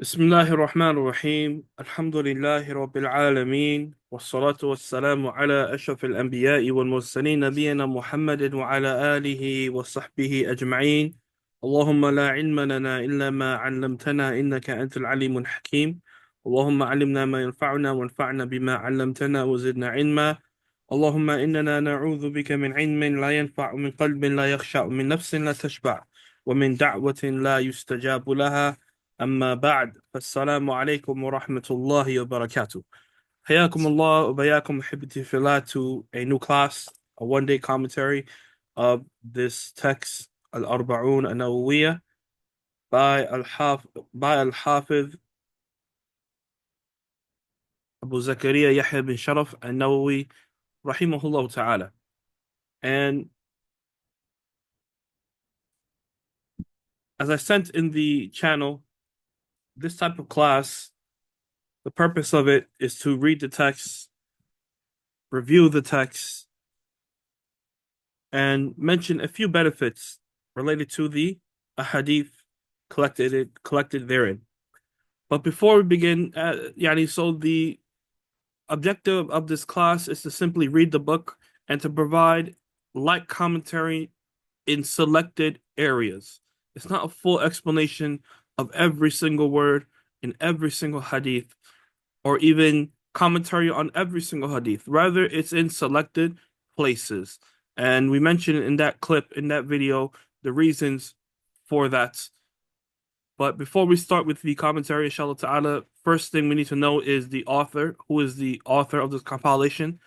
بسم الله الرحمن الرحيم الحمد لله رب العالمين والصلاة والسلام على أشرف الأنبياء والمرسلين نبينا محمد وعلى آله وصحبه أجمعين. اللهم لا علم لنا إلا ما علمتنا إنك أنت العليم الحكيم. اللهم علمنا ما ينفعنا وانفعنا بما علمتنا وزدنا علما. اللهم إننا نعوذ بك من علم لا ينفع، من قلب لا يخشع، من نفس لا تشبع، ومن دعوة لا يستجاب لها. أما بعد فالسلام عليكم ورحمة الله وبركاته. حياكم الله وبياكم أحبتي في الله to a new class, a one-day commentary of this text Al-Arba'un An-Nawawiyah by Al-Hafiz Abu Zakaria Yahya bin Sharaf An-Nawawi rahimahullah ta'ala. And as I sent in the channel, this type of class, the purpose of it is to read the text, review the text, and mention a few benefits related to the hadith collected therein. But before we begin, so the objective of this class is to simply read the book and to provide light commentary in selected areas. It's not a full explanation of every single word in every single hadith or even commentary on every single hadith. Rather, it's in selected places. And we mentioned in that clip, in that video, the reasons for that. But before we start with the commentary, inshallah ta'ala, first thing we need to know is the author. Who is the author of this compilation?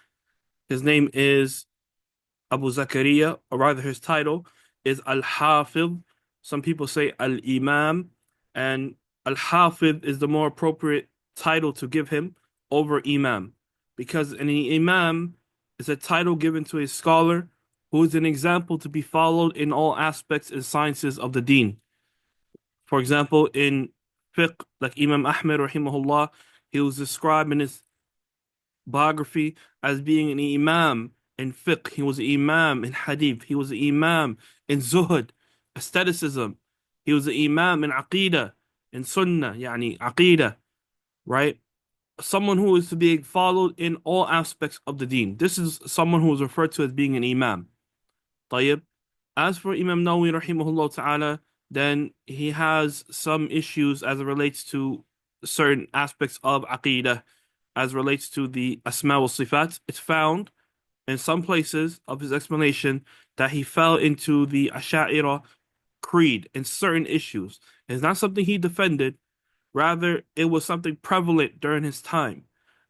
His name is Abu Zakaria, or rather his title is Al-Hafiz. Some people say Al-Imam, and Al-Hafiz is the more appropriate title to give him over Imam, because an Imam is a title given to a scholar who is an example to be followed in all aspects and sciences of the deen. For example, in fiqh, like Imam Ahmed rahimahullah, he was described in his biography as being an imam in fiqh. He was an imam in hadith. He was an imam in zuhud, aestheticism. He was an imam in aqidah, in sunnah, yani aqidah, right? Someone who is to be followed in all aspects of the deen. This is someone who is referred to as being an imam. طيب. As for Imam Nawawi rahimahullah ta'ala, then he has some issues as it relates to certain aspects of aqidah, as relates to the asma wa sifat. It's found in some places of his explanation that he fell into the Asha'ira creed in certain issues. It's not something he defended, rather it was something prevalent during his time.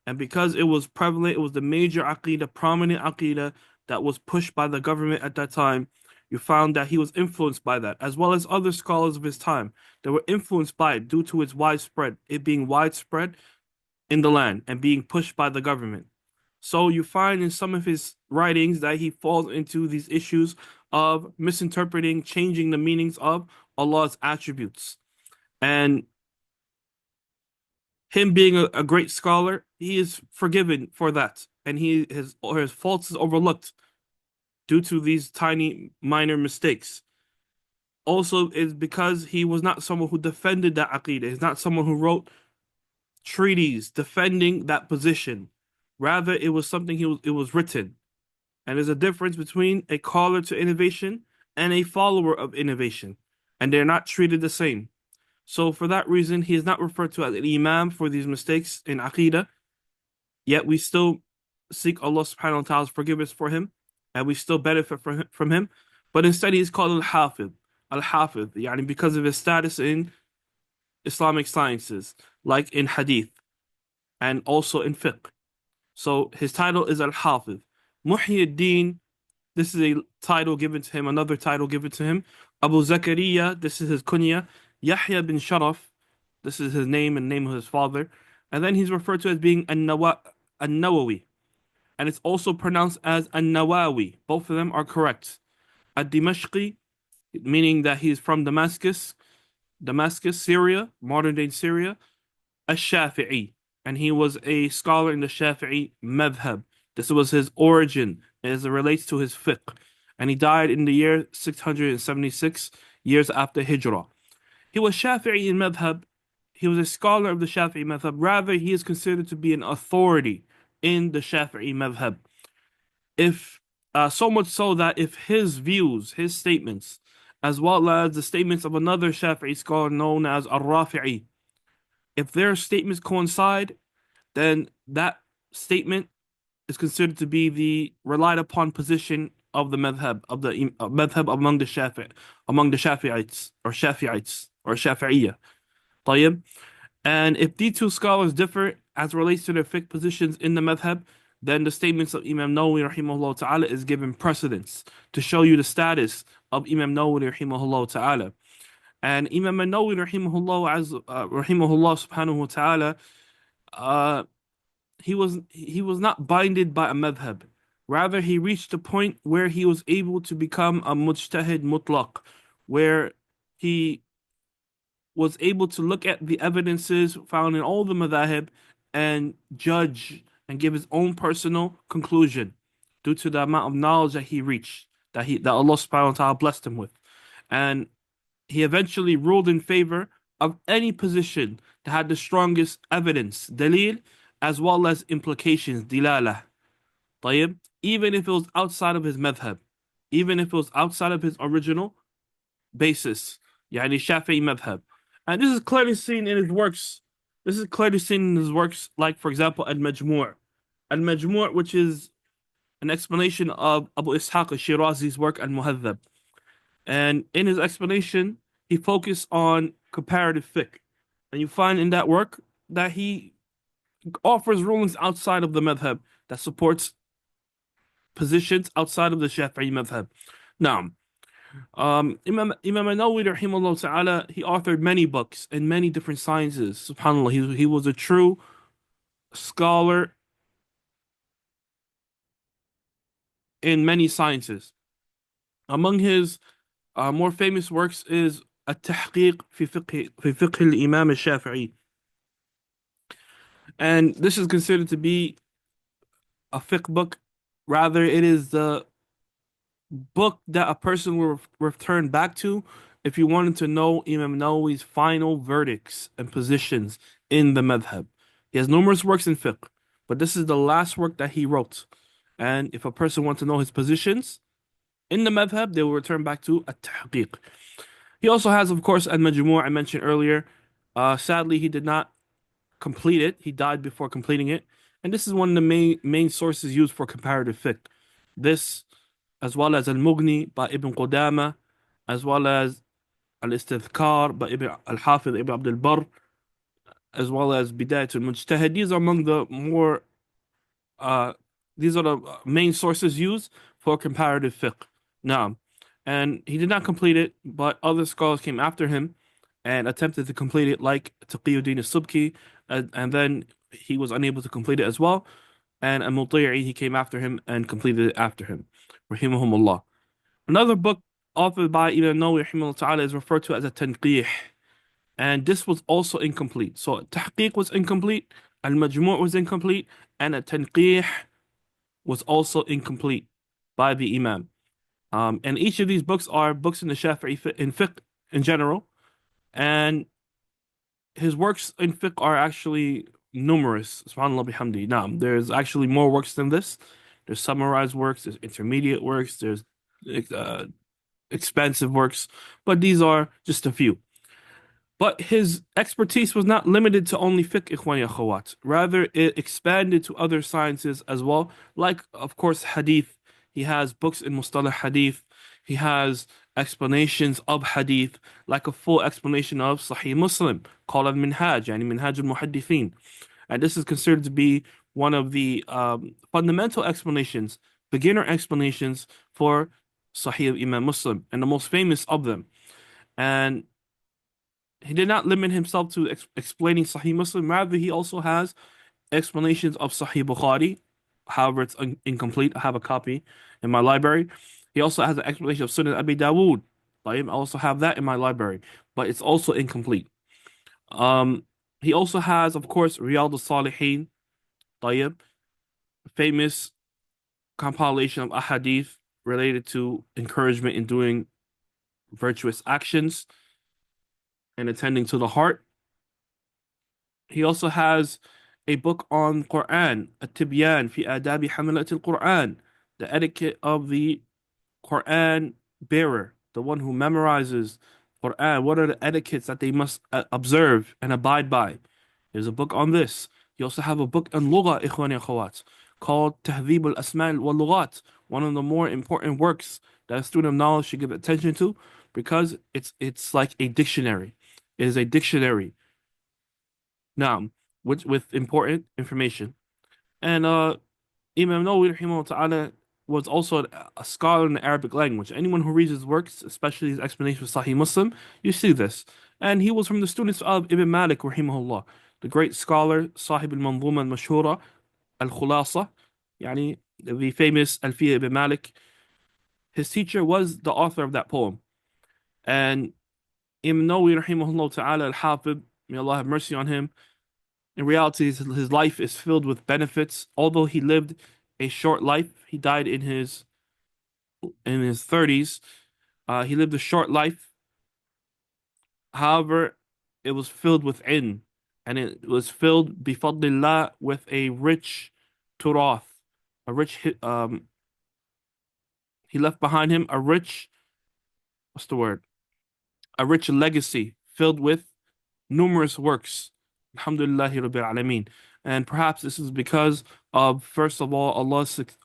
And because it was prevalent, it was the major aqidah, prominent aqidah that was pushed by the government at that time. You found that he was influenced by that, as well as other scholars of his time that were influenced by it due to it being widespread in the land and being pushed by the government. So you find in some of his writings that he falls into these issues of misinterpreting, changing the meanings of Allah's attributes. And him being a great scholar, he is forgiven for that. And his faults is overlooked due to these tiny minor mistakes. Also, is because he was not someone who defended that aqidah. He's not someone who wrote treaties defending that position. Rather, it was something it was written. And there's a difference between a caller to innovation and a follower of innovation. And they're not treated the same. So for that reason, he is not referred to as an imam for these mistakes in aqidah. Yet we still seek Allah subhanahu wa ta'ala's forgiveness for him, and we still benefit from him. But instead, he is called Al-Hafiz. Al-Hafiz, yani because of his status in Islamic sciences, like in hadith, and also in fiqh. So his title is Al-Hafiz. Muhyiddin, this is a title given to him, another title given to him. Abu Zakaria, this is his kunya. Yahya bin Sharaf, this is his name and name of his father. And then he's referred to as being An-Nawawi. And it's also pronounced as An-Nawawi. Both of them are correct. Ad-Dimashqi, meaning that he's from Damascus, Syria, modern-day Syria. Ash-Shafi'i, and he was a scholar in the Shafi'i madhab. This was his origin as it relates to his fiqh. And he died in the year 676 years after Hijrah. He was Shafi'i in madhab he was a scholar of the Shafi'i madhab. Rather, he is considered to be an authority in the Shafi'i madhab. If So much so that if his views, his statements, as well as the statements of another Shafi'i scholar known as Ar-Rafi'i, if their statements coincide, then that statement is considered to be the relied upon position of the madhab of the madhab among the Shafi'ites or Shafi'iyya. طيب. And if these two scholars differ as relates to their fiqh positions in the madhab, then the statements of Imam Nawawi rahimahullah ta'ala is given precedence to show you the status of Imam Nawawi rahimahullah ta'ala. And Imam Nawawi rahimahullah subhanahu wa ta'ala, uh, he was not binded by a madhab. Rather, he reached a point where he was able to become a mujtahid mutlaq, where he was able to look at the evidences found in all the madhahib and judge and give his own personal conclusion due to the amount of knowledge that he reached, that Allah subhanahu wa ta'ala blessed him with. And he eventually ruled in favor of any position that had the strongest evidence, dalil, as well as implications, dilala. طيب? Even if it was outside of his madhab, even if it was outside of his original basis, يعني Shafi'i madhab. And this is clearly seen in his works. This is clearly seen in his works, like, for example, Al-Majmu'. Al-Majmu', which is an explanation of Abu Ishaq al-Shirazi's work, Al-Muhadhab. And in his explanation, he focused on comparative fiqh. And you find in that work that he offers rulings outside of the madhab that supports positions outside of the Shafi'i madhab. Now, Imam Nawawi rahimahullah ta'ala, he authored many books in many different sciences. SubhanAllah, he was a true scholar in many sciences. Among his more famous works is التحقيق في فقه الإمام الشافعي. And this is considered to be a fiqh book. Rather, it is the book that a person will return back to if you wanted to know Imam Nawawi's final verdicts and positions in the madhab. He has numerous works in fiqh, but this is the last work that he wrote. And if a person wants to know his positions in the madhab, they will return back to At-Tahqiq. He also has, of course, Al-Majmu' I mentioned earlier. Sadly, he did not complete it. He died before completing it. And this is one of the main sources used for comparative fiqh. This, as well as Al-Mughni by Ibn Qudama, as well as Al-Istidhkar by Ibn Al-Hafidh Ibn Abd al-Barr, as well as Bidayat al-Mujtahid. These are among the these are the main sources used for comparative fiqh. Now, and he did not complete it, but other scholars came after him and attempted to complete it, like Taqiyuddin al-Subki, and then he was unable to complete it as well. And Al-Muti'i, he came after him and completed it after him. Rahimahumullah. Another book authored by Imam Nawawi rahimahullah ta'ala is referred to as a Tanqih. And this was also incomplete. So Tahqiq was incomplete, Al-Majmu' was incomplete, and a Tanqih was also incomplete by the Imam. And each of these books are books in the Shafi'i in fiqh in general. And his works in fiqh are actually numerous. SubhanAllah bihamdi. Now, there's actually more works than this. There's summarized works, there's intermediate works, there's expansive works, but these are just a few. But his expertise was not limited to only fiqh, ikhwani akhawat. Rather, it expanded to other sciences as well, like, of course, hadith. He has books in Mustalah Hadith. He has explanations of Hadith, like a full explanation of Sahih Muslim, called Al-Minhaj, yani Minhaj al-Muhaddithin. And this is considered to be one of the fundamental explanations, beginner explanations for Sahih of Imam Muslim, and the most famous of them. And he did not limit himself to explaining Sahih Muslim. Rather, he also has explanations of Sahih Bukhari. However, it's incomplete. I have a copy in my library. He also has an explanation of Sunan Abi Dawood. I also have that in my library, but it's also incomplete. He also has, of course, Riyadh al-Salihin, طيب, famous compilation of ahadith related to encouragement in doing virtuous actions and attending to the heart. He also has a book on Quran, At-Tibyan fi Adabi Hamalat al-Quran, the etiquette of the Quran bearer, the one who memorizes Quran. What are the etiquettes that they must observe and abide by? There's a book on this. You also have a book on Lugha, Ikhwani Akhawat, called Tahdhib al-Asma' wal Lughat, one of the more important works that a student of knowledge should give attention to because it's like a dictionary. It is a dictionary now, with important information. And Imam Nawawi rahimahullah ta'ala was also a scholar in the Arabic language. Anyone who reads his works, especially his explanation of Sahih Muslim, you see this. And he was from the students of Ibn Malik rahimahullah, the great scholar, Sahib al-Manzuma al-Mashhura, al-Khulasa, yani the famous Alfiya Ibn Malik. His teacher was the author of that poem. And Imam Nawawi rahimahullah ta'ala al-Hafid, may Allah have mercy on him, in reality, his life is filled with benefits. Although he lived a short life, he died in his 30s. He lived a short life. However, it was filled with ilm, and it was filled bifadlillah with a rich turath, a rich he left behind him a rich, what's the word? A rich legacy filled with numerous works. Alhamdulillahi Rabbil Alameen. And perhaps this is because of, first of all,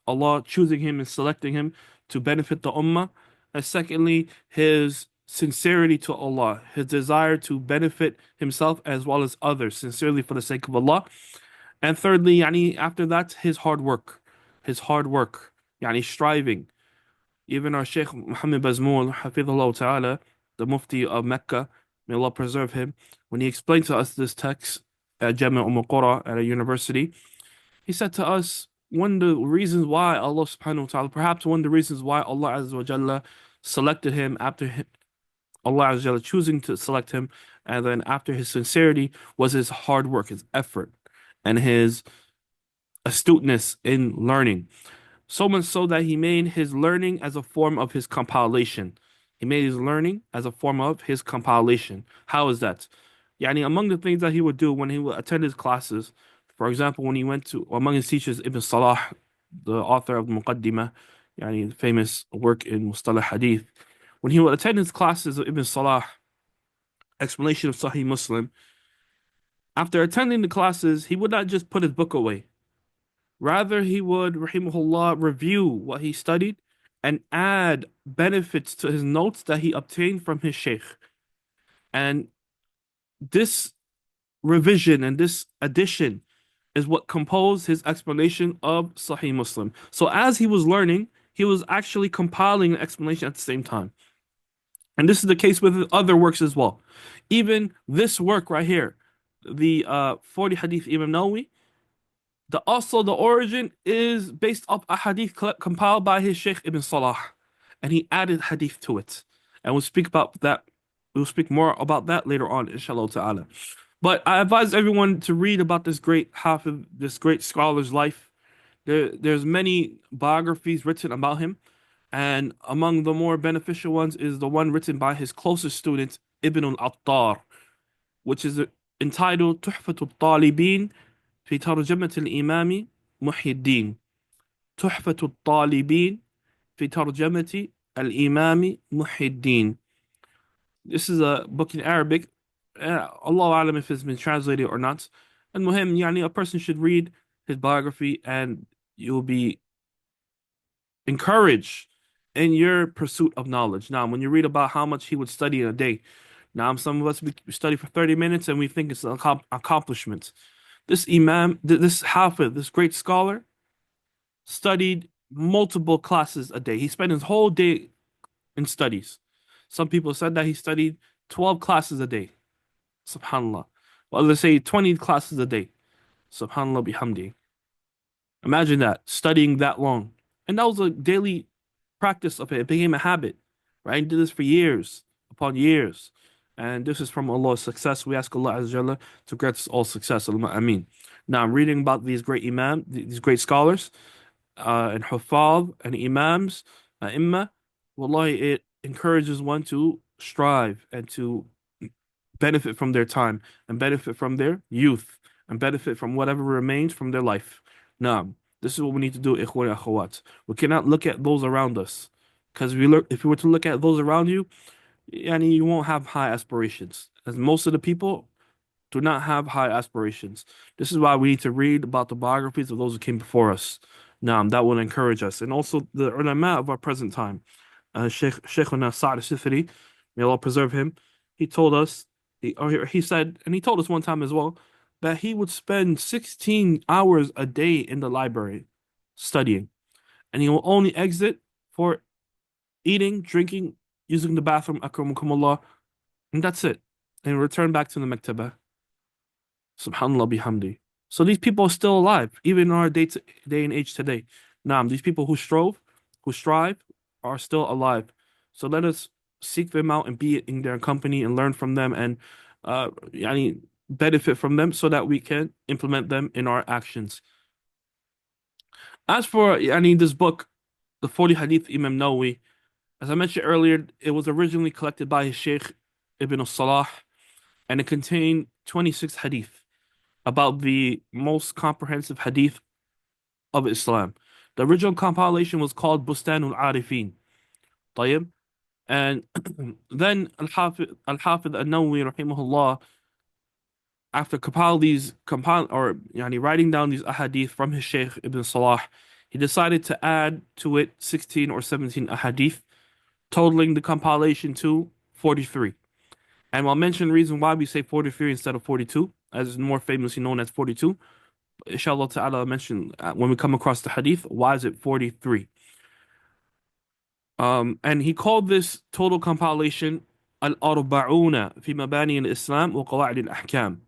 Allah choosing him and selecting him to benefit the ummah. And secondly, his sincerity to Allah, his desire to benefit himself as well as others, sincerely for the sake of Allah. And thirdly, yani, after that, his hard work, yani striving. Even our Shaykh Muhammad Bazmul, Hafidhullah Ta'ala, the Mufti of Mecca, may Allah preserve him, when he explained to us this text at Jami' Qura at a university, he said to us, one of the reasons why Allah subhanahu wa ta'ala, perhaps one of the reasons why Allah Azza wa Jalla selected him after him, Allah Azza wa Jalla choosing to select him, and then after his sincerity was his hard work, his effort, and his astuteness in learning. So much so that he made his learning as a form of his compilation. He made his learning as a form of his compilation. How is that? Yani, among the things that he would do when he would attend his classes, for example, when he went to, among his teachers, Ibn Salah, the author of Muqaddimah, yani, the famous work in Mustalah Hadith, when he would attend his classes of Ibn Salah, explanation of Sahih Muslim, after attending the classes, he would not just put his book away. Rather, he would, rahimahullah, review what he studied and add benefits to his notes that he obtained from his sheikh. And this revision and this addition is what composed his explanation of Sahih Muslim. So as he was learning, he was actually compiling an explanation at the same time. And this is the case with other works as well. Even this work right here, the 40 Hadith Imam Nawawi, the origin is based off a hadith compiled by his Sheikh Ibn Salah, and he added hadith to it. And we'll speak about that. We'll speak more about that later on, inshallah ta'ala. But I advise everyone to read about this great Hafiz, this great scholar's life. There's many biographies written about him, and among the more beneficial ones is the one written by his closest student, Ibn al-Attar, which is entitled Tuhfatul Talibin في ترجمة الإمام محي الدين. تحفة الطالبين في ترجمة الإمام محي الدين. This is a book in Arabic. Allahu Alam if it's been translated or not. And muhim, yani, a person should read his biography and you'll be encouraged in your pursuit of knowledge. Now, when you read about how much he would study in a day, now some of us we study for 30 minutes and we think it's an accomplishment. This Imam, this Hafiz, this great scholar, studied multiple classes a day. He spent his whole day in studies. Some people said that he studied 12 classes a day. Subhanallah. Well, let's say 20 classes a day. Subhanallah bihamdi. Imagine that, studying that long. And that was a daily practice of it. It became a habit, right? He did this for years upon years. And this is from Allah's success. We ask Allah Azza wa Jalla to grant us all success. Ameen. Now, I'm reading about these great imam, these great scholars, and hufaz, and imams, imma. Wallahi, it encourages one to strive and to benefit from their time and benefit from their youth and benefit from whatever remains from their life. Now, this is what we need to do, ikhwan and akhawat. We cannot look at those around us. Because if you were to look at those around you, yani you won't have high aspirations. As most of the people do not have high aspirations. This is why we need to read about the biographies of those who came before us. Now, that will encourage us. And also the ulama of our present time. Shaykhuna Sa'd al-Sifri, may Allah preserve him, he told us, he said, and he told us one time as well, that he would spend 16 hours a day in the library studying. And he will only exit for eating, drinking, using the bathroom, akramakumullah, and that's it. And return back to the maktabah. Subhanallah bihamdi. So these people are still alive, even in our day and age today. Naam, these people who strive, are still alive. So let us seek them out and be in their company and learn from them and yani benefit from them so that we can implement them in our actions. As for this book, the 40 Hadith Imam Nawawi, as I mentioned earlier, it was originally collected by his Sheikh Ibn al-Salah, and it contained 26 hadith about the most comprehensive hadith of Islam. The original compilation was called Bustanul Arifin. طيب. And then Al-Hafidh An-Nawawi rahimahullah, after writing down these ahadith from his Shaykh Ibn Salah, he decided to add to it 16 or 17 ahadith, totaling the compilation to 43. And I'll mention the reason why we say 43 instead of 42, as is more famously known as 42. Inshallah ta'ala, I'll mention when we come across the hadith, why is it 43? And he called this total compilation Al-Arba'una fi Mabani al-Islam wa Qawa'id al-Ahkam.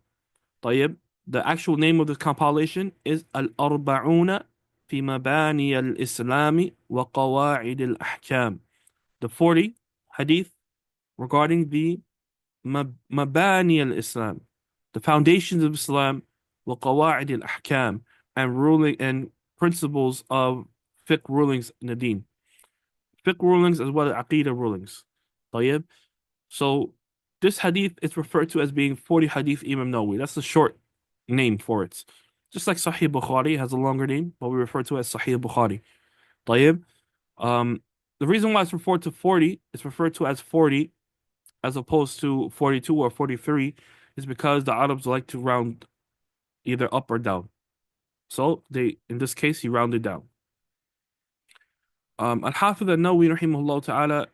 طيب. The actual name of the compilation is Al-Arba'una fi Mabani al-Islam wa Qawa'id al-Ahkam. The 40 hadith regarding the Mabani al-Islam, the foundations of Islam, wa Qawa'id al-Ahkam, and ruling and principles of fiqh rulings in the deen. Fiqh rulings as well as aqidah rulings. طيب. So this hadith is referred to as being 40 hadith Imam Nawawi. That's the short name for it. Just like Sahih Bukhari has a longer name, but we refer to it as Sahih Bukhari. طيب. The reason why it's referred to 40, it's referred to as 40 as opposed to 42 or 43 is because the Arabs like to round either up or down. So in this case, he rounded down. Al-Hafidh An-Nawawi rahimahullah ta'ala,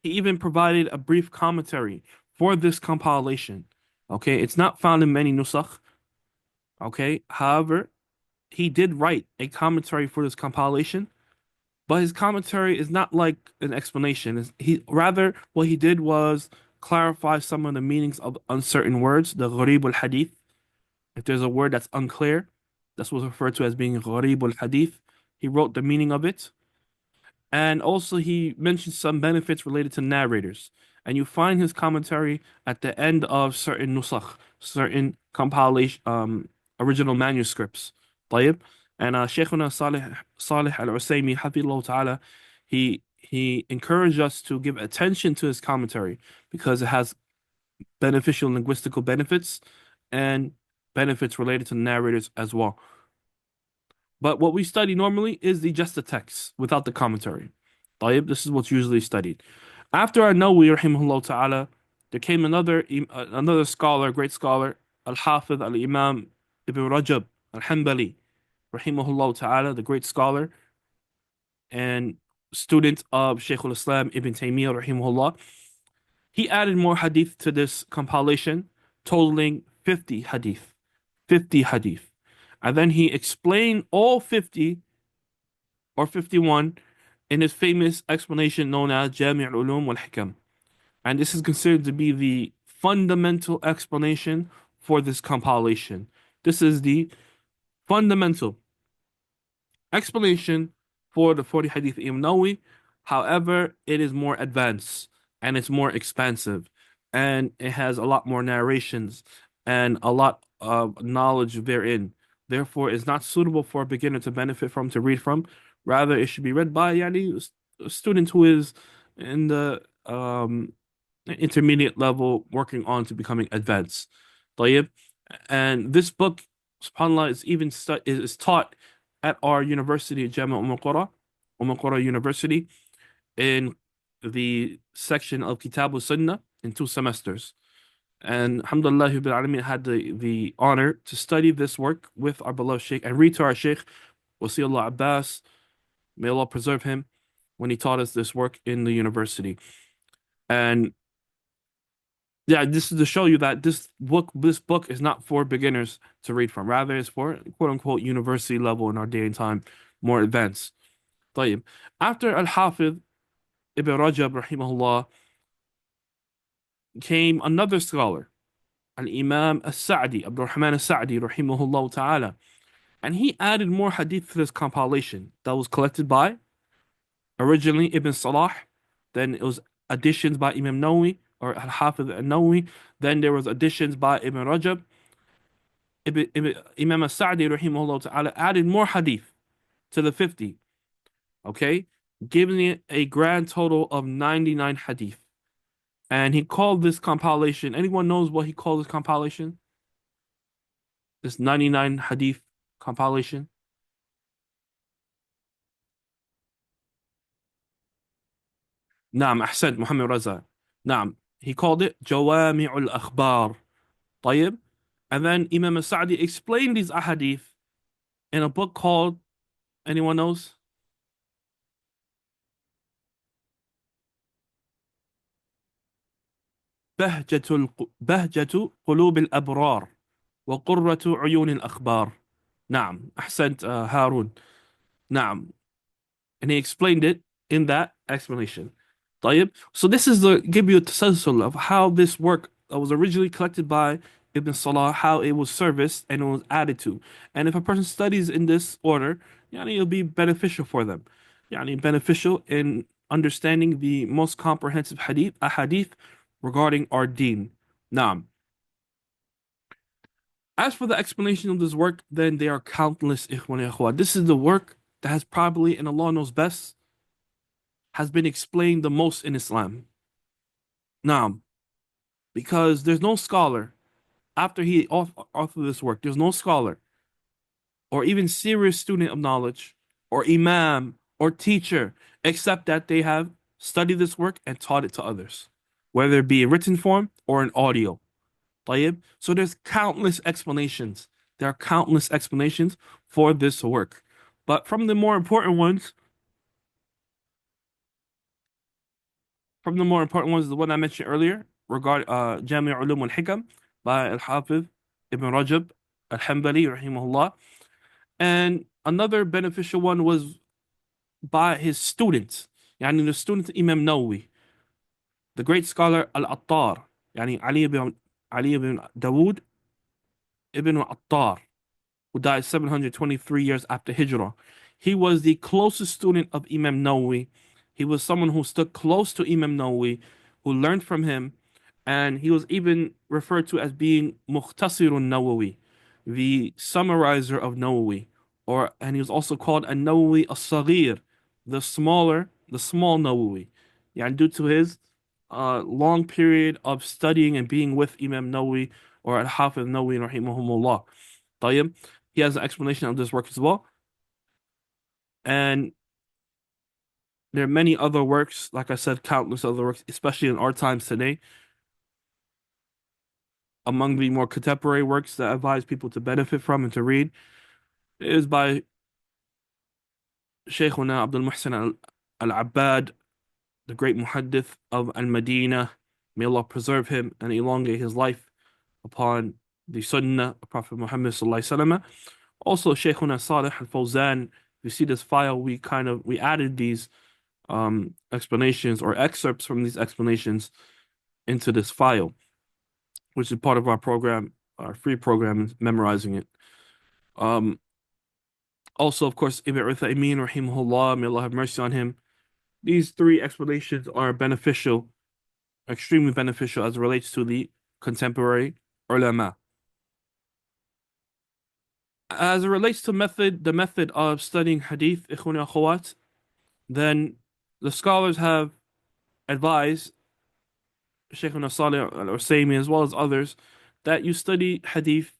he even provided a brief commentary for this compilation. Okay, it's not found in many nusakh. Okay, however, he did write a commentary for this compilation, but his commentary is not like an explanation. What he did was clarify some of the meanings of uncertain words, the gharib al-hadith. If there's a word that's unclear, that's what's referred to as being gharib al-hadith. He wrote the meaning of it. And also he mentions some benefits related to narrators. And you find his commentary at the end of certain nusakh, certain compilation, original manuscripts. طيب. And Shaykhuna Salih al-Usaymi, hafidhullah ta'ala, he encouraged us to give attention to his commentary because it has beneficial linguistical benefits and benefits related to narrators as well. But what we study normally is just the text without the commentary. طيب, this is what's usually studied. After An-Nawawi rahimahullah ta'ala, there came another scholar, great scholar, Al-Hafidh Al-Imam Ibn Rajab Al-Hanbali rahimahullah ta'ala, the great scholar and student of Shaykh al-Islam Ibn Taymiyyah rahimahullah. He added more hadith to this compilation, totaling 50 hadith. 50 hadith. And then he explained all 50 or 51 in his famous explanation known as Jami' al-Ulum wal-Hikam. And this is considered to be the fundamental explanation for this compilation. This is the fundamental explanation for the 40 Hadith Imam Nawawi. However, it is more advanced and it's more expansive and it has a lot more narrations and a lot of knowledge therein. Therefore, it's not suitable for a beginner to benefit from, to read from. Rather, it should be read by a student who is in the intermediate level, working on to becoming advanced. طيب. And this book, subhanAllah, is even is taught at our university, Jama Umm al-Qura University, in the section of Kitab al-Sunnah in 2 semesters. And alhamdulillah, Rabbil Alameen had the honor to study this work with our beloved Sheikh and read to our Sheikh, Wasiullah Abbas, may Allah preserve him, when he taught us this work in the university. And yeah, this is to show you that this book is not for beginners to read from. Rather, it's for quote unquote university level in our day and time, more advanced. طيب. After Al-Hafiz Ibn Rajab rahimahullah came another scholar, Al-Imam As-Sa'di, Abdul Rahman As-Sa'di rahimahullah ta'ala. And he added more hadith to this compilation that was collected by originally Ibn Salah, then it was additions by Imam Nawawi or Al-Hafiz Nawawi, then there was additions by Ibn Rajab. Imam As-Sa'di rahimahullah ta'ala added more hadith to the 50, okay, giving it a grand total of 99 hadith. And he called this compilation, anyone knows what he called this compilation? This 99 hadith compilation? نعم أحسنت محمد رزا. نعم, he called it جوامع الأخبار. طيب. And then Imam As-Sa'di explained these ahadith in a book called, anyone knows? بهجة قلوب الأبرار وقرة عيون الأخبار. نعم أحسنت هارون. نعم. And he explained it in that explanation. طيب. So this is the give you a tasalsul of how this work was originally collected by Ibn Salah, how it was serviced and it was added to. And if a person studies in this order, yani it'll be beneficial for them. Yani beneficial in understanding the most comprehensive hadith regarding our deen. Naam. As for the explanation of this work, then there are countless ikhwan and akhwat. This is the work that has probably, and Allah knows best, has been explained the most in Islam. Naam. Because there's no scholar, after he authored this work, there's no scholar or even serious student of knowledge or imam or teacher except that they have studied this work and taught it to others, whether it be in written form or in audio. طيب. So there's countless explanations. There are countless explanations for this work. But from the more important ones, the one I mentioned earlier, regarding Jami' Ulum al-Hikam by Al-Hafiz Ibn Rajab Al-Hanbali rahimahullah. And another beneficial one was by his students, yani the student Imam Nawawi, the great scholar Al-Attar, yani Ali ibn Dawood ibn Attar, who died 723 years after Hijrah. He was the closest student of Imam Nawawi. He was someone who stood close to Imam Nawawi, who learned from him, and he was even referred to as being Mukhtasirun Nawawi, the summarizer of Nawawi, and he was also called a Nawawi as-Saghir, the small Nawawi, due to his long period of studying and being with Imam Nawawi or Al-Hafiz Nawawi rahimahumullah. طيب. He has an explanation of this work as well. And there are many other works, like I said, countless other works, especially in our times today. Among the more contemporary works that I advise people to benefit from and to read is by Shaykhuna Abdul Muhsin Al-Abbad, the great muhaddith of Al-Madinah. May Allah preserve him and elongate his life upon the Sunnah of Prophet Muhammad sallallahu alaihi wasallam. Also, Shaykhuna Salih Al-Fawzan. If you see this file, we added these explanations or excerpts from these explanations into this file, which is part of our program, our free program, memorizing it. Also, of course, Ibn Uthaymin rahimahullah, may Allah have mercy on him. These three explanations are beneficial, extremely beneficial as it relates to the contemporary ulama. As it relates to the method of studying hadith, ikhwan akhawat, then the scholars have advised Shaykhuna Salih al-Usaymi, as well as others, that you study hadith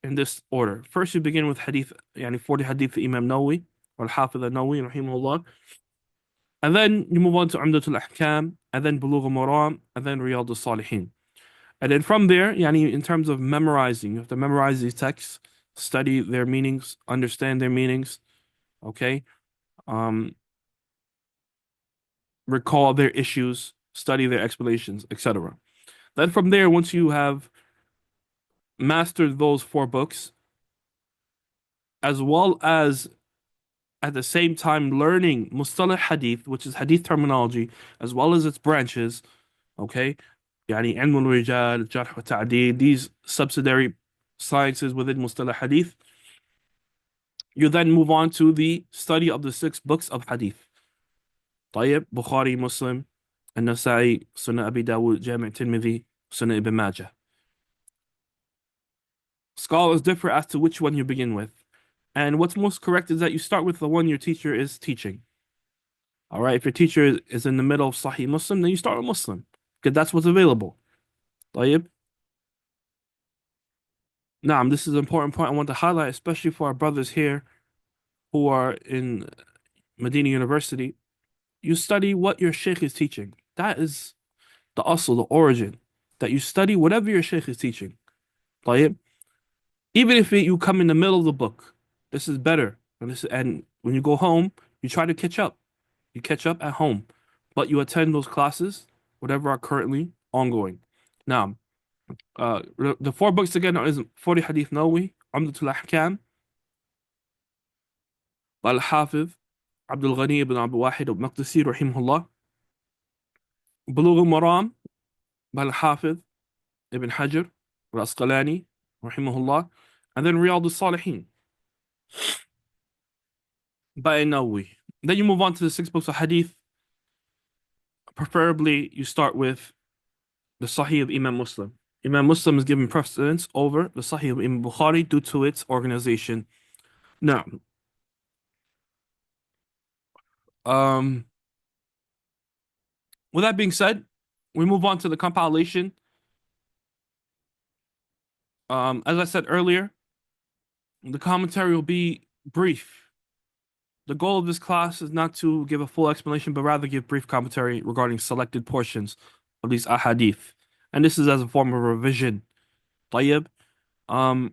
in this order. First, you begin with hadith, yani 40 hadith Imam Nawawi, or Al-Hafiz al-Nawawi, rahimahullah. And then you move on to Umdatul Ahkam, and then Bulugh al-Maram, and then Riyadh al-Salihin. And then from there, yani in terms of memorizing, you have to memorize these texts, study their meanings, understand their meanings, okay? Um, recall their issues, study their explanations, etc. Then from there, once you have mastered those four books, as well as at the same time learning Mustalah Hadith, which is Hadith terminology, as well as its branches, okay? يعني علم الرجال, Jarh wa Ta'deel, these subsidiary sciences within Mustalah Hadith. You then move on to the study of the six books of Hadith. طيب, Bukhari, Muslim, An-Nasa'i, Sunnah Abi Dawud, Jami' Tirmidhi, Sunnah Ibn Majah. Scholars differ as to which one you begin with. And what's most correct is that you start with the one your teacher is teaching. All right, if your teacher is in the middle of Sahih Muslim, then you start with Muslim, because that's what's available. طيب. Now, this is an important point I want to highlight, especially for our brothers here who are in Medina University. You study what your sheikh is teaching. That is the asl, the origin, that you study whatever your sheikh is teaching. طيب. Even if you come in the middle of the book, this is better. And when you go home, you try to catch up. You catch up at home, but you attend those classes, whatever are currently ongoing. Now, the four books again is 40 Hadith Nawawi, Umdatul Ahkam, Al-Hafiz, Abdul Ghani ibn Abdul Wahid al-Maqdisi, rahimahullah, Bulugh al-Maram, Al-Hafiz, Ibn Hajar, Al-Asqalani, rahimahullah, and then Riyadh al-Salihin by Nawawi. Then you move on to the six books of Hadith. Preferably, you start with the Sahih of Imam Muslim. Imam Muslim is given precedence over the Sahih of Imam Bukhari due to its organization. Now, with that being said, we move on to the compilation. As I said earlier, the commentary will be brief. The goal of this class is not to give a full explanation, but rather give brief commentary regarding selected portions of these ahadith. And this is as a form of revision. طيب. Naam,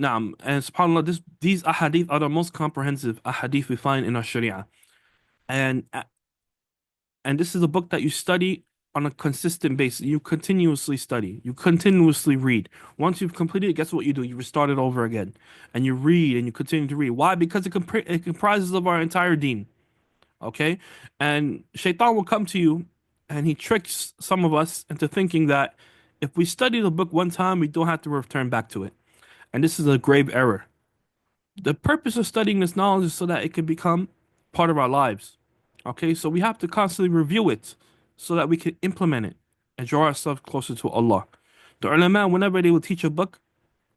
and subhanAllah, these ahadith are the most comprehensive ahadith we find in our Sharia. And this is a book that you study on a consistent basis. You continuously study. You continuously read. Once you've completed it, guess what you do? You restart it over again. And you read and you continue to read. Why? Because it comprises of our entire deen. Okay? And shaitan will come to you and he tricks some of us into thinking that if we study the book one time, we don't have to return back to it. And this is a grave error. The purpose of studying this knowledge is so that it can become part of our lives. Okay, so we have to constantly review it so that we can implement it and draw ourselves closer to Allah. The ulama, whenever they will teach a book,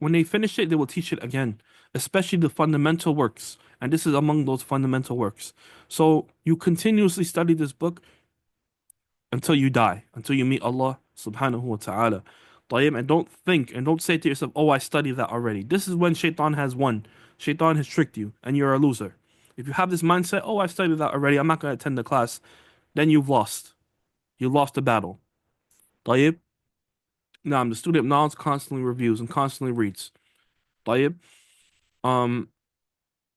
when they finish it, they will teach it again, especially the fundamental works. And this is among those fundamental works. So you continuously study this book until you die, until you meet Allah subhanahu wa ta'ala. And don't think and don't say to yourself, oh, I studied that already. This is when shaitan has won. Shaitan has tricked you and you're a loser. If you have this mindset, oh, I studied that already, I'm not going to attend the class, then you've lost. You lost the battle. طيب. Now, the student of knowledge constantly reviews and constantly reads. طيب.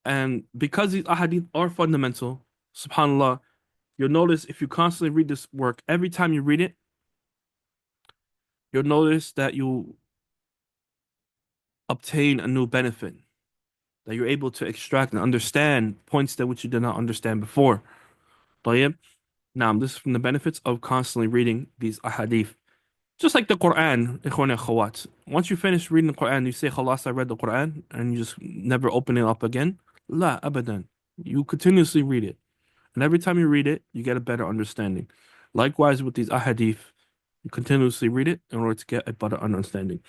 And because these ahadith are fundamental, subhanAllah, you'll notice if you constantly read this work, every time you read it, you'll notice that you obtain a new benefit, that you're able to extract and understand points that which you did not understand before. طيب. Now, this is from the benefits of constantly reading these ahadith. Just like the Quran, ikhwan and akhawat. Once you finish reading the Quran, you say, Khalas, I read the Quran, and you just never open it up again. La, abadan. You continuously read it. And every time you read it, you get a better understanding. Likewise with these ahadith, you continuously read it in order to get a better understanding.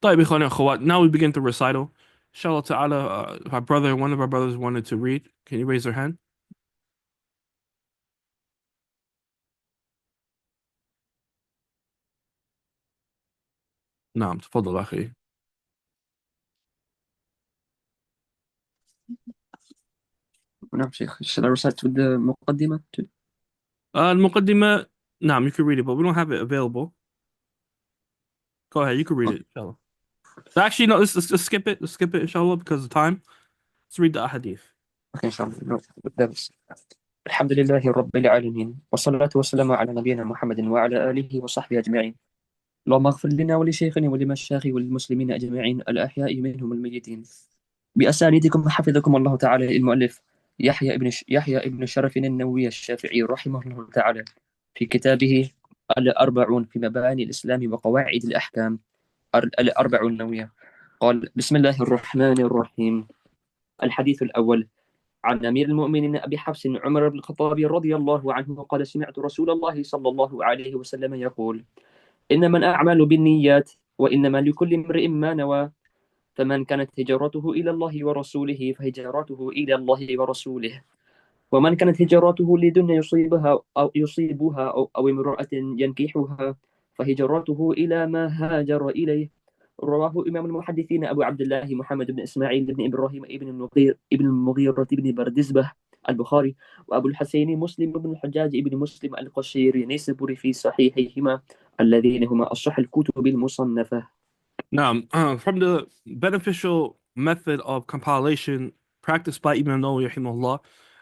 طيب, ikhwan and akhawat. Now we begin the recital. Inshallah ta'ala, one of our brothers wanted to read. Can you raise their hand? نعم تفضل أخي. نعم شيخ. Shall I recite with the مقدمة? المقدمة. نعم, you can read it, but we don't have it available. Go ahead, you can read it, inshallah. Actually, no, let's skip it. Let's skip it, inshallah, because of time. Let's read the hadith. Okay, إن شاء الله نبدأ بس. الحمد لله رب العالمين، والصلاة والسلام على نبينا محمد وعلى آله وصحبه أجمعين. اللهم اغفر لنا ولشيخنا ولمشايخ وللمسلمين أجمعين الأحياء منهم الميتين. بأسانيدكم حفظكم الله تعالى المؤلف يحيى ابن شرف النووي الشافعي رحمه الله تعالى في كتابه الأربعون في مباني الإسلام وقواعد الأحكام. الأربعون النووية. قال: بسم الله الرحمن الرحيم. الحديث الأول: عن أمير المؤمنين أبي حفص عمر بن الخطاب رضي الله عنه قال: سمعت رسول الله صلى الله عليه وسلم يقول: إنما الأعمال بالنيات وإنما لكل امرئ ما نوى، فمن كانت هجرته إلى الله ورسوله فهجرته إلى الله ورسوله، ومن كانت هجرته لدنيا يصيبها أو امرأة ينكحها فهجرته إلى ما هاجر إليه. رواه إمام المحدثين أبو عبد الله محمد بن إسماعيل بن إبراهيم ابن المغيرة بن بردزبة البخاري، وأبو الحسين مسلم بن الحجاج بن مسلم القشيري نيسابوري في صحيحيهما اللذين هما أصح الكتب المصنفة. Now, from the beneficial method of compilation practiced by Ibn Nawawi rahimahullah,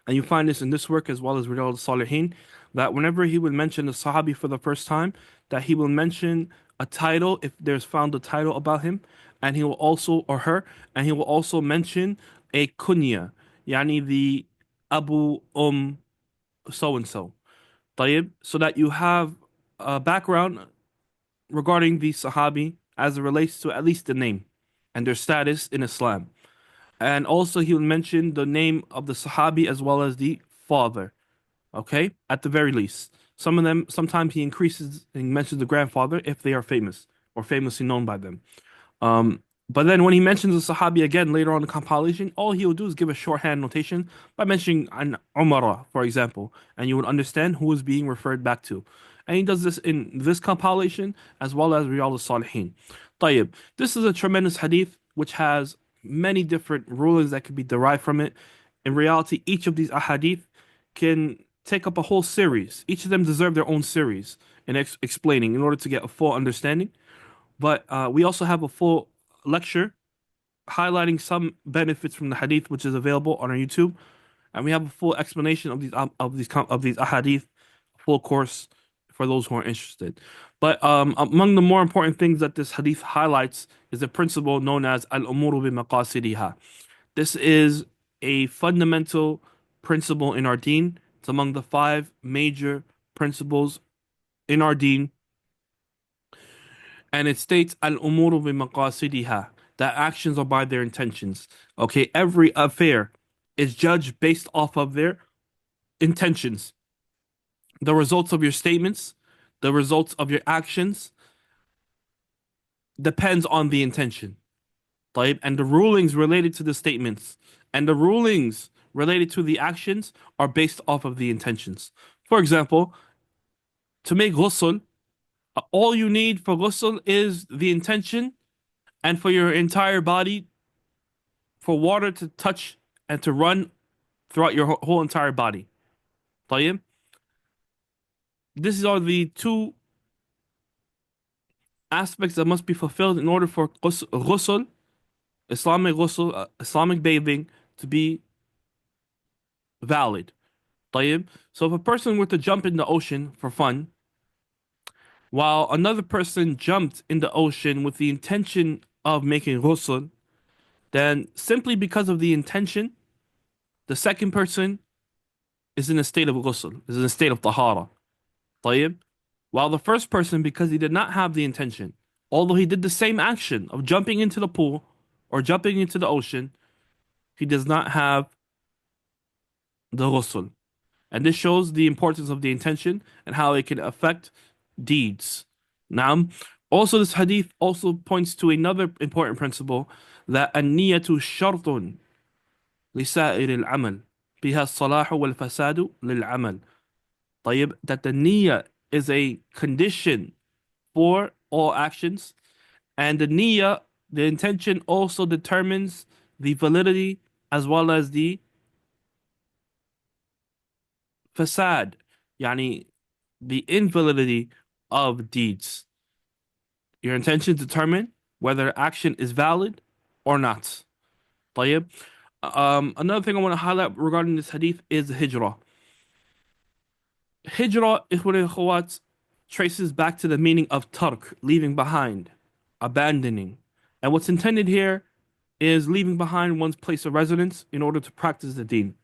and you find this in this work as well as Riyadh al-Salihin, that whenever he would mention a Sahabi for the first time, that he will mention a title if there's found a title about him, and he will also, or her, and he will also mention a kunya, yani the Abu so and so. طيب, so that you have a background regarding the Sahabi as it relates to at least the name and their status in Islam. And also, he will mention the name of the Sahabi as well as the father, okay, at the very least. Some of them, sometimes he increases and mentions the grandfather if they are famous or famously known by them. Um, but then when he mentions the Sahabi again later on in the compilation, all he will do is give a shorthand notation by mentioning an Umara, for example, and you would understand who is being referred back to. And he does this in this compilation as well as Riyadh al-Salihin. طيب, this is a tremendous hadith which has many different rulings that could be derived from it. In reality, each of these ahadith can take up a whole series. Each of them deserve their own series in explaining in order to get a full understanding. But we also have a full lecture highlighting some benefits from the hadith, which is available on our YouTube, and we have a full explanation of these ahadith, full course for those who are interested. But among the more important things that this hadith highlights is a principle known as al-umuru bi maqasidiha. This is a fundamental principle in our deen. It's among the five major principles in our deen, and it states al-umuru bi maqasidiha, that actions are by their intentions. Okay, every affair is judged based off of their intentions. The results of your statements, the results of your actions depends on the intention. طيب, and the rulings related to the statements and the rulings related to the actions are based off of the intentions. For example, to make ghusl, all you need for ghusl is the intention and for your entire body for water to touch and to run throughout your whole entire body. طيب, these are the two aspects that must be fulfilled in order for ghusl, Islamic ghusl, Islamic bathing, to be valid. طيب, so if a person were to jump in the ocean for fun, while another person jumped in the ocean with the intention of making ghusl, then simply because of the intention, the second person is in a state of ghusl, is in a state of tahara. طيب, while the first person, because he did not have the intention, although he did the same action of jumping into the pool or jumping into the ocean, he does not have the ghusl. And this shows the importance of the intention and how it can affect deeds. Now, also this hadith also points to another important principle, that النية شرط لسائر العمل بها الصلاح والفساد للعمل. طيب, that the niyyah is a condition for all actions, And the niyyah, the intention, also determines the validity as well as the fasad, yani the invalidity of deeds. Your intention determine whether action is valid or not. طيب. Another thing I want to highlight regarding this hadith is the hijrah. Hijrah, ikhwan and akhawat, traces back to the meaning of tark, leaving behind, abandoning. And what's intended here is leaving behind one's place of residence in order to practice the deen.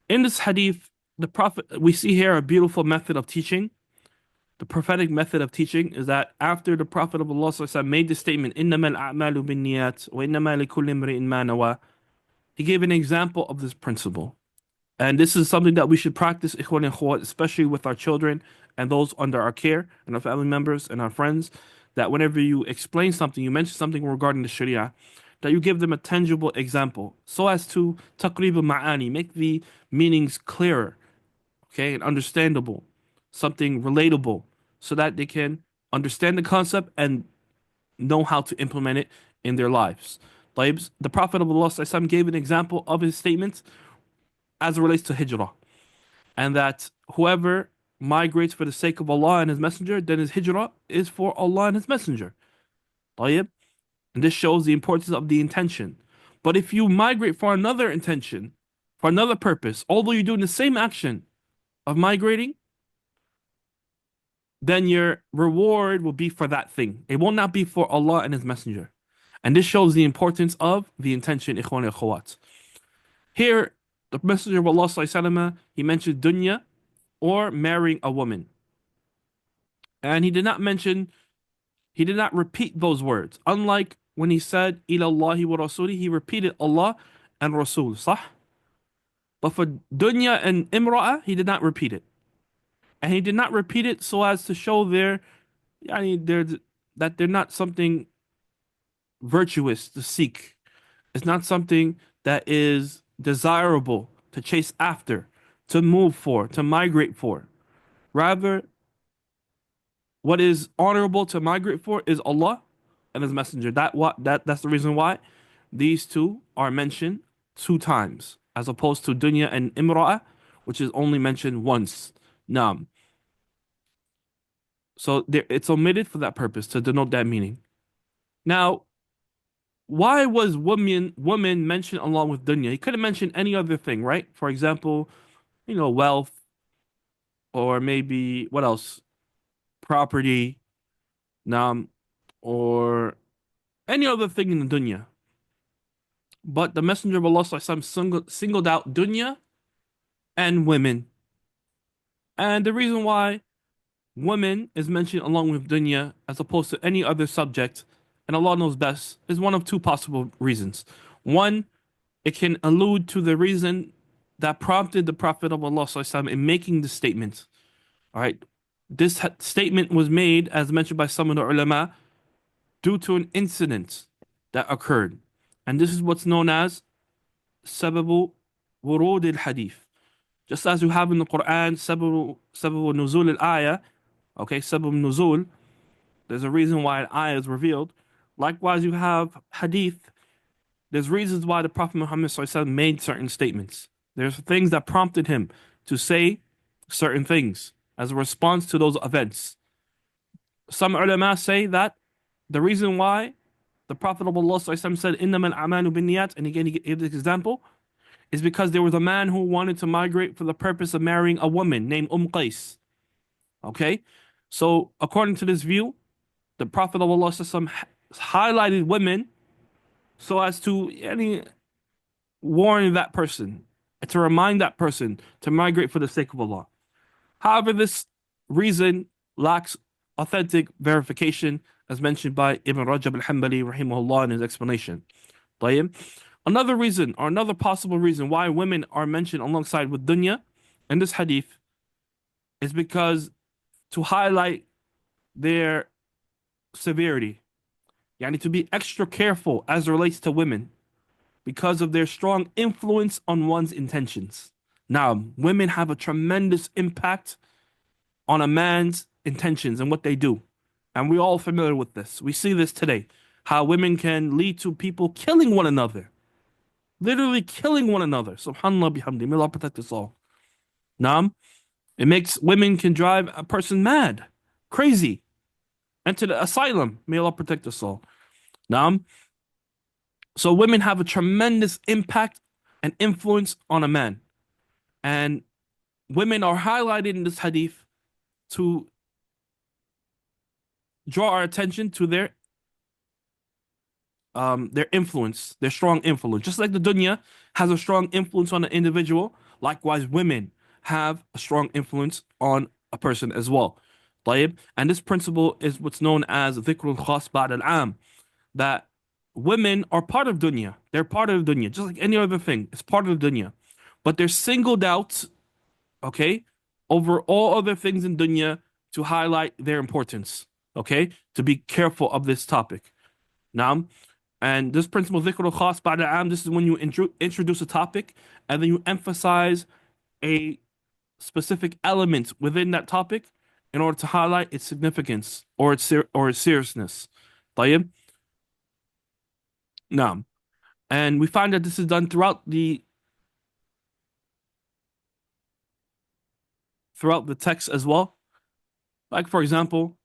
In this hadith, the Prophet, we see here a beautiful method of teaching. The prophetic method of teaching is that after the Prophet of Allah made the statement, إِنَّمَا الْأَعْمَالُ بِالنِّيَّاتِ وَإِنَّمَا لِكُلِّ امْرِئٍ مَا نَوَى, he gave an example of this principle. And this is something that we should practice, ikhwan and akhwat, especially with our children and those under our care and our family members and our friends, that whenever you explain something, you mention something regarding the Sharia, that you give them a tangible example so as to taqrib al-ma'ani, make the meanings clearer, okay, and understandable, something relatable, so that they can understand the concept and know how to implement it in their lives. The Prophet of Allah gave an example of his statements as it relates to hijrah, and that whoever migrates for the sake of Allah and His Messenger, then his hijrah is for Allah and His Messenger. طيب? And this shows the importance of the intention. But if you migrate for another intention, for another purpose, although you're doing the same action of migrating, then your reward will be for that thing. It will not be for Allah and His Messenger. And this shows the importance of the intention, ikhwan and akhawat. Here, the Messenger of Allah sallallahu he mentioned dunya, or marrying a woman. And he did not repeat those words. Unlike when he said, ila Allahi wa rasuli, he repeated Allah and Rasul, صح? But for dunya and imra'a, he did not repeat it. And he did not repeat it so as to show that they're not something virtuous to seek. It's not something that is desirable to chase after, to move for, to migrate for. Rather, what is honorable to migrate for is Allah and His Messenger. That's the reason why these two are mentioned two times, as opposed to dunya and imra'a, which is only mentioned once. Naam. So it's omitted for that purpose, to denote that meaning. Now, why was woman mentioned along with dunya? He could have mentioned any other thing, right? For example, wealth, or maybe what else? Property, or any other thing in the dunya. But the Messenger of Allah singled out dunya and women. And the reason why women is mentioned along with dunya as opposed to any other subject, and Allah knows best, is one of two possible reasons. One, it can allude to the reason that prompted the Prophet of Allah in making the statement. All right, this statement was made, as mentioned by some of the ulama, due to an incident that occurred. And this is what's known as sababu wurud al-hadith. Just as you have in the Quran, sababu nuzul al-ayah, okay, sabab nuzul, there's a reason why an ayah is revealed. Likewise, you have hadith, there's reasons why the Prophet Muhammad made certain statements. There's things that prompted him to say certain things as a response to those events. Some ulama say that the reason why the Prophet of Allah said, إِنَّمَا الْأَعْمَالُ بِالنِّيَّاتِ, and again he gave this example, is because there was a man who wanted to migrate for the purpose of marrying a woman named Qais. Okay? So according to this view, the Prophet of Allah highlighted women so as to warn that person, to remind that person to migrate for the sake of Allah. However, this reason lacks authentic verification, as mentioned by Ibn Rajab al-Hanbali rahimahullah in his explanation. طيب. Another reason, or another possible reason why women are mentioned alongside with dunya in this hadith, is because to highlight their severity, yani to be extra careful as it relates to women, because of their strong influence on one's intentions. Now, women have a tremendous impact on a man's intentions and what they do. And we're all familiar with this. We see this today. How women can lead to people killing one another. Literally killing one another. Subhanallah bihamdi. May Allah protect us all. Naam. It makes women can drive a person mad. Crazy. Enter the asylum. May Allah protect us all. Naam. So women have a tremendous impact and influence on a man. And women are highlighted in this hadith to draw our attention to their influence, their strong influence. Just like the dunya has a strong influence on an individual, likewise women have a strong influence on a person as well. طيب? And this principle is what's known as ذكر الخاص بعد العام, that women are part of dunya. They're part of dunya, just like any other thing. It's part of dunya. But they're singled out, okay, over all other things in dunya to highlight their importance, okay, to be careful of this topic. Naam. And this principle, ذكر الخاص بعد العام, this is when you introduce a topic and then you emphasize a specific element within that topic in order to highlight its significance or its seriousness. طيب? Naam. And we find that this is done throughout the text as well. Like for example,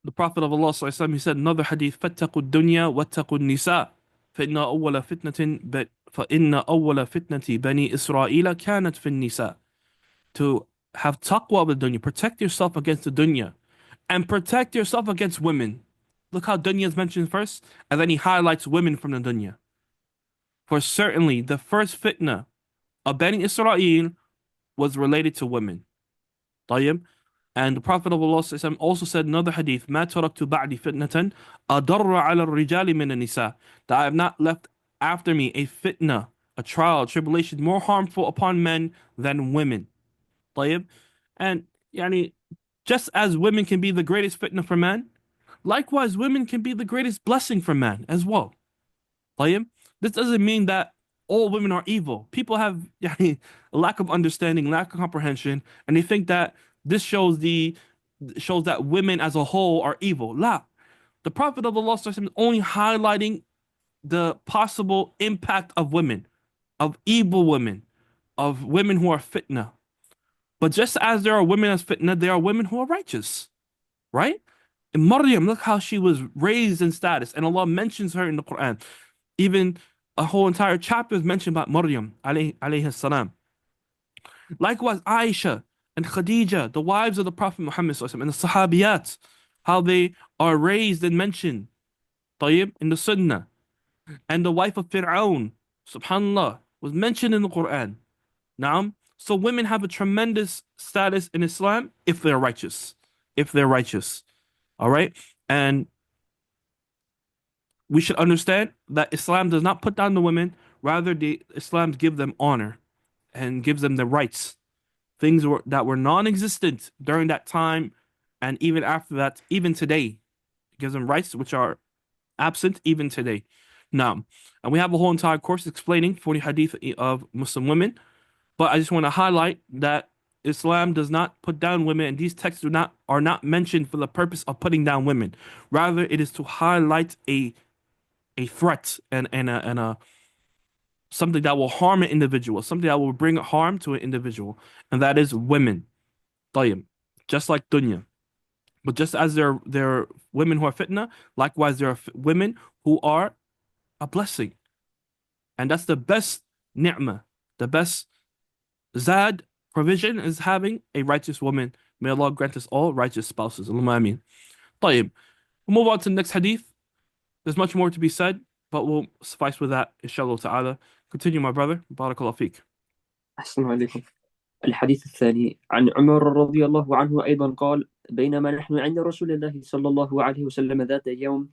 the Prophet of Allah ﷺ, he said in another hadith, فَاتَّقُوا الدُّنْيَا وَاتَّقُوا النِّسَاءَ فَإِنَّ أَوَّلَ فِتْنَةِ بَنِي إِسْرَائِيلَ كَانَتْ فِي النِّسَاءِ. To have taqwa of the dunya, protect yourself against the dunya, and protect yourself against women. Look how dunya is mentioned first, and then he highlights women from the dunya. For certainly the first fitna of Bani Israel was related to women. طيب? And the Prophet of Allah also said in another hadith, مَا تَرَكْتُ بَعْدِ فِتْنَةً أَضَرَّ عَلَى الرِّجَالِ مِنَ النِّسَاءِ, that I have not left after me a fitna, a trial, a tribulation more harmful upon men than women. طيب? And yani, just as women can be the greatest fitna for man, likewise women can be the greatest blessing for man as well. طيب? This doesn't mean that all women are evil. People have yani, a lack of understanding, lack of comprehension, and they think that this shows that women as a whole are evil. La. The Prophet of Allah is only highlighting the possible impact of women, of evil women, of women who are fitna. But just as there are women as fitna, there are women who are righteous, right? And Maryam, look how she was raised in status, and Allah mentions her in the Quran. Even a whole entire chapter is mentioned about Maryam, alayhi salam. Likewise, Aisha and Khadija, the wives of the Prophet Muhammad and the Sahabiyat, how they are raised and mentioned, طيب, in the Sunnah. And the wife of Fir'aun, subhanallah, was mentioned in the Quran. Naam. So women have a tremendous status in Islam if they're righteous. If they're righteous. All right? And we should understand that Islam does not put down the women, rather Islam gives them honor and gives them the rights. Things that were non-existent during that time, and even after that, even today, it gives them rights which are absent even today. Now, and we have a whole entire course explaining 40 hadith of Muslim women, but I just want to highlight that Islam does not put down women, and these texts are not mentioned for the purpose of putting down women. Rather, it is to highlight a threat and a something that will harm an individual, something that will bring harm to an individual, and that is women. طيب. Just like dunya. But just as there are women who are fitna, likewise there are women who are a blessing. And that's the best ni'mah, the best zad provision is having a righteous woman. May Allah grant us all righteous spouses. Allahumma ameen. طيب. We'll move on to the next hadith. There's much more to be said, but we'll suffice with that, inshallah ta'ala. Continue, my brother. Barakallahu feek. أحسن عليكم. الحديث الثاني عن عمر رضي الله عنه أيضا قال: بينما نحن عند رسول الله صلى الله عليه وسلم ذات يوم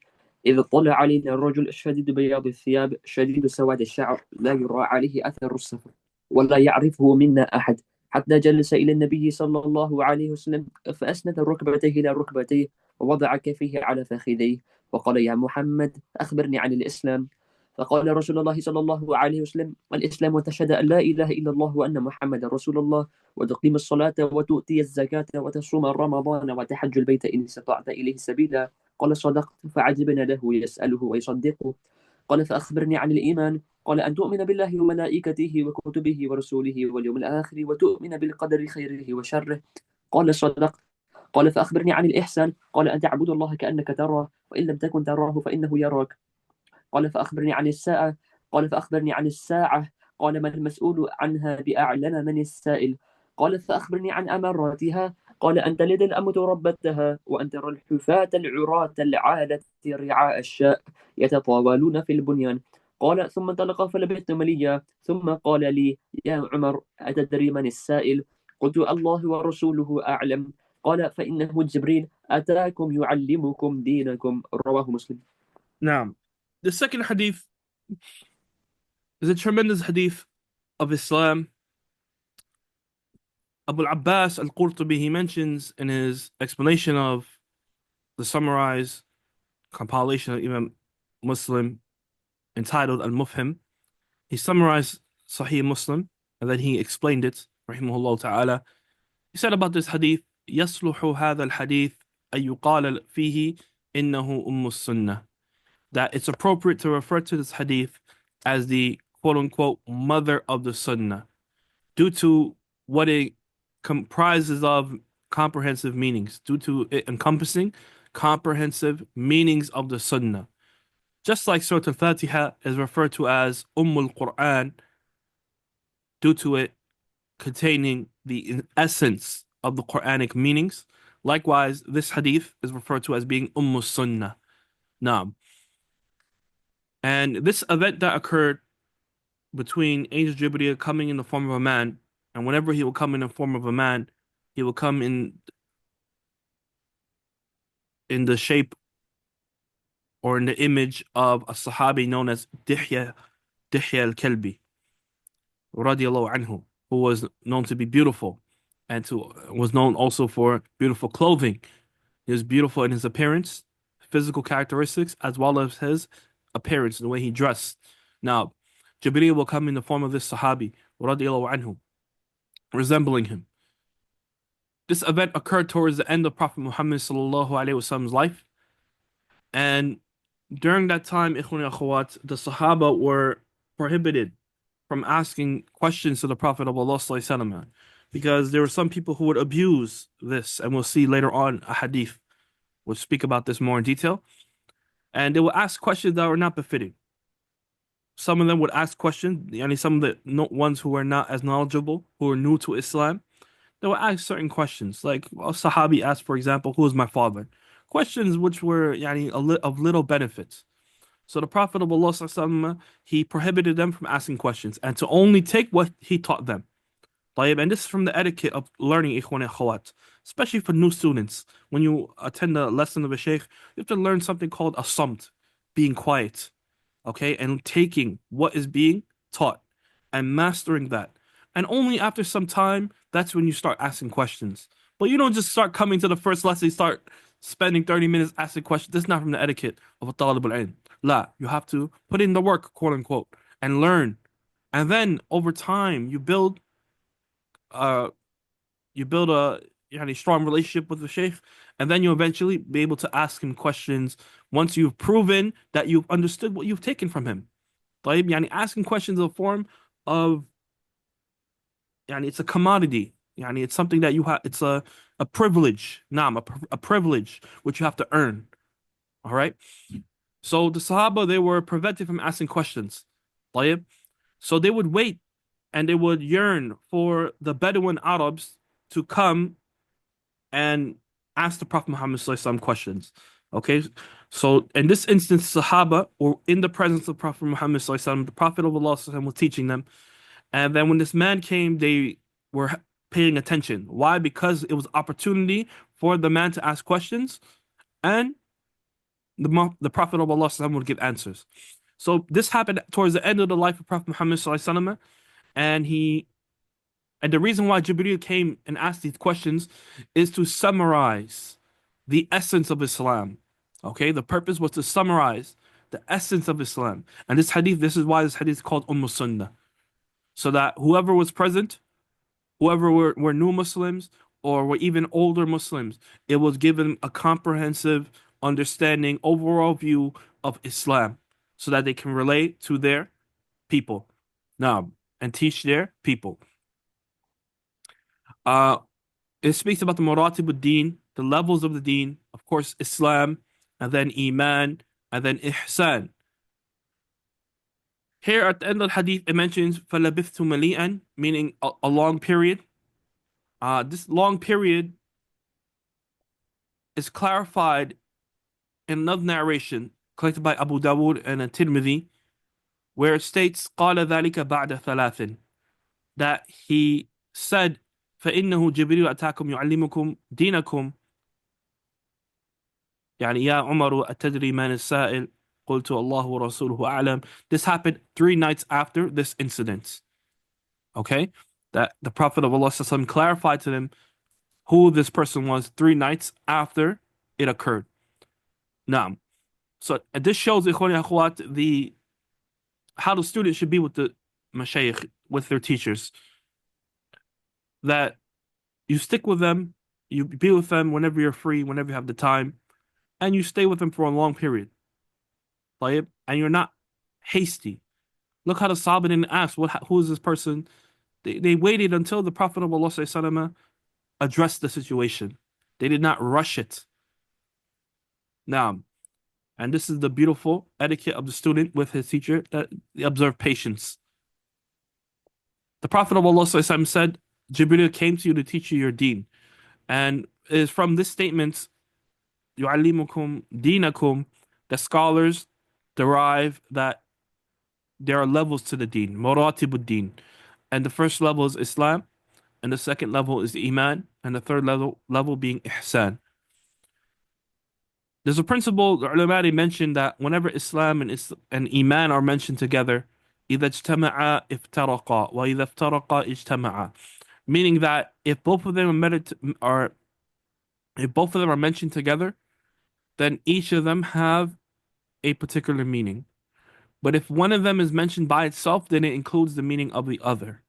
إذ طلع علينا الرجل شديد بياض الثياب شديد سواد الشعر لا يرى عليه أثر السفر ولا يعرفه منا أحد حتى جلس إلى النبي صلى الله عليه وسلم فأسند ركبتيه إلى ركبتيه ووضع كفيه على فخذيه وقال: يا محمد أخبرني عن الإسلام. فقال رسول الله صلى الله عليه وسلم: الإسلام تشهد أن لا إله إلا الله وأن محمد رسول الله، وتقيم الصلاة وتؤتي الزكاة وتصوم رمضان وتحج البيت إن استطعت إليه سبيلا. قال: صدقت. فعجبنا له يسأله ويصدقه. قال: فأخبرني عن الإيمان. قال: أن تؤمن بالله وملائكته وكتبه ورسوله واليوم الآخر وتؤمن بالقدر خيره وشره. قال: صدقت. قال: فأخبرني عن الإحسان. قال: أن تعبد الله كأنك تراه، وإن لم تكن تراه فإنه يراك. قال: فأخبرني عن الساعة. قال: فأخبرني عن الساعة. قال: ما المسؤول عنها بأعلم من السائل. قال: فأخبرني عن أماراتها. قال: أن تلد الأمة ربتها، وأن ترى الحفاة العراة العالة رعاء الشاء يتطاولون في البنيان. قال: ثم انطلق فلبثت مليا، ثم قال لي: يا عمر، أتدري من السائل؟ قلت: الله ورسوله أعلم. قال: فإنه جبريل أتاكم يعلمكم دينكم. رواه مسلم. Now, the second hadith is a tremendous hadith of Islam. Abu al-Abbas al-Qurtubi, he mentions in his explanation of the summarized compilation of Imam Muslim entitled Al-Mufhim, he summarized Sahih Muslim and then he explained it, rahimahullah ta'ala. He said about this hadith, يصلح هذا الحديث أن يقال فيه إنه أم السنة, that it's appropriate to refer to this hadith as the quote-unquote mother of the sunnah due to what it comprises of comprehensive meanings, due to it encompassing comprehensive meanings of the sunnah. Just like Surah Al-Fatiha is referred to as Quran due to it containing the essence of the Quranic meanings. Likewise, this hadith is referred to as being Sunnah. Naam. And this event that occurred between Angel Jibreel coming in the form of a man, and whenever he will come in the form of a man, he will come in the shape or in the image of a Sahabi known as Dihya al-Kalbi, radiallahu anhu, who was known to be beautiful and was known also for beautiful clothing. He was beautiful in his appearance, physical characteristics, as well as his appearance, the way he dressed. Now, Jibreel will come in the form of this Sahabi, radiallahu anhu, resembling him. This event occurred towards the end of Prophet Muhammad sallallahu alaihi wasallam's life, and during that time, ikhwan akhawat, the Sahaba were prohibited from asking questions to the Prophet of Allah sallallahu alaihi wasallam, because there were some people who would abuse this, and we'll see later on a hadith. We'll speak about this more in detail, and they will ask questions that were not befitting. Some of them would ask questions, some of the ones who were not as knowledgeable, who were new to Islam, they would ask certain questions. Like a Sahabi asked, for example, who is my father? Questions which were of little benefit. So the Prophet of Allah sallallahu, he prohibited them from asking questions and to only take what he taught them. And this is from the etiquette of learning, ikhwan and akhawat, especially for new students. When you attend a lesson of a sheikh, you have to learn something called a samt, being quiet, okay, and taking what is being taught and mastering that. And only after some time, that's when you start asking questions. But you don't just start coming to the first lesson, you start spending 30 minutes asking questions. This is not from the etiquette of a talib al-ilm. La, you have to put in the work, quote unquote, and learn. And then over time, you build a strong relationship with the sheikh, and then you eventually be able to ask him questions once you've proven that you've understood what you've taken from him. Asking questions in the form of it's a commodity. It's something that you have. It's a privilege. A privilege which you have to earn. All right. So the Sahaba, they were prevented from asking questions. So they would wait and they would yearn for the Bedouin Arabs to come and ask the Prophet Muhammad ﷺ questions. Okay. So in this instance, Sahaba were in the presence of Prophet Muhammad ﷺ. The Prophet of Allah ﷺ was teaching them. And then when this man came, they were paying attention. Why? Because it was opportunity for the man to ask questions, and the Prophet of Allah would give answers. So this happened towards the end of the life of Prophet Muhammad sallallahu, and the reason why Jibreel came and asked these questions is to summarize the essence of Islam. Okay, the purpose was to summarize the essence of Islam. And this hadith, this is why this hadith is called Sunnah. So that whoever was present, whoever were new Muslims or were even older Muslims, it was given a comprehensive understanding, overall view of Islam so that they can relate to their people. Now, and teach their people. Uh, it speaks about the maratib ad-din, the levels of the deen, of course, Islam, and then Iman, and then Ihsan. Here at the end of the hadith, it mentions فَلَبِثْتُ مَلِيئًا, meaning a long period. This long period is clarified in another narration collected by Abu Dawud and Tirmidhi, where it states قَالَ ذَلِكَ بَعْدَ ثَلَاثٍ, that he said فإنه جبريل أتاكم يعلمكم دينكم يعني يا عمر أتدري من السائل قلت الله ورسوله أعلم. This happened 3 nights after this incident. Okay? That the Prophet of Allah clarified to them who this person was 3 nights after it occurred. Now, so this shows ikhwani akhwat, how the student should be with the mashayikh, with their teachers. That you stick with them, you be with them whenever you're free, whenever you have the time, and you stay with them for a long period. And you're not hasty. Look how the Sahaba didn't ask, who is this person? They waited until the Prophet of Allah addressed the situation. They did not rush it. Now, and this is the beautiful etiquette of the student with his teacher, that they observe patience. The Prophet of Allah said, Jibreel came to you to teach you your deen. And it is from this statement, يُعَلِّمُكُمْ دِينَكُمْ, the scholars derive that there are levels to the deen, maratib ad-din. And the first level is Islam, and the second level is Iman, and the third level being Ihsan. There's a principle, the ulama mentioned that whenever Islam and Iman are mentioned together, إِذَا اجْتَمَعَا افترقا وَإِذَا افترقا اجْتَمَعَا. Meaning that if both of them are mentioned together, then each of them have a particular meaning. But if one of them is mentioned by itself, then it includes the meaning of the other.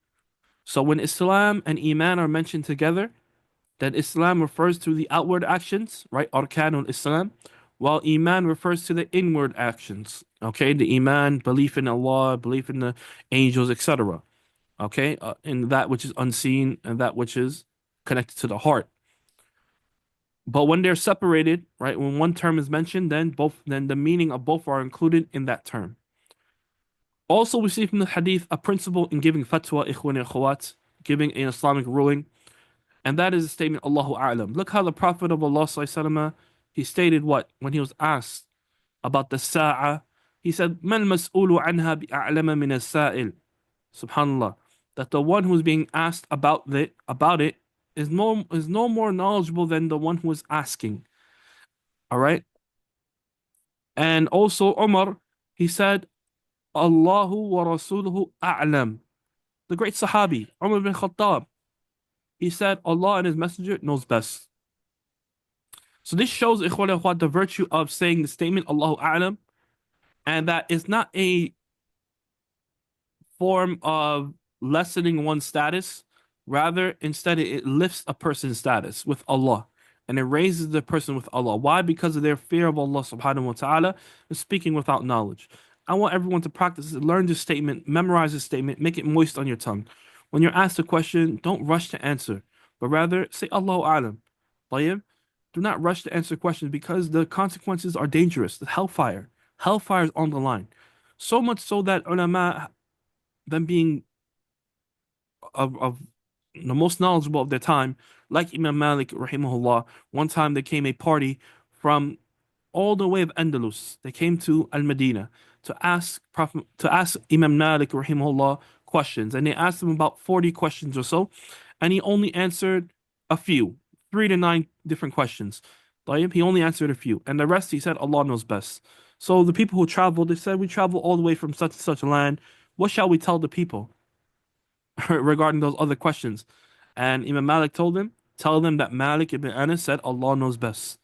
So when Islam and Iman are mentioned together, then Islam refers to the outward actions, right? Arkanul Islam, while Iman refers to the inward actions. Okay, the Iman, belief in Allah, belief in the angels, etc. Okay, in that which is unseen and that which is connected to the heart. But when they're separated, right, when one term is mentioned, then the meaning of both are included in that term. Also, we see from the hadith a principle in giving fatwa, ikhwan and akhawat, giving an Islamic ruling, and that is the statement, Allahu A'lam. Look how the Prophet of Allah sallallahu he stated what? When he was asked about the Sa'ah, he said, Man mas'ulu anha bi'a'lama min as-sa'il. Subhanallah. That the one who's being asked about it is no more knowledgeable than the one who is asking. All right? And also Umar, he said, Allahu wa rasuluhu a'lam. The great Sahabi, Umar bin Khattab, he said, Allah and His Messenger knows best. So this shows, ikhwan akhwat, the virtue of saying the statement, Allahu a'lam, and that is not a form of lessening one's status. Rather, instead, it lifts a person's status with Allah, and it raises the person with Allah. Why? Because of their fear of Allah subhanahu wa ta'ala and speaking without knowledge. I want everyone to practice it, learn this statement, memorize this statement, make it moist on your tongue. When you're asked a question, don't rush to answer, but rather say Allahu A'lam. Tayyib? Do not rush to answer questions because the consequences are dangerous. The hellfire. Hellfire is on the line. So much so that ulama, them being of the most knowledgeable of their time, like Imam Malik rahimahullah, one time there came a party from all the way of Andalus. They came to Al-Madinah to ask Imam Malik rahimahullah questions, and they asked him about 40 questions or so, and he only answered a few, 3 to 9 different questions. He only answered a few, and the rest he said Allah knows best. So the people who traveled, they said, we travel all the way from such and such a land. What shall we tell the people regarding those other questions? And Imam Malik told them, tell them that Malik ibn Anas said Allah knows best.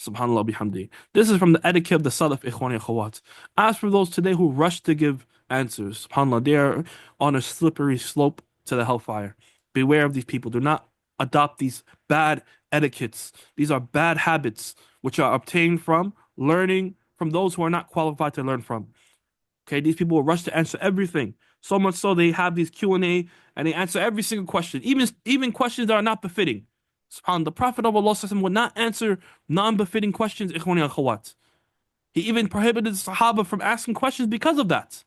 Subhanallah bihamdi. This is from the etiquette of the Salaf, ikhwani akhawat. As for those today who rush to give answers, subhanallah, they are on a slippery slope to the hellfire. Beware of these people. Do not adopt these bad etiquettes. These are bad habits which are obtained from learning from those who are not qualified to learn from. Okay, these people will rush to answer everything. So much so they have these Q&A and they answer every single question, even questions that are not befitting. SubhanAllah, the Prophet of Allah would not answer non-befitting questions, ikhwani and akhawat. He even prohibited the Sahaba from asking questions because of that.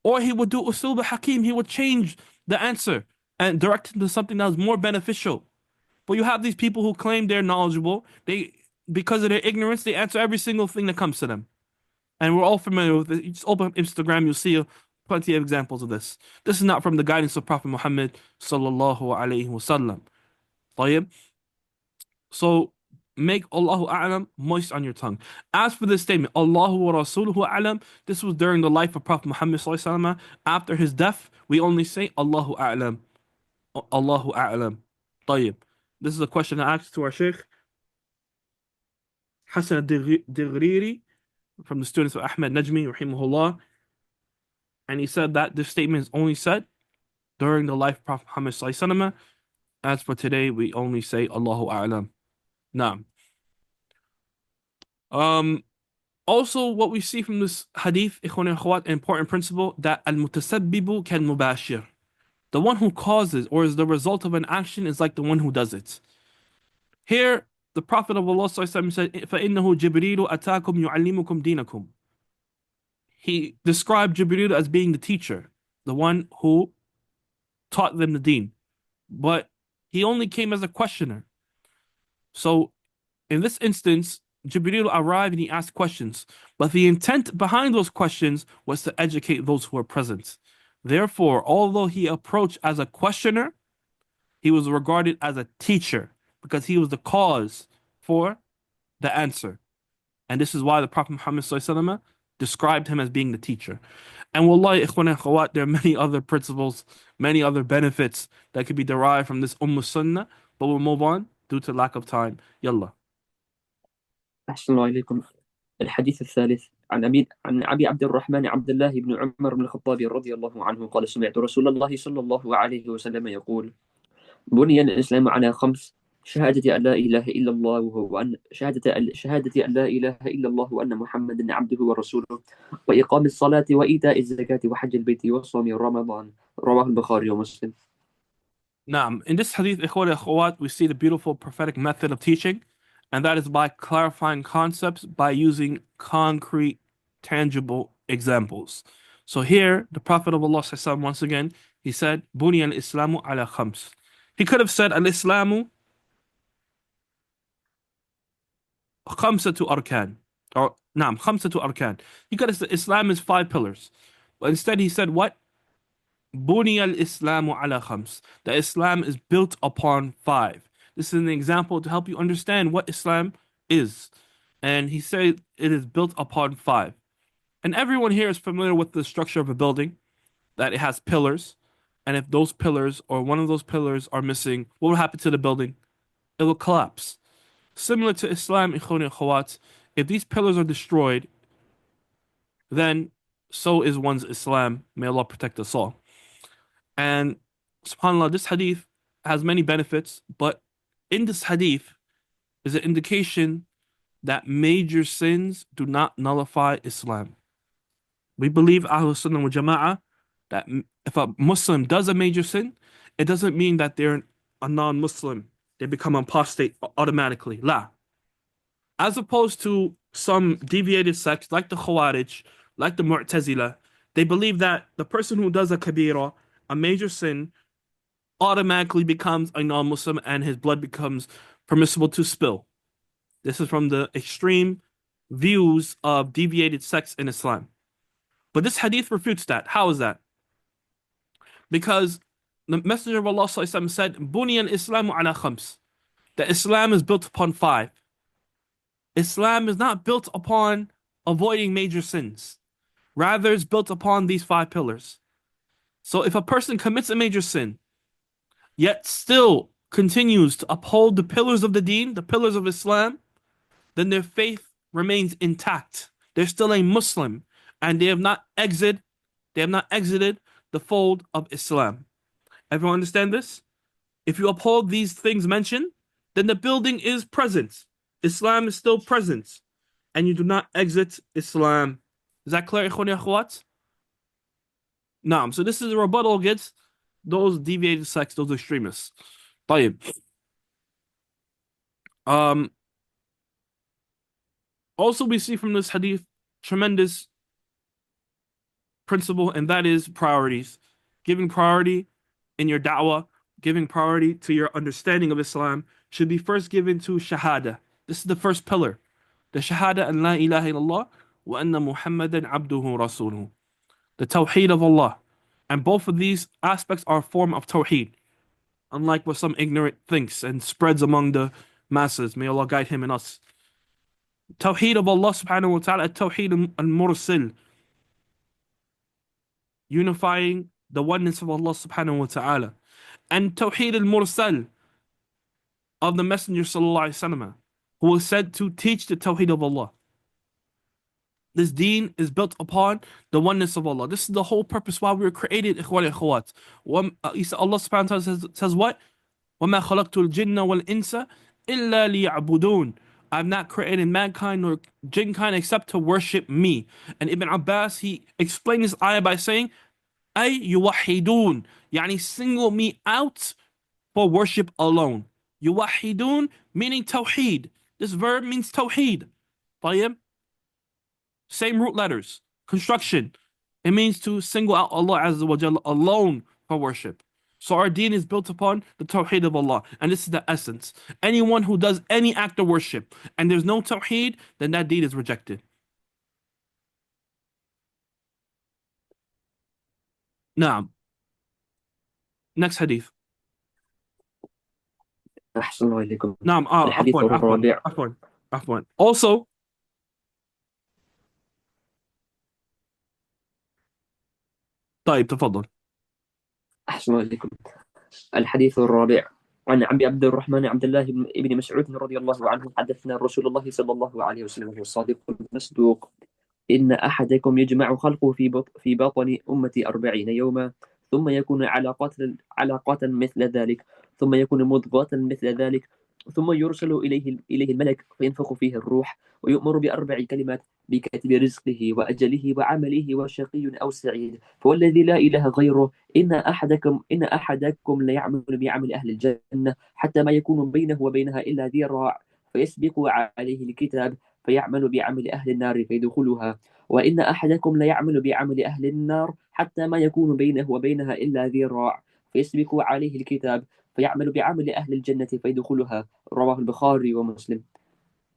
Or he would do usul hakim, he would change the answer and direct it to something that was more beneficial. But you have these people who claim they're knowledgeable. Because of their ignorance, they answer every single thing that comes to them. And we're all familiar with it. You just open up Instagram, you'll see plenty of examples of this. This is not from the guidance of Prophet Muhammad sallallahu alaihi wasallam. طيب? So make Allahu A'lam moist on your tongue. As for this statement, Allahu wa Rasuluhu A'lam, this was during the life of Prophet Muhammad sallallahu alaihi wasallam. After his death, we only say Allahu A'lam. Allahu A'lam. طيب. This is a question I asked to our Sheikh Hassan al-Dighriri from the students of Ahmed Najmi, rahimahullah. And he said that this statement is only said during the life of Prophet Muhammad sallallahu alaihi wasallam. As for today, we only say Allahu A'lam. Naam. Also, what we see from this hadith, ikhwan and akhwat, an important principle that al-mutasabbibu kal mubashir. The one who causes or is the result of an action is like the one who does it. Here, the Prophet of Allah said, فَإِنَّهُ جِبْرِيلُ أَتَاكُمْ يُعَلِّمُكُمْ دِينَكُمْ. He described Jibreel as being the teacher, the one who taught them the deen. But he only came as a questioner. So in this instance, Jibreel arrived and he asked questions. But the intent behind those questions was to educate those who were present. Therefore, although he approached as a questioner, he was regarded as a teacher because he was the cause for the answer. And this is why the Prophet Muhammad ﷺ described him as being the teacher. And wallahi, ikhwan and akhawat, there are many other principles, many other benefits that could be derived from this Sunnah, but we'll move on due to lack of time. Yalla. أحسن الله إليكم. الحديث الثالث عن أبي عبد الرحمن عبد الله بن عمر بن الخطاب رضي الله عنه قال سمعت رسول الله صلى الله عليه وسلم يقول بني الإسلام على خمس شهادة أن لا إله إلا الله وأن شهادة أن لا إله إلا الله وأن محمدا عبده ورسوله وإقام الصلاة وإيتاء الزكاة وحج البيت وصوم رمضان رواه البخاري ومسلم. Naam. In this hadith, ikhwan and akhawat, we see the beautiful prophetic method of teaching, and that is by clarifying concepts by using concrete, tangible examples. So here, the Prophet of Allah once again, he said, Buni al-Islamu ala khams. He could have said, al-Islamu khamsatu arkan. Or, naam, khamsatu arkan. He could have said, Islam is 5 pillars. But instead he said, what? Buni al-Islamu ala khams. The Islam is built upon 5. This is an example to help you understand what Islam is. And he said it is built upon 5. And everyone here is familiar with the structure of a building, that it has pillars. And if those pillars or one of those pillars are missing, what will happen to the building? It will collapse. Similar to Islam, ikhwan and akhawat, if these pillars are destroyed, then so is one's Islam. May Allah protect us all. And subhanAllah, this hadith has many benefits, but in this hadith is an indication that major sins do not nullify Islam. We believe Ahlul Sunnah wal Jama'ah that if a Muslim does a major sin, it doesn't mean that they're a non-Muslim. They become apostate automatically. La. As opposed to some deviated sects like the Khawarij, like the Mu'tazila, they believe that the person who does a kabira, a major sin, automatically becomes a non-Muslim and his blood becomes permissible to spill. This is from the extreme views of deviated sects in Islam. But this hadith refutes that. How is that? Because the Messenger of Allah ﷺ said, Buni al-Islamu ala khams. That Islam is built upon 5. Islam is not built upon avoiding major sins. Rather, it's built upon these 5 pillars. So if a person commits a major sin, yet still continues to uphold the pillars of the deen, the pillars of Islam, then their faith remains intact. They're still a Muslim, and they have not exited the fold of Islam. Everyone understand this? If you uphold these things mentioned, then the building is present. Islam is still present, and you do not exit Islam. Is that clear, ikhwan akhwat? Naam. So this is a rebuttal against those deviated sects, those extremists. طيب. Um, Also, we see from this hadith tremendous principle, and that is priorities. Giving priority in your da'wah, giving priority to your understanding of Islam should be first given to shahada. This is the first pillar. The shahada an la ilaha illallah wa anna Muhammadan abduhu rasuluhu. The tawheed of Allah. And both of these aspects are a form of tawheed, unlike what some ignorant thinks and spreads among the masses. May Allah guide him and us. Tawheed of Allah subhanahu wa ta'ala, Tawheed al-Mursil, unifying the oneness of Allah subhanahu wa ta'ala. And Tawheed al-Mursal, of the Messenger sallallahu alaihi wasallam, who was sent to teach the Tawheed of Allah. This deen is built upon the oneness of Allah. This is the whole purpose why we were created, ikhwan akhwat. Allah subhanahu wa ta'ala says what? وَمَا خَلَقْتُ الْجِنَّ وَالْإِنسَ إِلَّا لِيَعْبُدُونَ. I have not created mankind nor jinnkind except to worship me. And Ibn Abbas, he explained this ayah by saying, أي يوحدون, يعني single me out for worship alone. يوحدون meaning tawheed. This verb means tawheed. طيب? Same root letters. Construction. It means to single out Allah Azza wa Jalla alone for worship. So our deen is built upon the tawheed of Allah. And this is the essence. Anyone who does any act of worship and there's no tawheed, then that deed is rejected. Naam. Next hadith. أحسن الله إليكم. نعم الحديث الرابع. عفوا. Also, طيب تفضل. أحسن الله إليكم. الحديث الرابع عن عبد الرحمن عبد الله بن مسعود رضي الله عنه حدثنا رسول الله صلى الله عليه وسلم وهو الصادق المصدوق إن أحدكم يجمع خلقه في بطن أمتي 40 يوما ثم يكون علاقة مثل ذلك ثم يكون مضغة مثل ذلك ثم يرسل إليه الملك فينفخ فيه الروح ويؤمر بأربع كلمات بكتب رزقه وأجله وعمله وشقي أو سعيد فوالذي لا إله غيره إن أحدكم ليعمل بعمل أهل الجنة حتى ما يكون بينه وبينها إلا ذراع فيسبق عليه الكتاب فيعمل بعمل أهل النار فيدخلها وإن أحدكم ليعمل بعمل أهل النار حتى ما يكون بينه وبينها إلا ذراع فيسبق عليه الكتاب فيعمل بعمل أهل الجنة فيدخلها رواه البخاري ومسلم.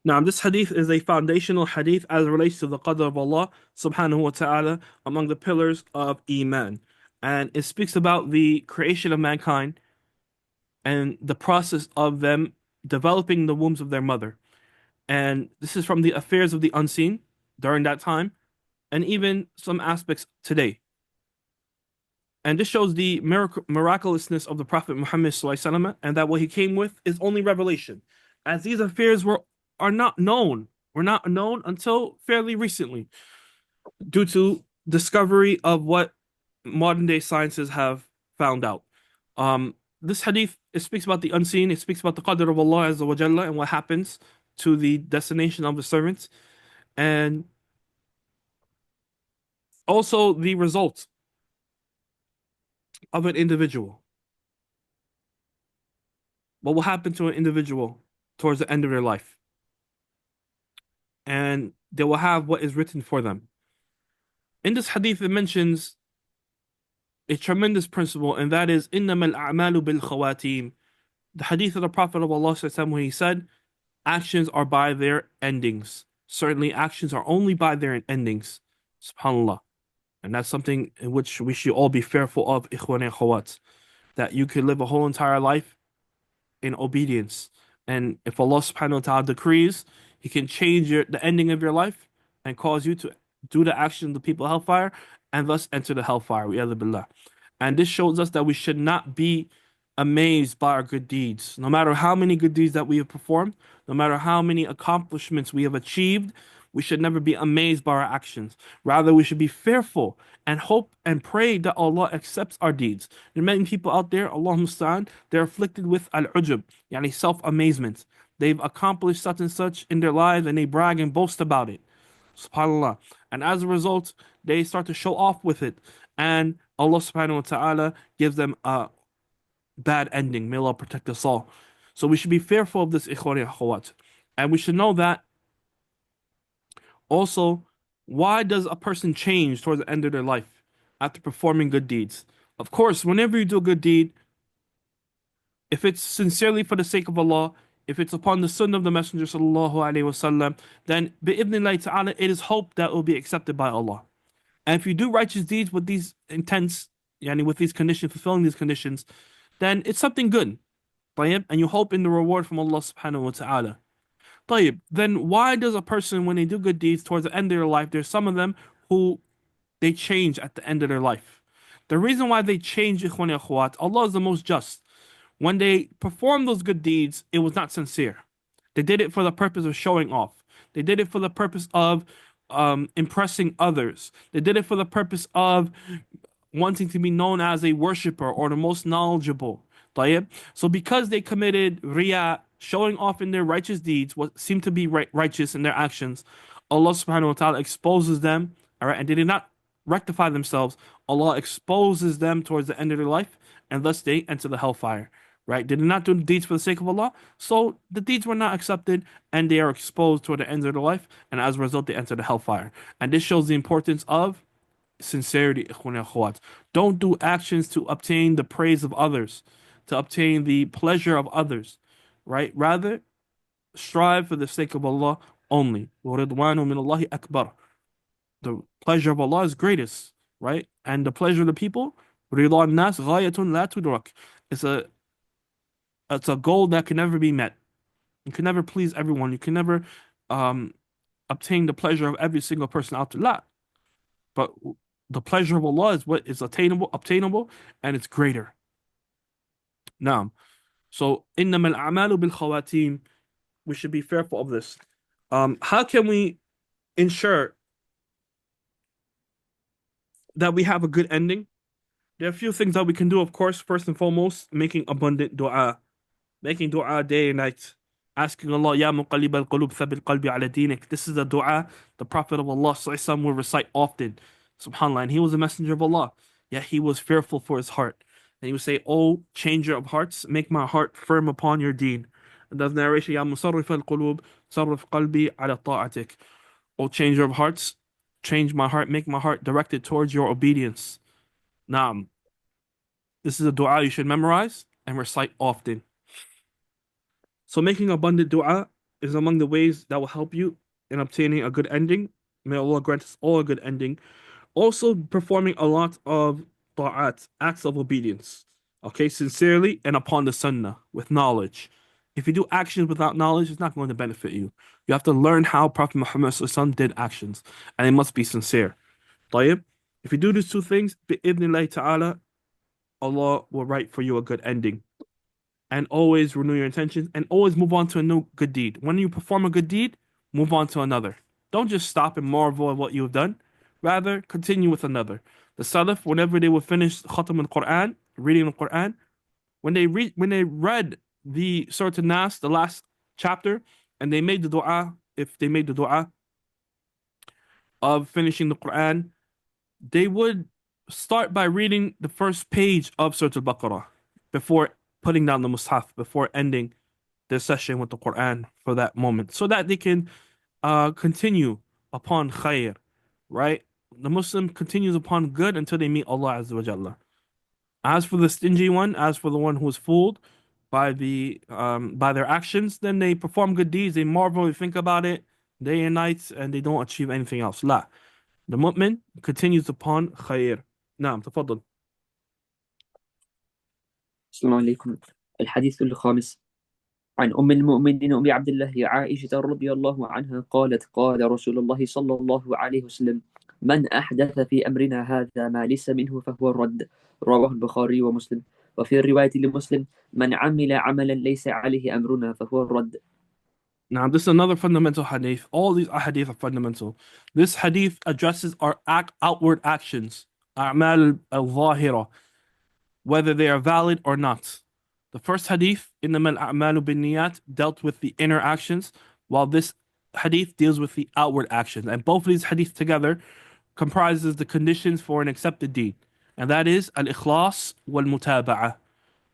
Now, this hadith is a foundational hadith as it relates to the qadr of Allah subhanahu wa ta'ala among the pillars of Iman. And it speaks about the creation of mankind and the process of them developing the wombs of their mother. And this is from the affairs of the unseen during that time, and even some aspects today. And this shows the miraculousness of the Prophet Muhammad ﷺ, and that what he came with is only revelation. As these affairs were not known until fairly recently, due to discovery of what modern day sciences have found out. This hadith, it speaks about the unseen, it speaks about the qadr of Allah Azza wa Jalla and what happens to the destination of the servants, and also the results of an individual. What will happen to an individual towards the end of their life? And they will have what is written for them. In this hadith, it mentions a tremendous principle, and that is إِنَّمَا الْأَعْمَالُ بِالْخَوَاتِيمِ. The hadith of the Prophet of Allah when he said, actions are by their endings. Certainly, actions are only by their endings. SubhanAllah. And that's something in which we should all be fearful of, ikhwan and khawat. That you could live a whole entire life in obedience. And if Allah subhanahu wa ta'ala decrees, He can change the ending of your life and cause you to do the action of the people of hellfire and thus enter the hellfire. And this shows us that we should not be amazed by our good deeds. No matter how many good deeds that we have performed, no matter how many accomplishments we have achieved, we should never be amazed by our actions. Rather, we should be fearful and hope and pray that Allah accepts our deeds. There are many people out there, Allah musta'an, they're afflicted with al-ujub, yani self-amazement. They've accomplished such and such in their lives and they brag and boast about it. SubhanAllah. And as a result, they start to show off with it. And Allah subhanahu wa ta'ala gives them a bad ending. May Allah protect us all. So we should be fearful of this, ikhwani akhawat. And we should know that also, why does a person change towards the end of their life after performing good deeds? Of course, whenever you do a good deed, if it's sincerely for the sake of Allah, if it's upon the sunnah of the Messenger sallallahu alaihi wasallam, then bi'idhnillahi ta'ala, it is hope that will be accepted by Allah. And if you do righteous deeds with these intents, yani with these conditions, fulfilling these conditions, then it's something good. طيب, and you hope in the reward from Allah subhanahu wa ta'ala. طيب, then why does a person, when they do good deeds towards the end of their life, there's some of them who they change at the end of their life? The reason why they change, ikhwani akhwat, Allah is the most just. When they performed those good deeds, it was not sincere. They did it for the purpose of showing off. They did it for the purpose of impressing others. They did it for the purpose of wanting to be known as a worshiper or the most knowledgeable. طيب? So because they committed riyah, showing off in their righteous deeds, what seemed to be righteous in their actions, Allah subhanahu wa ta'ala exposes them, all right, and they did not rectify themselves. Allah exposes them towards the end of their life, and thus they enter the hellfire. Right? They did not do the deeds for the sake of Allah, so the deeds were not accepted, and they are exposed toward the end of their life, and as a result, they enter the hellfire. And this shows the importance of sincerity, ikhwan akhwat. Don't do actions to obtain the praise of others, to obtain the pleasure of others, right? Rather, strive for the sake of Allah only. وَرِضْوَانُ مِنَ اللَّهِ أَكْبَرُ. The pleasure of Allah is greatest, right? And the pleasure of the people, رِضَى النَّاسِ غَايَةٌ لَا تُدْرَكْ. It's a goal that can never be met. You can never please everyone. You can never obtain the pleasure of every single person out there. La. But the pleasure of Allah is what is obtainable, and it's greater. Now, so إِنَّمَا الْأَعْمَالُ بِالْخَوَاتِيمِ. We should be fearful of this. How can we ensure that we have a good ending? There are a few things that we can do, of course. First and foremost, making abundant dua. Making dua day and night. Asking Allah, Ya muqallib al-qulub thabbit qalbi ala dinik. This is a dua the Prophet of Allah ﷺ will recite often. SubhanAllah. And he was a messenger of Allah. Yet he was fearful for his heart. And he would say, O changer of hearts, make my heart firm upon your deen. And that's narration, Ya musarrif al-qulub, sarrif qalbi ala ta'atik. O changer of hearts, change my heart, make my heart directed towards your obedience. Naam. This is a dua you should memorize and recite often. So making abundant dua is among the ways that will help you in obtaining a good ending. May Allah grant us all a good ending. Also performing a lot of ta'at, acts of obedience. Okay, sincerely and upon the sunnah, with knowledge. If you do actions without knowledge, it's not going to benefit you. You have to learn how Prophet Muhammad ﷺ did actions, and it must be sincere. طيب? If you do these two things, bi'idhnillahi ta'ala, Allah will write for you a good ending. And always renew your intentions and always move on to a new good deed. When you perform a good deed, move on to another. Don't just stop and marvel at what you have done. Rather, continue with another. The Salaf, whenever they would finish Khatam al-Quran, reading the Quran, when they read the Surah An-Nas, the last chapter, and they made the dua, if they made the dua of finishing the Quran, they would start by reading the first page of Surah Al-Baqarah before putting down the mushaf, before ending their session with the Quran for that moment, so that they can continue upon khair, right? The Muslim continues upon good until they meet Allah Azza wa Jalla. As for the stingy one, as for the one who is fooled by their actions, then they perform good deeds, they marvel, they think about it day and night, and they don't achieve anything else. La. The mu'min continues upon khair. Naam, تفضل. السلام عليكم. الحديث الخامس عن أم المؤمنين أم عبد الله عائشة رضي الله عنها قالت قال رسول الله صلى الله عليه وسلم من أحدث في أمرنا هذا ما ليس منه فهو الرد رواه البخاري ومسلم. وفي الرواية لمسلم من عمل عملا ليس عليه أمرنا فهو الرد. Now, this is another fundamental hadith. All these hadith are fundamental. This hadith addresses our outward actions, a'mal al-zahira, whether they are valid or not. The first hadith, إِنَّمَا الْأَعْمَالُ بِالنِّيَّاتِ, dealt with the inner actions, while this hadith deals with the outward actions. And both of these hadith together comprises the conditions for an accepted deed. And that is al-ikhlas wal-mutaba'ah.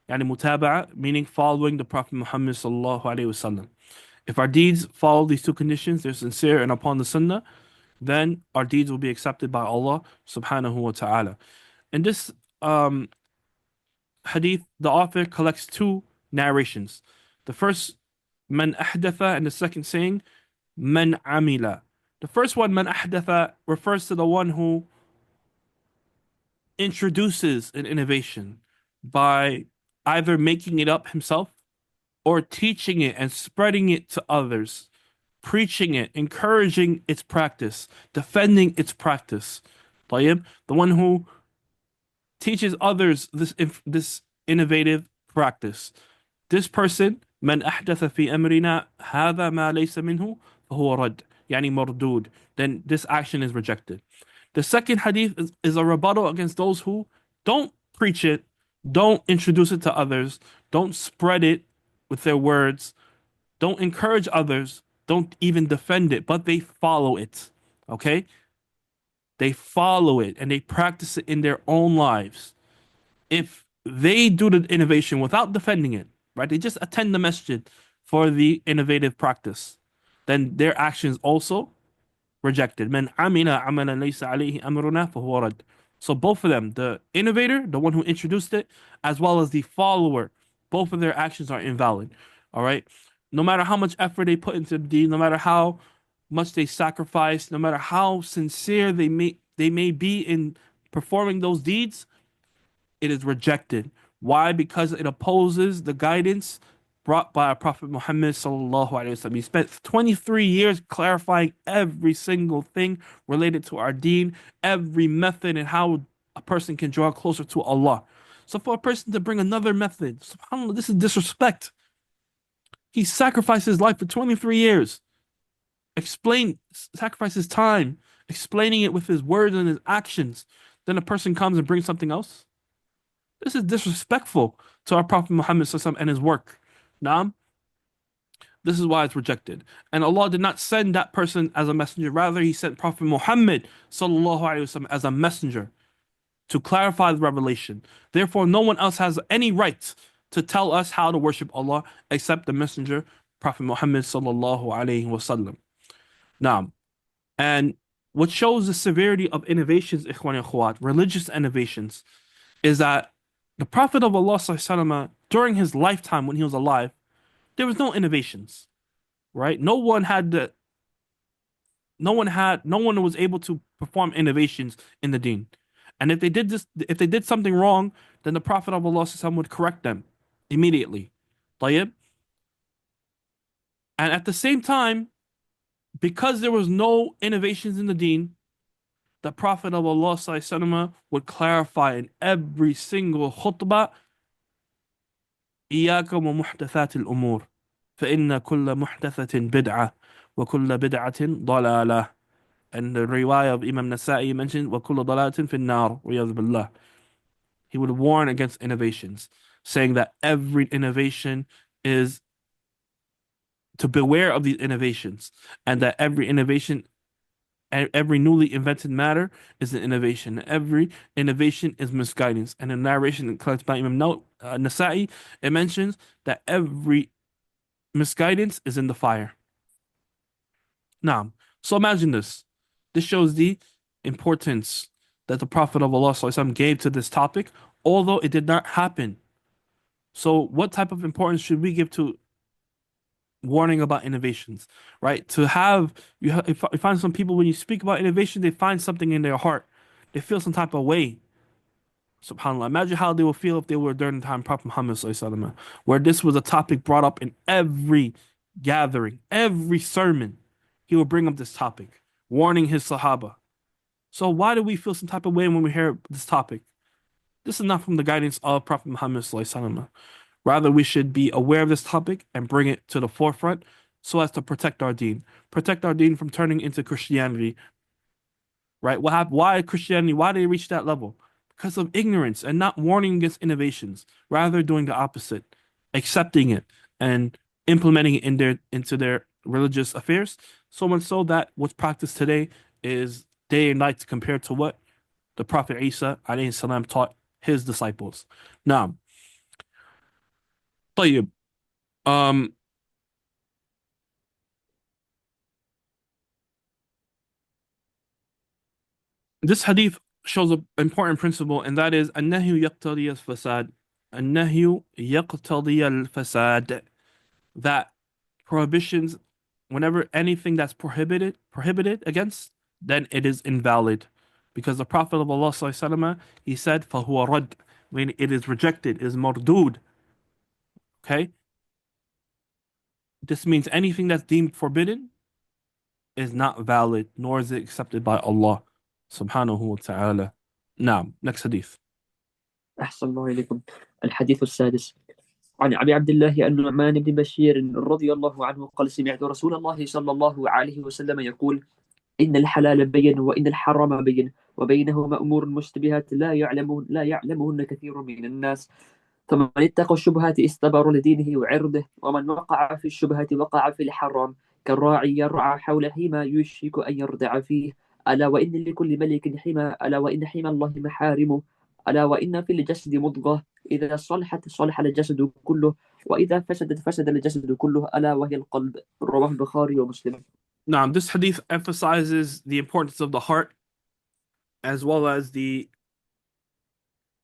Yani mutaba'a, meaning following the Prophet Muhammad sallallahu alayhi wasallam. If our deeds follow these two conditions, they're sincere and upon the sunnah, then our deeds will be accepted by Allah subhanahu wa ta'ala. In this hadith, the author collects two narrations. The first, man ahdatha, and the second saying, man amila. The first one, man ahdatha, refers to the one who introduces an innovation by either making it up himself or teaching it and spreading it to others, preaching it, encouraging its practice, defending its practice. طيب? The one who teaches others this innovative practice. This person, من أحدث في أمرنا هذا ما ليس منه فهو رد. يعني مردود. Then this action is rejected. The second hadith is a rebuttal against those who don't preach it, don't introduce it to others, don't spread it with their words, don't encourage others, don't even defend it, but they follow it. Okay? They follow it and they practice it in their own lives. If they do the innovation without defending it, right? They just attend the masjid for the innovative practice, then their actions also rejected. Man amila amalan laysa alayhi amruna fahuwa rad. So both of them, the innovator, the one who introduced it, as well as the follower, both of their actions are invalid. All right. No matter how much effort they put into the deed, no matter how much they sacrifice, no matter how sincere they may be in performing those deeds, it is rejected. Why? Because it opposes the guidance brought by our Prophet Muhammad sallallahu alaihi wasallam. He spent 23 years clarifying every single thing related to our deen, every method and how a person can draw closer to Allah. So for a person to bring another method, subhanAllah, this is disrespect. He sacrificed his life for 23 years. Sacrifice his time, explaining it with his words and his actions. Then a person comes and brings something else. This is disrespectful to our Prophet Muhammad sallallahu alaihi wasallam and his work. Naam. This is why it's rejected. And Allah did not send that person as a messenger. Rather, He sent Prophet Muhammad sallallahu alaihi wasallam as a messenger to clarify the revelation. Therefore, no one else has any right to tell us how to worship Allah except the messenger, Prophet Muhammad sallallahu alaihi wasallam. Now, and what shows the severity of innovations, ikhwan and akhwat, religious innovations, is that the Prophet of Allah sallallahu alaihi wasallam, during his lifetime when he was alive, there was no innovations, right? No one was able to perform innovations in the deen. And if they did something wrong, then the Prophet of Allah would correct them immediately. طيب? And at the same time, because there was no innovations in the deen, the Prophet of Allah would clarify in every single khutbah, إياكم ومحدثات الأمور فإن كل محدثة بدعة وكل بدعة ضلالة. And the riwayah of Imam Nasa'i mentioned وكل ضلالة في النار ويعوذ بالله. He would warn against innovations, saying that every innovation is to beware of these innovations, and that every newly invented matter is an innovation. Every innovation is misguidance. And in narration collected by Imam Nasa'i, it mentions that every misguidance is in the fire. Now, so imagine this. This shows the importance that the Prophet of Allah ﷺ gave to this topic, although it did not happen. So what type of importance should we give to warning about innovations, right? You find some people, when you speak about innovation, they find something in their heart. They feel some type of way. SubhanAllah. Imagine how they would feel if they were during the time of Prophet Muhammad sallallahu alaihi wasallam, where this was a topic brought up in every gathering, every sermon. He would bring up this topic, warning his Sahaba. So why do we feel some type of way when we hear this topic? This is not from the guidance of Prophet Muhammad sallallahu alaihi wasallam. Rather, we should be aware of this topic and bring it to the forefront so as to protect our deen from turning into Christianity, right? What happened? Why Christianity? Why did they reach that level? Because of ignorance and not warning against innovations, rather doing the opposite, accepting it and implementing it into their religious affairs. So much so that what's practiced today is day and night compared to what the Prophet Isa alayhi salam taught his disciples. Now, طيب. Um, this hadith shows an important principle, and that is النهي يقتضي الفساد. النهي يقتضي الفساد. That prohibitions, whenever anything that's prohibited against, then it is invalid. Because the Prophet of Allah sallallahu alaihi wasallam, he said, فَهُوَ رَدْ, when it is rejected, is mardud. Okay? This means anything that's deemed forbidden is not valid, nor is it accepted by Allah subhanahu wa ta'ala. Now, next hadith. أحسن الله إليكم. الحديث السادس عن أبي عبد الله النعمان بن بشير رضي الله عنه قال سمعت رسول الله صلى الله عليه وسلم يقول إن الحلال بين وإن الحرام بين وبينهما أمور مشتبهات لا يعلمهن كثير من الناس فمن اتقى الشبهات استبر لدينه وعرضه ومن وقع في الشبهات وقع في الحرام كالراعي يرعى حول حمى يوشك أن يرتع فيه ألا وإن لكل ملك حمى ألا وإن حمى الله محارمه ألا وإن في الجسد مضغة إذا صلحت صلح الجسد كله وإذا فسدت فسد الجسد كله ألا وهي القلب رواه البخاري ومسلم. Now, this hadith emphasizes the importance of the heart as well as the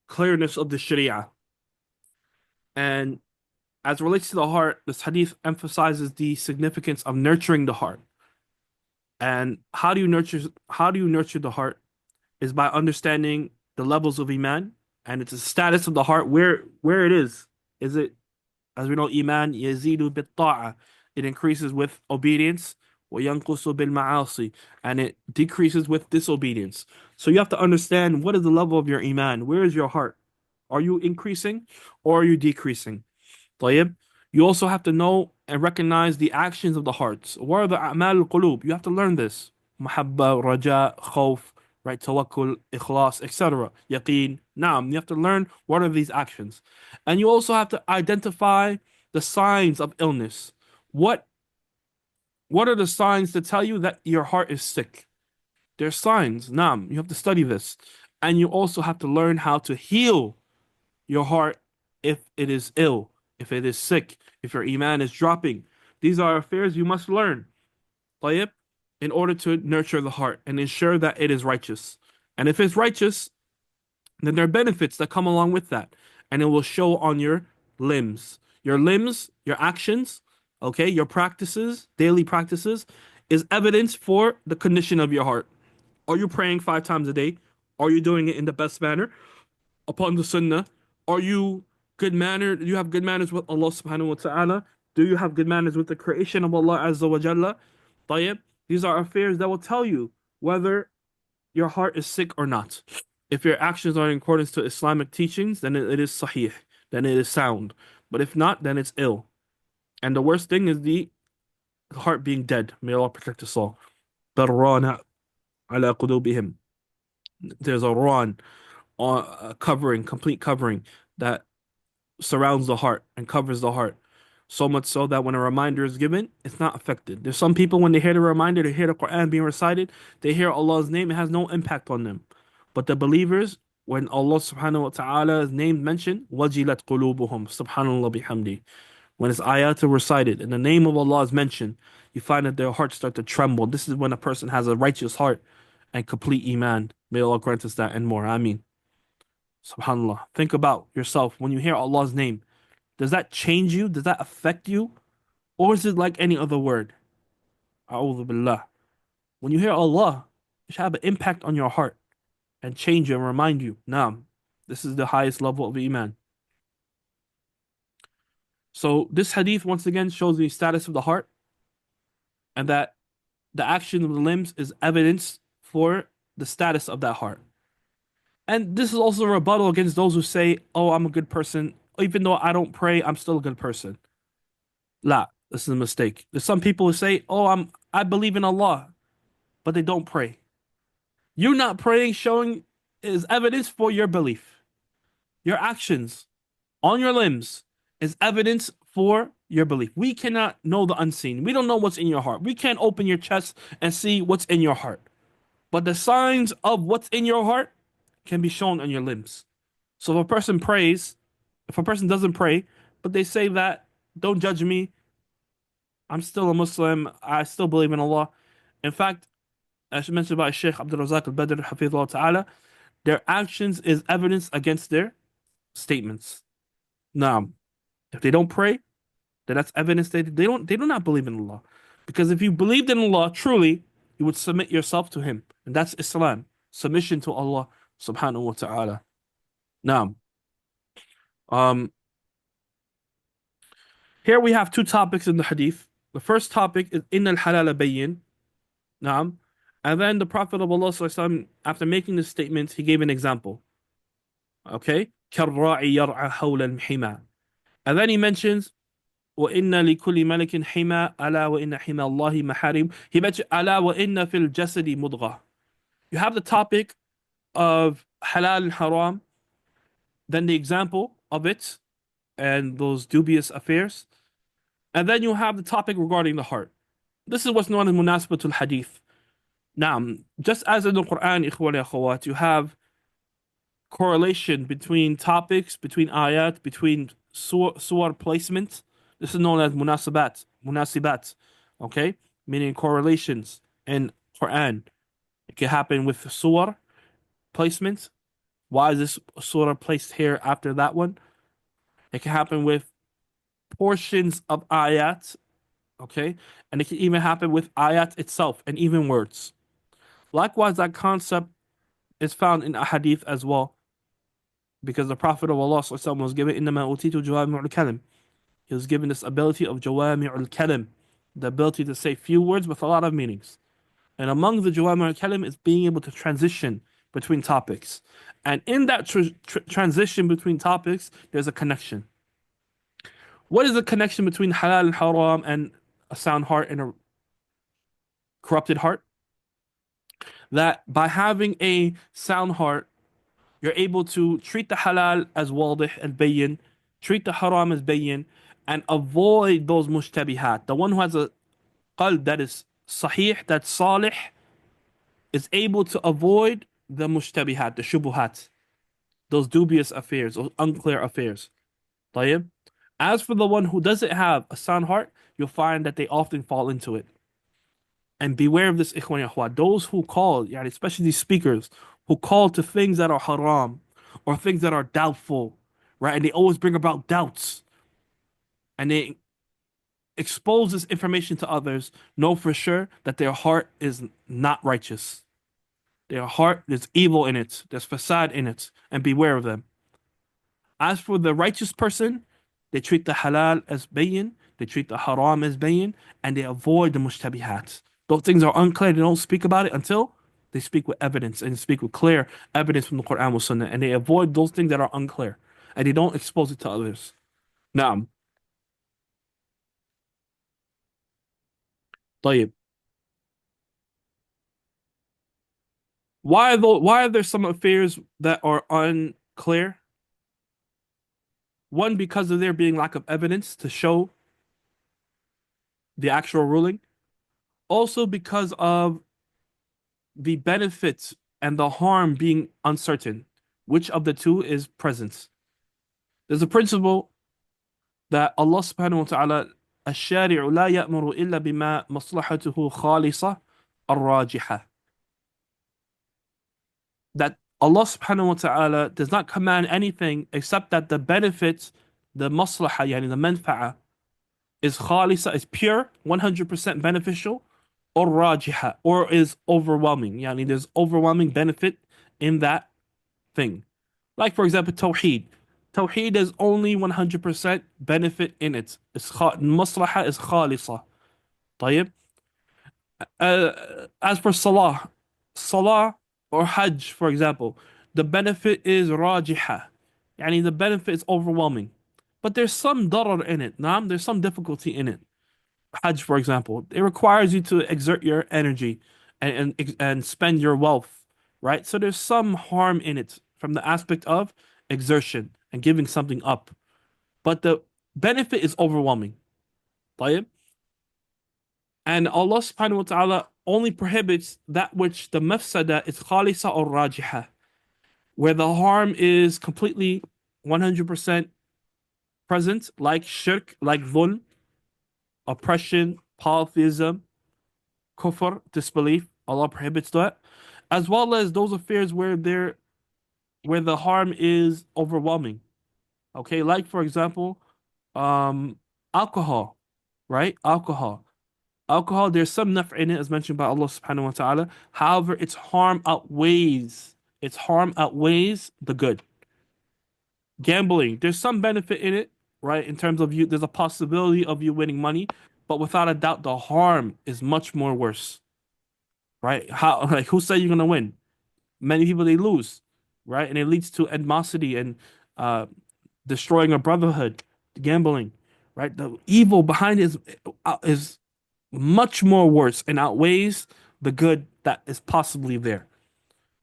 clearness of the Sharia. And as it relates to the heart, this hadith emphasizes the significance of nurturing the heart. And how do you nurture the heart is by understanding the levels of iman and it's the status of the heart, where it is. Is it, as we know, iman yazidu bit ta'a, it increases with obedience, wa yanqusu bil ma'asi, and it decreases with disobedience. So you have to understand what is the level of your iman. Where is your heart? Are you increasing or are you decreasing? طيب. You also have to know and recognize the actions of the hearts. What are the a'mal al-qulub? You have to learn this. Muhabba, raja, khawf, right? Tawakkul, ikhlas, etc. Yaqeen. Naam. You have to learn what are these actions. And you also have to identify the signs of illness. What are the signs to tell you that your heart is sick? There's signs. Naam. You have to study this. And you also have to learn how to heal your heart if it is ill, if it is sick, if your iman is dropping. These are affairs you must learn, طيب, in order to nurture the heart and ensure that it is righteous. And if it's righteous, then there are benefits that come along with that. And it will show on your limbs. Your limbs, your actions, okay, your practices, daily practices, is evidence for the condition of your heart. Are you praying 5 times a day? Are you doing it in the best manner upon the sunnah? Are you good mannered? Do you have good manners with Allah subhanahu wa ta'ala? Do you have good manners with the creation of Allah azza wa jalla? طيب. These are affairs that will tell you whether your heart is sick or not. If your actions are in accordance to Islamic teachings, then it is sahih, then it is sound. But if not, then it's ill. And the worst thing is the heart being dead. May Allah protect us all. برَّانَ عَلَى قُلُوبِهِمْ. There's a ran, covering, complete covering that surrounds the heart and covers the heart. So much so that when a reminder is given, it's not affected. There's some people, when they hear the reminder, they hear the Quran being recited, they hear Allah's name, it has no impact on them. But the believers, when Allah subhanahu wa ta'ala's name mentioned, wajilat qulubuhum, subhanallah bihamdi. When his ayat are recited and the name of Allah is mentioned, you find that their hearts start to tremble. This is when a person has a righteous heart and complete iman. May Allah grant us that and more. Ameen. Subhanallah. Think about yourself when you hear Allah's name. Does that change you? Does that affect you? Or is it like any other word? A'udhu billah. When you hear Allah, it should have an impact on your heart and change you and remind you. Naam, this is the highest level of iman. So this hadith once again shows the status of the heart and that the action of the limbs is evidence for the status of that heart. And this is also a rebuttal against those who say, "Oh, I'm a good person. Even though I don't pray, I'm still a good person." La, this is a mistake. There's some people who say, "Oh, I believe in Allah," but they don't pray. You not praying showing is evidence for your belief. Your actions on your limbs is evidence for your belief. We cannot know the unseen. We don't know what's in your heart. We can't open your chest and see what's in your heart. But the signs of what's in your heart can be shown on your limbs. So if a person prays, if a person doesn't pray, but they say that, don't judge me, I'm still a Muslim, I still believe in Allah. In fact, as mentioned by Sheikh Abdul Razak al-Badr, Hafidhullah Ta'ala, their actions is evidence against their statements. Now, if they don't pray, then that's evidence they do not believe in Allah. Because if you believed in Allah truly, you would submit yourself to Him. And that's Islam. Submission to Allah subhanahu wa ta'ala. Now, um, here we have two topics in the hadith. The first topic is Inna al-halal bayyin. Naam. And then the Prophet of Allah sallallahu after making this statement, he gave an example. Okay? كَالرَّاعِ يَرْعَى حَوْلَ الْحِمَى. And then he mentions وَإِنَّ لِكُلِّ مَلِكٍ حِمَى أَلَا وَإِنَّ حِمَى اللَّهِ مَحَارِمُ. He mentioned أَلَا وَإِنَّ فِي الْجَسَدِ مُضْغَةٌ. You have the topic of halal and haram, then the example of it and those dubious affairs, and then you have the topic regarding the heart. This is what's known as munasbatul hadith. Now, just as in the Quran, ikhwan akhawat, you have correlation between topics, between ayat, between surah placement. This is known as munasibat, okay? Meaning correlations in Quran. It can happen with surah placement. Why is this surah placed here after that one? It can happen with portions of ayat, okay? And it can even happen with ayat itself and even words. Likewise, that concept is found in a hadith as well, because the Prophet of Allah was given إِنَّمَا أُوتِيتُ جَوَامِعُ الْكَلِمِ. He was given this ability of جَوَامِعُ الْكَلِمِ, the ability to say few words with a lot of meanings. And among the جَوَامِعُ الْكَلِمِ is being able to transition between topics. And in that transition between topics, there's a connection. What is the connection between halal and haram and a sound heart and a corrupted heart? That by having a sound heart, you're able to treat the halal as wadih and bayyin, treat the haram as bayyin, and avoid those mushtabihat. The one who has a qalb that is sahih, that's salih, is able to avoid the mushtabihat, the shubuhat, those dubious affairs, those unclear affairs. طيب? As for the one who doesn't have a sound heart, you'll find that they often fall into it. And beware of this, ikhwan akhwat. Those who call, yani especially these speakers, who call to things that are haram or things that are doubtful, right? And they always bring about doubts. And they expose this information to others, know for sure that their heart is not righteous. Their heart, there's evil in it, there's facade in it, and beware of them. As for the righteous person, they treat the halal as bayyin, they treat the haram as bayyin, and they avoid the mushtabihat. Those things are unclear, they don't speak about it until they speak with evidence and speak with clear evidence from the Quran and Sunnah, and they avoid those things that are unclear, and they don't expose it to others. Now, طيب. Why are there some affairs that are unclear? One, because of there being lack of evidence to show the actual ruling. Also because of the benefits and the harm being uncertain. Which of the two is present? There's a principle that Allah subhanahu wa ta'ala الشارع لا يأمر إلا بما مصلحته خالصة الراجحة. That Allah subhanahu wa ta'ala does not command anything except that the benefits, the maslaha, yani the manfa'a, is khalisa, is pure, 100% beneficial, or rajiha, or is overwhelming. Yani there's overwhelming benefit in that thing. Like for example, Tawheed. Tawheed is only 100% benefit in it. Maslaha is khalisa. طيب. As for Salah or Hajj, for example, the benefit is rajiha. Yani the benefit is overwhelming. But there's some darar in it. Naam, there's some difficulty in it. Hajj, for example, it requires you to exert your energy and spend your wealth, right? So there's some harm in it from the aspect of exertion and giving something up. But the benefit is overwhelming. طيب? And Allah subhanahu wa ta'ala only prohibits that which the mafsada is khalisa or rajiha, where the harm is completely 100% present, like shirk, like dhulm, oppression, polytheism, kufr, disbelief. Allah prohibits that, as well as those affairs where the harm is overwhelming. Okay, like for example, alcohol, right? Alcohol, there's some naf in it, as mentioned by Allah subhanahu wa ta'ala. However, its harm outweighs the good. Gambling, there's some benefit in it, right? In terms of there's a possibility of you winning money, but without a doubt, the harm is much more worse, right? How, like, who said you're gonna win? Many people they lose, right? And it leads to animosity and destroying a brotherhood, gambling, right? The evil behind it is much more worse and outweighs the good that is possibly there.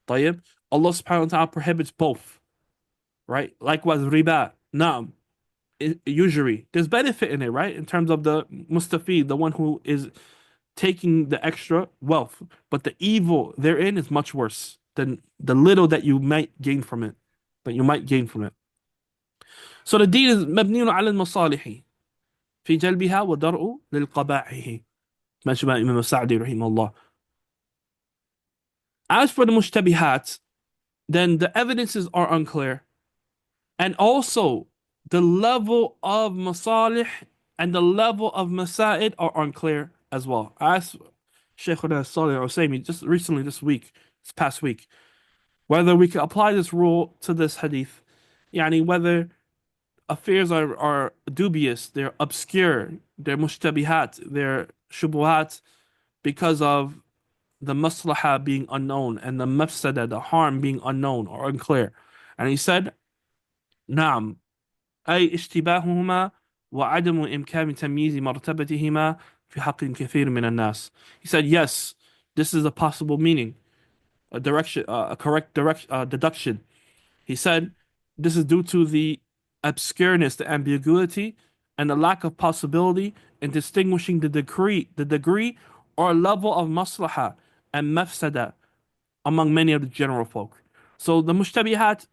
طيب? Allah subhanahu wa ta'ala prohibits both, right? Likewise, riba, na'am, usury. There's benefit in it, right? In terms of the mustafid, the one who is taking the extra wealth. But the evil therein is much worse than the little that you might gain from it. So the deed is مبني على المصالح في جلبها ودرء للقبائح. mentioned by Imam Sa'di rahimahullah. As for the mushtabihat, then the evidences are unclear. And also the level of masalih and the level of masaid are unclear as well. As Shaykhuna Salih Al-Usaymi just recently this past week, whether we can apply this rule to this hadith, yani whether affairs are dubious, they're obscure, they're mushtabihat, they're shubuhat, because of the maslaha being unknown and the mafsada, the harm being unknown or unclear. And he said, نعم أي اشتباههما وعدم إمكان تمييز مرتبتهما في حق كثير من الناس. He said, yes, this is a possible meaning, a correct deduction. He said, this is due to the obscureness, the ambiguity, and the lack of possibility in distinguishing the degree or level of maslaha and mafsada among many of the general folk. So the mushtabihat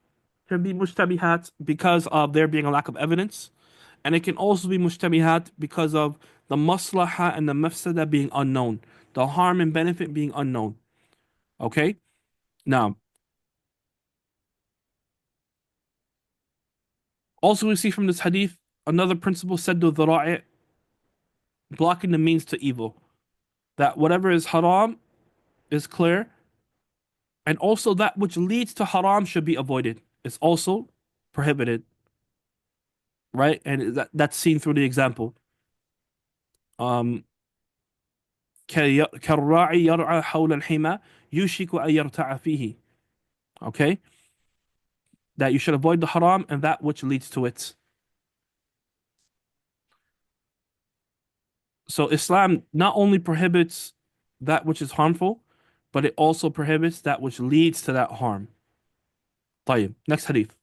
can be mushtabihat because of there being a lack of evidence, and it can also be mushtabihat because of the maslaha and the mafsada being unknown, the harm and benefit being unknown. Okay? Now, also we see from this hadith another principle, saddu dhara'i, blocking the means to evil. That whatever is haram is clear, and also that which leads to haram should be avoided. It's also prohibited, right? And that's seen through the example. كالراعي يرعى حول الحمى يوشك أن يرتع فيه. Okay? That you should avoid the haram and that which leads to it. So Islam not only prohibits that which is harmful, but it also prohibits that which leads to that harm. طيب, next hadith.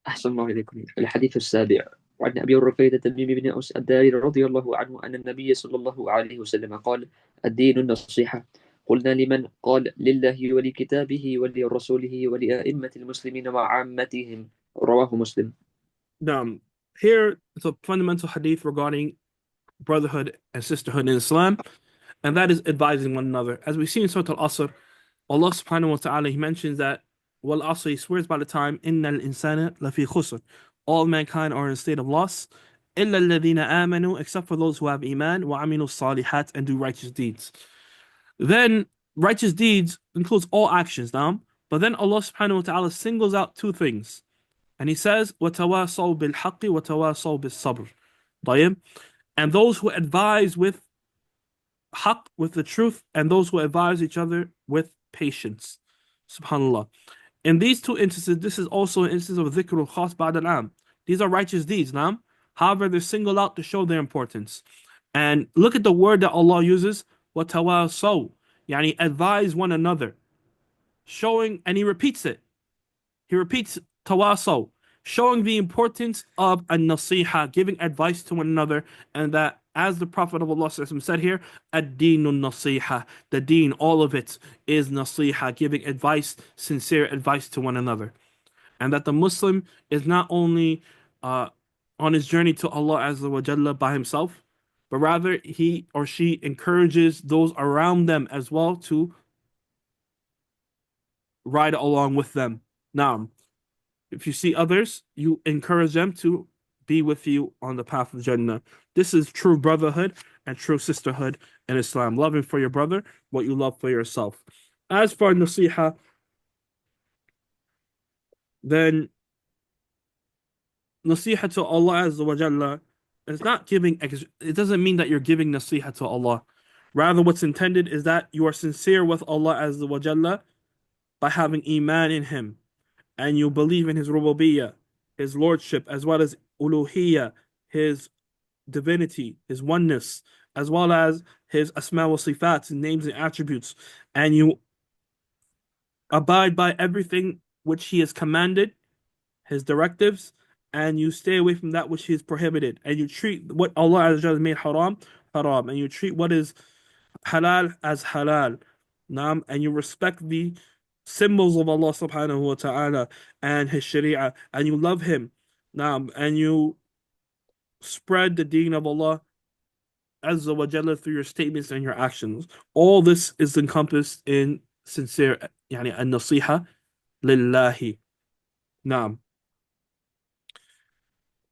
أحسن الله إليكم. الحديث السابع وعن أبي رفيدة تميم بن أوس الداري رضي الله عنه أن النبي صلى الله عليه وسلم قال: الدين النصيحة. قلنا لمن؟ قال: لله ولكتابه ولرسوله ولأئمة المسلمين وعامتهم. رواه مسلم. Here is a fundamental hadith regarding brotherhood and sisterhood in Islam, and that is advising one another. As we see in Surah Al-Asr, Allah subhanahu wa ta'ala, He mentions that, Wal Asr, He swears by the time, Innal insana lafi khusr. All mankind are in a state of loss, illa alladhina amanu, except for those who have iman, wa aminu salihat, and do righteous deeds. Then, righteous deeds includes all actions now, but then Allah subhanahu wa ta'ala singles out two things. And He says, وَتَوَاصَوْا بِالْحَقِّ وَتَوَاصَوْا بِالصَّبْرِ. طيب? And those who advise with haqq, with the truth, and those who advise each other with patience. Subhanallah. In these two instances, this is also an instance of dhikrul khas ba'd al-am. These are righteous deeds, naam. However, they're singled out to show their importance. And look at the word that Allah uses, وَتَوَاصَوْا, yani advise one another, showing, and He repeats it. He repeats tawasaw, showing the importance of a nasiha, giving advice to one another, and that, as the Prophet of Allah said here, ad-deenun nasiha, the deen, all of it is nasiha, giving advice, sincere advice to one another. And that the Muslim is not only on his journey to Allah Azza wa Jalla by himself, but rather he or she encourages those around them as well to ride along with them. Now, if you see others, you encourage them to be with you on the path of Jannah. This is true brotherhood and true sisterhood in Islam. Loving for your brother what you love for yourself. As for nasiha, then nasiha to Allah Azza wa Jalla is not giving, it doesn't mean that you're giving nasiha to Allah. Rather, what's intended is that you are sincere with Allah Azza wa Jalla by having iman in Him, and you believe in His rububiyyah, His lordship, as well as uluhiyyah, His divinity, His oneness, as well as His asma wa sifat, His names and attributes, and you abide by everything which He has commanded, His directives, and you stay away from that which He has prohibited, and you treat what Allah has made haram, haram, and you treat what is halal as halal, and you respect the symbols of Allah subhanahu wa ta'ala and His sharia, and you love Him, and you spread the deen of Allah Azza wa Jalla through your statements and your actions. All this is encompassed in sincere, yani an-nasiha lillahi. Naam.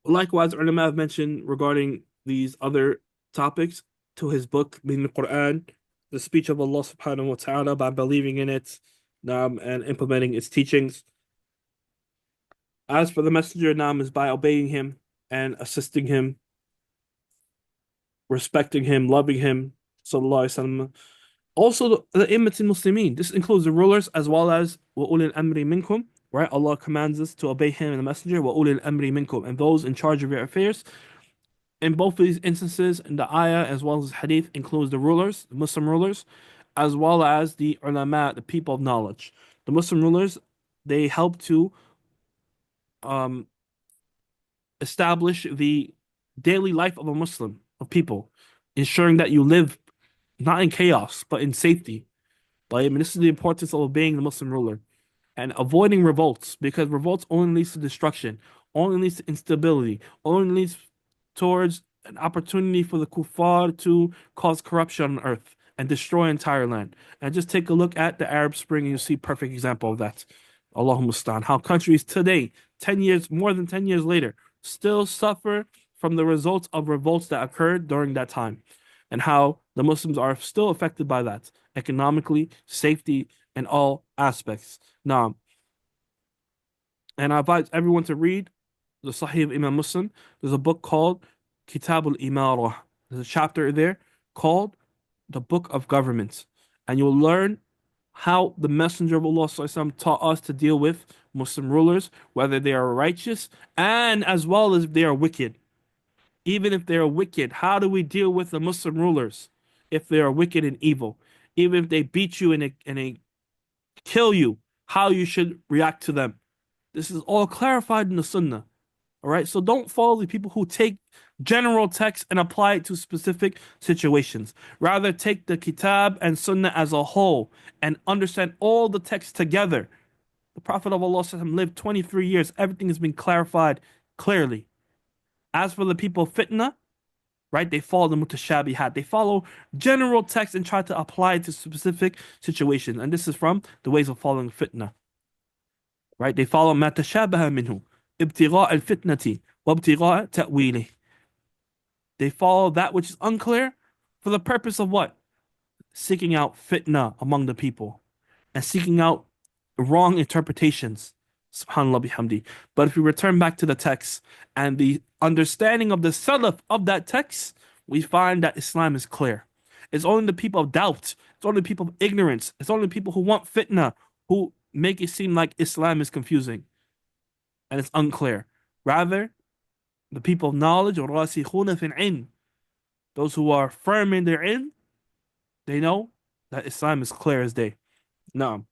Likewise, ulama have mentioned regarding these other topics to his book, meaning the Quran, the speech of Allah subhanahu wa ta'ala, by believing in it, and implementing its teachings. As for the Messenger, is by obeying him and assisting him, respecting him, loving him, sallallahu alaihi wasallam. Also, the immat al-Muslimin. This includes the rulers as well as وَأُولِي الْأَمْرِ مِنْكُمْ. Right? Allah commands us to obey Him and the Messenger, وَأُولِي الْأَمْرِ مِنْكُمْ, and those in charge of your affairs. In both of these instances, in the ayah as well as hadith, includes the rulers, the Muslim rulers, as well as the ulama, the people of knowledge. The Muslim rulers, they help to establish the daily life of a Muslim, of people, ensuring that you live not in chaos, but in safety. Like, I mean, this is the importance of obeying the Muslim ruler and avoiding revolts, because revolts only leads to destruction, only leads to instability, only leads towards an opportunity for the kuffar to cause corruption on earth and destroy entire land. And just take a look at the Arab Spring and you'll see a perfect example of that. Allahumma musta'an. How countries today, 10 years, more than 10 years later, still suffer from the results of revolts that occurred during that time, and how the Muslims are still affected by that, economically, safety, and all aspects. Now, and I advise everyone to read the Sahih of Imam Muslim. There's a book called Kitab al-Imarah. There's a chapter there called the Book of Governments. And you'll learn how the Messenger of Allah ﷺ taught us to deal with Muslim rulers, whether they are righteous and as well as they are wicked. Even if they are wicked, how do we deal with the Muslim rulers if they are wicked and evil? Even if they beat you and they kill you, how you should react to them. This is all clarified in the Sunnah. All right, so don't follow the people who take general text and apply it to specific situations. Rather, take the Kitab and Sunnah as a whole and understand all the texts together. The Prophet of Allah lived 23 years. Everything has been clarified clearly. As for the people of fitna, right, they follow the mutashabihat. They follow general text and try to apply it to specific situations. And this is from the ways of following fitna. Right? They follow ما تشابه منه ابتغاء الفتنة وابتغاء تأويله. They follow that which is unclear for the purpose of what? Seeking out fitna among the people and seeking out wrong interpretations. Subhanallah bihamdi. But if we return back to the text and the understanding of the salaf of that text, we find that Islam is clear. It's only the people of doubt, it's only the people of ignorance, it's only the people who want fitna, who make it seem like Islam is confusing and it's unclear. Rather, the people of knowledge, وَالرَّاسِخُونَ فِي الْعِلْمِ, those who are firm in their ilm, they know that Islam is clear as day. No.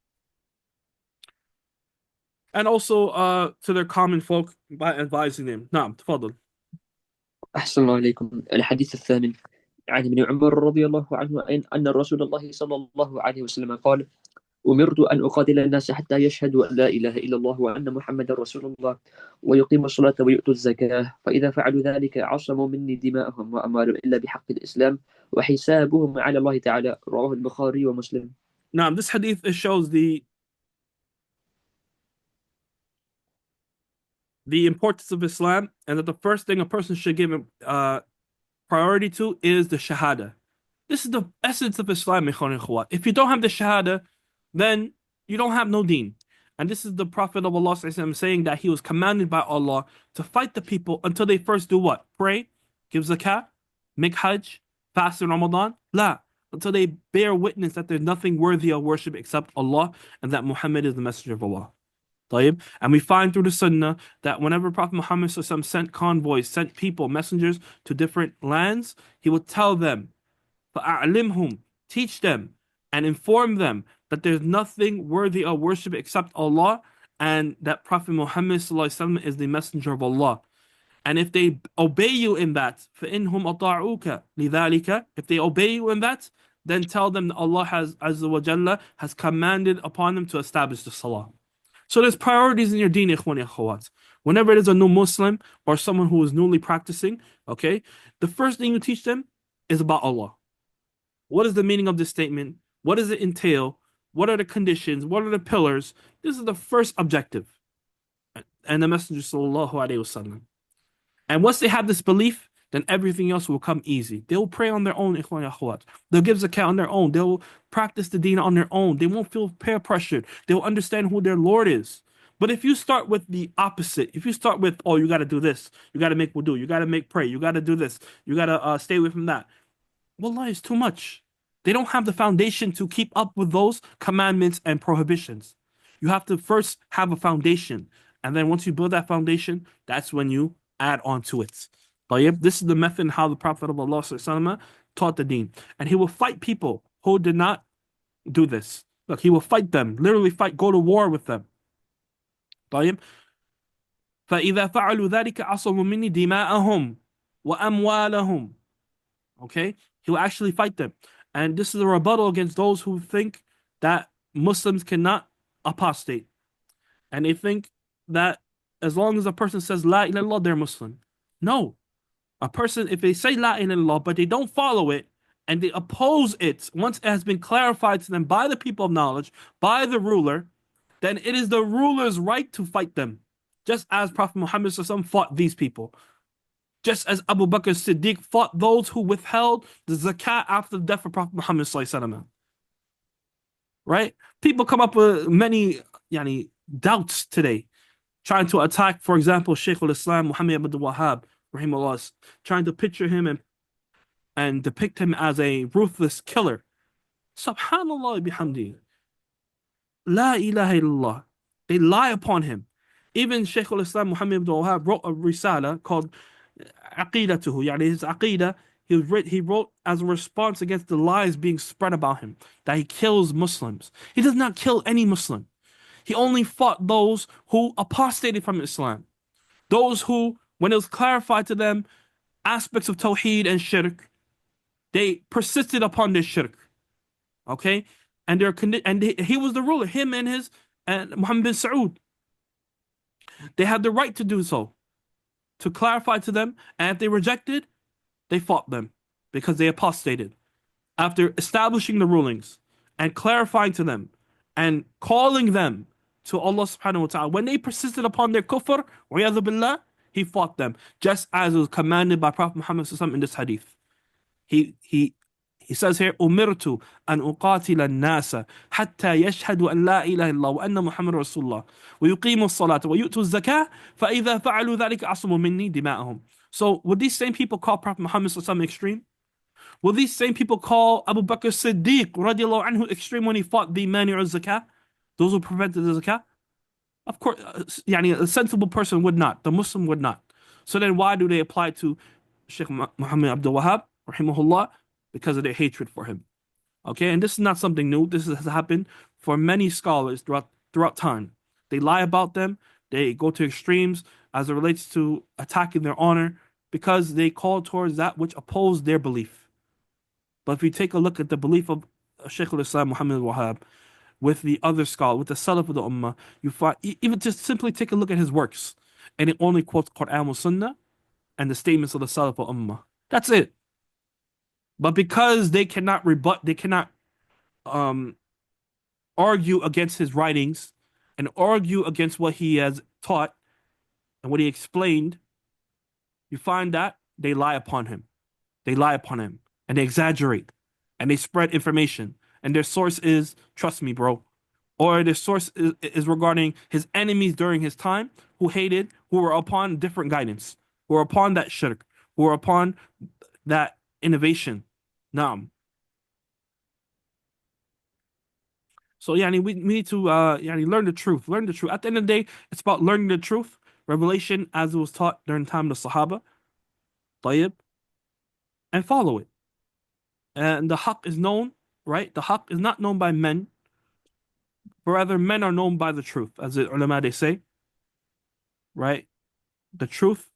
And also to their common folk by advising them. نعم تفضل. أحسن الله عليكم. الحديث الثامن عن ابن عمر رضي الله عنه أن رسول الله صلى الله عليه وسلم قال: أمرت أن أقاتل الناس حتى يشهدوا أن لا إله إلا الله وأن محمدا رسول الله ويقيموا الصلاة ويؤتوا الزكاة فإذا فعلوا ذلك عصموا مني دماءهم وأموالهم إلا بحق الإسلام وحسابهم على الله تعالى. رواه البخاري ومسلم. Now, this hadith, it shows the importance of Islam, and that the first thing a person should give priority to is the Shahada. This is the essence of Islam, ikhwan and akhwat. If you don't have the Shahada, then you don't have no deen. And this is the Prophet of Allah saying that he was commanded by Allah to fight the people until they first do what? Pray, give zakah, make hajj, fast in Ramadan? La. Until they bear witness that there's nothing worthy of worship except Allah and that Muhammad is the messenger of Allah. طيب? And we find through the Sunnah that whenever Prophet Muhammad sent convoys, sent people, messengers to different lands, he would tell them, فَأَعْلِمْهُمْ, teach them and inform them that there's nothing worthy of worship except Allah and that Prophet Muhammad is the messenger of Allah. And if they obey you in that, فَإِنْهُمْ أَطَاعُوكَ لِذَلِكَ, if they obey you in that, then tell them that Allah has Azza wa Jalla has commanded upon them to establish the Salah. So there's priorities in your deen, ikhwan and akhawat. Whenever there's a new Muslim or someone who is newly practicing, okay, the first thing you teach them is about Allah. What is the meaning of this statement? What does it entail? What are the conditions? What are the pillars? This is the first objective. And the Messenger sallallahu alaihi wasallam. And once they have this belief, then everything else will come easy. They will pray on their own, ikhwan and akhawat. They'll give zakah on their own. They will practice the deen on their own. They won't feel peer pressured. They will understand who their Lord is. But if you start with the opposite, if you start with, oh, you got to do this, you got to make wudu, you got to make pray, you got to do this, you got to stay away from that. Wallah, it's too much. They don't have the foundation to keep up with those commandments and prohibitions. You have to first have a foundation. And then once you build that foundation, that's when you add on to it. This is the method and how the Prophet of Allah taught the deen. And he will fight people who did not do this. Look, he will fight them, literally fight, go to war with them. فإذا فعلوا ذلك عصموا مني دماءهم وأموالهم. Okay? He will actually fight them. And this is a rebuttal against those who think that Muslims cannot apostate. And they think that as long as a person says La ilaha illallah, they're Muslim. No. A person, if they say La ilaha illallah, but they don't follow it, and they oppose it, once it has been clarified to them by the people of knowledge, by the ruler, then it is the ruler's right to fight them. Just as Prophet Muhammad fought these people. Just as Abu Bakr Siddiq fought those who withheld the zakah after the death of Prophet Muhammad. Right? People come up with many doubts today, trying to attack, for example, Shaykh al-Islam Muhammad ibn Wahhab, rahimahullah, trying to picture him and depict him as a ruthless killer. Subhanallah bihamdi. La ilaha illallah. They lie upon him. Even Shaykh al-Islam Muhammad ibn Wahhab wrote a risala called Aqidatuhu, his Aqidah, he wrote as a response against the lies being spread about him, that he kills Muslims. He does not kill any Muslim. He only fought those who apostated from Islam. Those who, when it was clarified to them aspects of Tawheed and Shirk, they persisted upon their Shirk. Okay? And he was the ruler, him and Muhammad bin Saud. They had the right to do so, to clarify to them, and if they rejected, they fought them because they apostated. After establishing the rulings and clarifying to them and calling them to Allah subhanahu wa ta'ala, when they persisted upon their kufr, billah, he fought them, just as was commanded by Prophet Muhammad in this hadith. He says here, أمرت أن أقاتل الناس حتى يشهدوا أن لا إله إلا الله وأن محمد رسول الله ويقيموا الصلاة ويؤتوا الزكاة فإذا فعلوا ذلك عصموا مني دماءهم. So would these same people call Prophet Muhammad extreme? Will these same people call Abu Bakr Siddiq radiallahu anhu extreme when he fought the Mani'u zakah? Those who prevented the zakah? Of course, yani a sensible person would not. The Muslim would not. So then why do they apply to Sheikh Muhammad Abdul Wahhab, rahimahullah? Because of their hatred for him. Okay, and this is not something new. This has happened for many scholars throughout time. They lie about them. They go to extremes as it relates to attacking their honor because they call towards that which oppose their belief. But if you take a look at the belief of Shaykh al-Islam Muhammad al-Wahhab with the other scholar, with the Salaf of the Ummah, you find even just simply take a look at his works, and it only quotes Quran and Sunnah and the statements of the Salaf of Ummah. That's it. But because they cannot rebut, they cannot um argue against his writings and argue against what he has taught and what he explained, you find that they lie upon him. They lie upon him and they exaggerate and they spread information. And their source is, trust me, bro, or their source is regarding his enemies during his time who were upon different guidance, who were upon that shirk, who were upon that innovation. Naam. So we need to learn the truth. Learn the truth. At the end of the day, it's about learning the truth, revelation as it was taught during the time of the Sahaba, طيب, and follow it. And the haqq is known, right? The haqq is not known by men, but rather men are known by the truth, as the ulama they say, right? The truth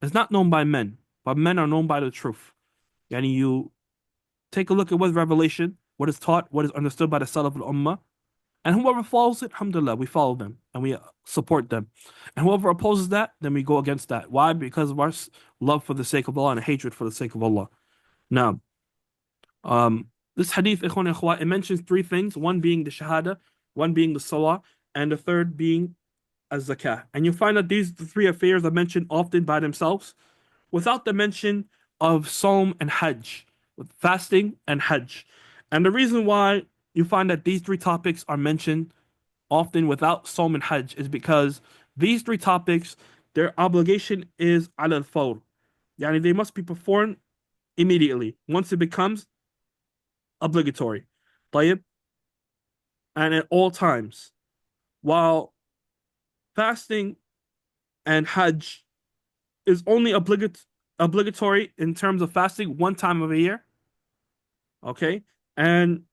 is not known by men, but men are known by the truth. You take a look at what revelation, what is taught, what is understood by the Salaf al-Ummah, and whoever follows it, alhamdulillah, we follow them and we support them. And whoever opposes that, then we go against that. Why? Because of our love for the sake of Allah and hatred for the sake of Allah. Now, this hadith, ikhwan ikhwa, it mentions three things, one being the shahada, one being the salah, and the third being az-zakah. And you find that these three affairs are mentioned often by themselves without the mention of Sawm and Hajj, with fasting and Hajj. And the reason why you find that these three topics are mentioned often without Sawm and Hajj is because these three topics, their obligation is ala al-fawr. Yani they must be performed immediately once it becomes obligatory. طيب? And at all times. While fasting and Hajj is only obligatory in terms of fasting one time of a year. Okay? And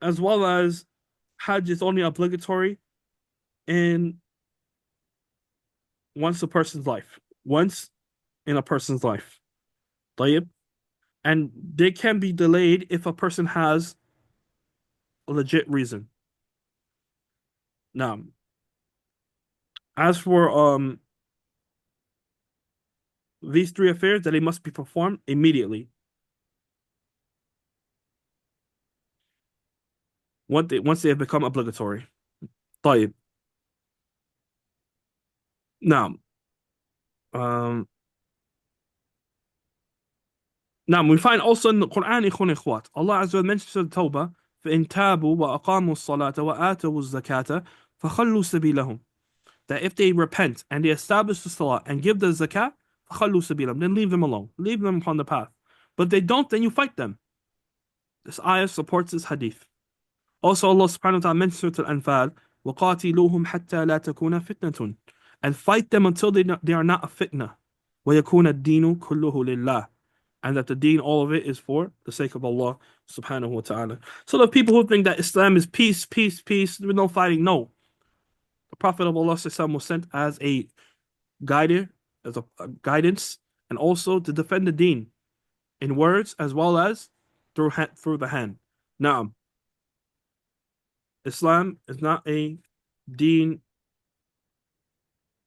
as well as Hajj is only obligatory in once a person's life. Once in a person's life. طيب? And they can be delayed if a person has a legit reason. Now, as for these three affairs, that they must be performed immediately. Once they have become obligatory. طيب. Now, now we find also in the Quran, ikhwan ikhwat, Allah Azza wa mentions in Tawbah, فَإِن تَابُوا وَأَقَامُوا الصَّلَاةَ وَآتَوُوا الزَّكَاةَ فَخَلُّوا سَبِيلَهُم. That if they repent and they establish the salah and give the zakah, فَخَلُّوا سَبِيلَهُم, then leave them alone. Leave them upon the path. But if they don't, then you fight them. This ayah supports this hadith. Also, Allah subhanahu wa ta'ala mentions in Surah Al-Anfal, وَقَاتِلُوهُمْ حَتَّى لَا تَكُونَ فِتْنَةٌ, and fight them until they are not a fitna. وَيَكُونَ الدِّينُ كُلُّهُ لِلَّهِ, and that the deen, all of it, is for the sake of Allah subhanahu wa ta'ala. So the people who think that Islam is peace, peace, peace, with no fighting, no. The Prophet of Allah was sent as a guide, as a guidance, and also to defend the deen in words as well as through the hand. Now, Islam is not a deen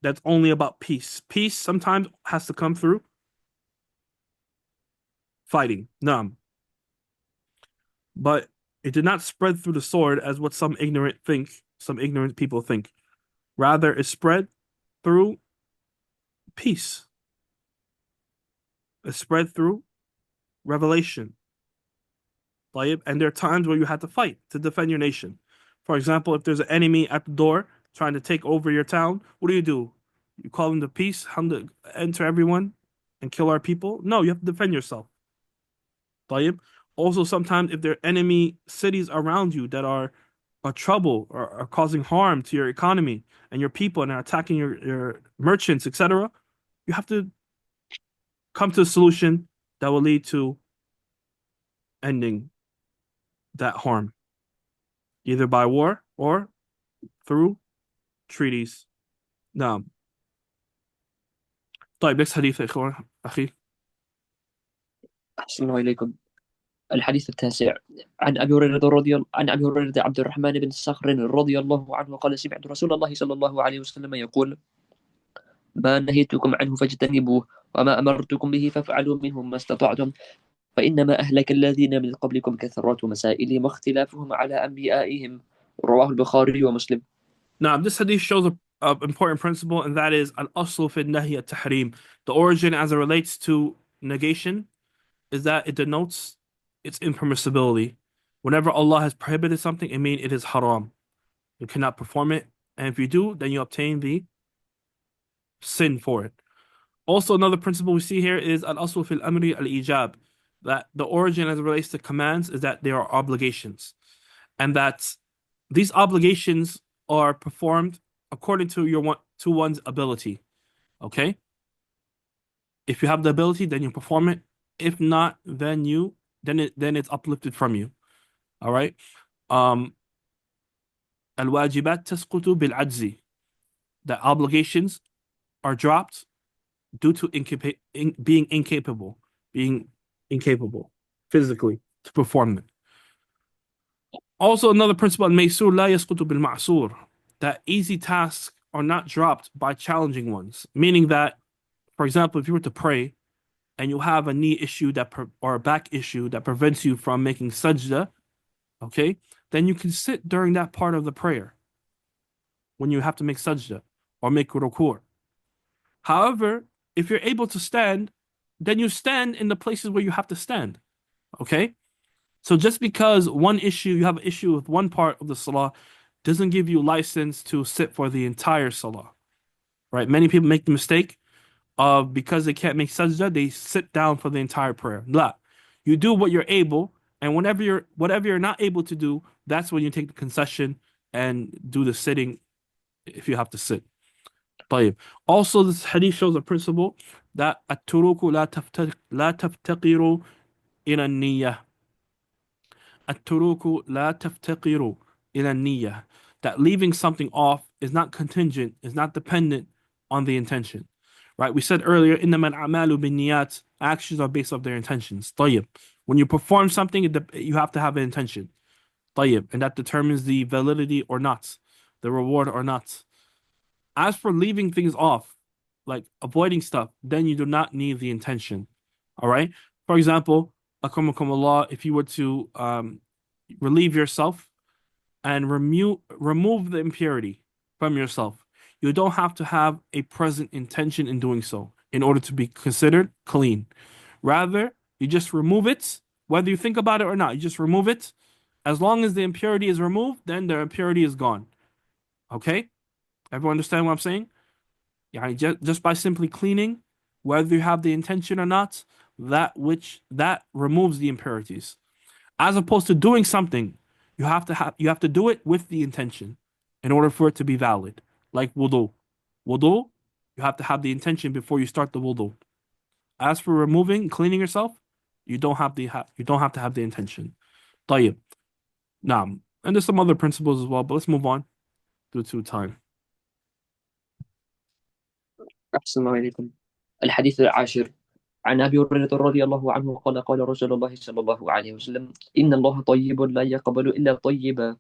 that's only about peace. Peace sometimes has to come through fighting. Naam. But it did not spread through the sword as what some ignorant people think. Rather, it spread through peace. It spread through revelation. And there are times where you have to fight to defend your nation. For example, if there's an enemy at the door trying to take over your town, what do? You call them to peace, to enter everyone and kill our people? No, you have to defend yourself. Also, sometimes if there are enemy cities around you that are trouble or causing harm to your economy and your people and are attacking your merchants, etc., you have to come to a solution that will lead to ending that harm, either by war or through treaties. نعم. طيب next حديث يا إخوان أخي. أحسن الله إليكم. الحديث التاسع عن أبي هريرة عبد الرحمن بن صخر رضي الله عنه قال سمعت رسول الله صلى الله عليه وسلم يقول ما نهيتكم عنه فاجتنبوه وما أمرتكم به فافعلوا منهم ما استطعتم فإنما أهلك الذين من قبلكم كثرة مسائلهم واختلافهم على أنبيائهم. رواه البخاري ومسلم. Now, this hadith shows a important principle, and that is al-aslu fi nahi at-tahrim. The origin as it relates to negation is that it denotes its impermissibility. Whenever Allah has prohibited something, it means it is haram. You cannot perform it, and if you do, then you obtain the sin for it. Also, another principle we see here is al-aslu fil amri al-ijab, that the origin as it relates to commands is that they are obligations, and that these obligations are performed according to one's ability. Okay? If you have the ability, then you perform it. If not, then it's uplifted from you. All right? Al-wajibat tasqutu bil-ajzi. The obligations are dropped due to being incapable physically to perform it. Also, another principle, al-maysur la yasqutu bil-ma'sur, that easy tasks are not dropped by challenging ones. Meaning that, for example, if you were to pray and you have a knee issue or a back issue that prevents you from making sajda, okay, then you can sit during that part of the prayer when you have to make sajda or make ruku'. However, if you're able to stand, then you stand in the places where you have to stand. Okay? So just because you have an issue with one part of the salah doesn't give you license to sit for the entire salah. Right? Many people make the mistake of, because they can't make sajda, they sit down for the entire prayer. La. You do what you're able, and whatever you're not able to do, that's when you take the concession and do the sitting if you have to sit. طيب. Also, this hadith shows a principle that التروك لا تفتقر إلى النية. التروك لا تفتقر إلى النية. That leaving something off is not contingent, is not dependent on the intention. Right? We said earlier, إنما الأعمال بالنيات. Actions are based off their intentions. طيب. When you perform something, you have to have an intention. طيب. And that determines the validity or not, the reward or not. As for leaving things off, like avoiding stuff, then you do not need the intention. All right? For example, akramakumullah, if you were to relieve yourself and remove the impurity from yourself, you don't have to have a present intention in doing so in order to be considered clean. Rather, you just remove it, whether you think about it or not, you just remove it. As long as the impurity is removed, then the impurity is gone. Okay? Everyone understand what I'm saying? Yeah, just by simply cleaning, whether you have the intention or not, that removes the impurities. As opposed to doing something, you have to do it with the intention in order for it to be valid. Like wudu. Wudu, you have to have the intention before you start the wudu. As for cleaning yourself, you don't have to have the intention. طيب. Naam. And there's some other principles as well, but let's move on due to time. أحسن الله إليكم. الحديث العاشر عن أبي هريرة رضي الله عنه قال قال رسول الله صلى الله عليه وسلم إن الله طيب لا يقبل إلا طيبا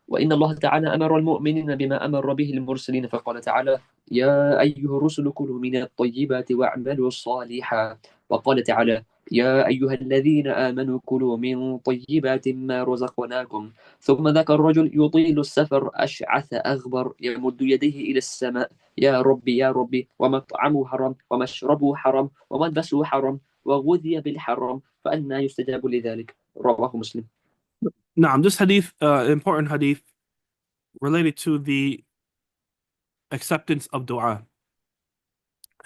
وإن الله تعالى أمر المؤمنين بما أمر به المرسلين فقال تعالى يا أيها الرسل كلوا من الطيبات واعملوا صالحا وقال تعالى يا أيها الذين آمنوا كلوا من طيبات ما رزقناكم ثم ذكر الرجل يطيل السفر أشعث أغبر يمد يديه إلى السماء يا ربي يا ربي ومطعمه حرام ومشربه حرام وملبسه حرام وغذي بالحرام فأنى يستجاب لذلك. رواه مسلم. Now, this hadith, important hadith, related to the acceptance of dua.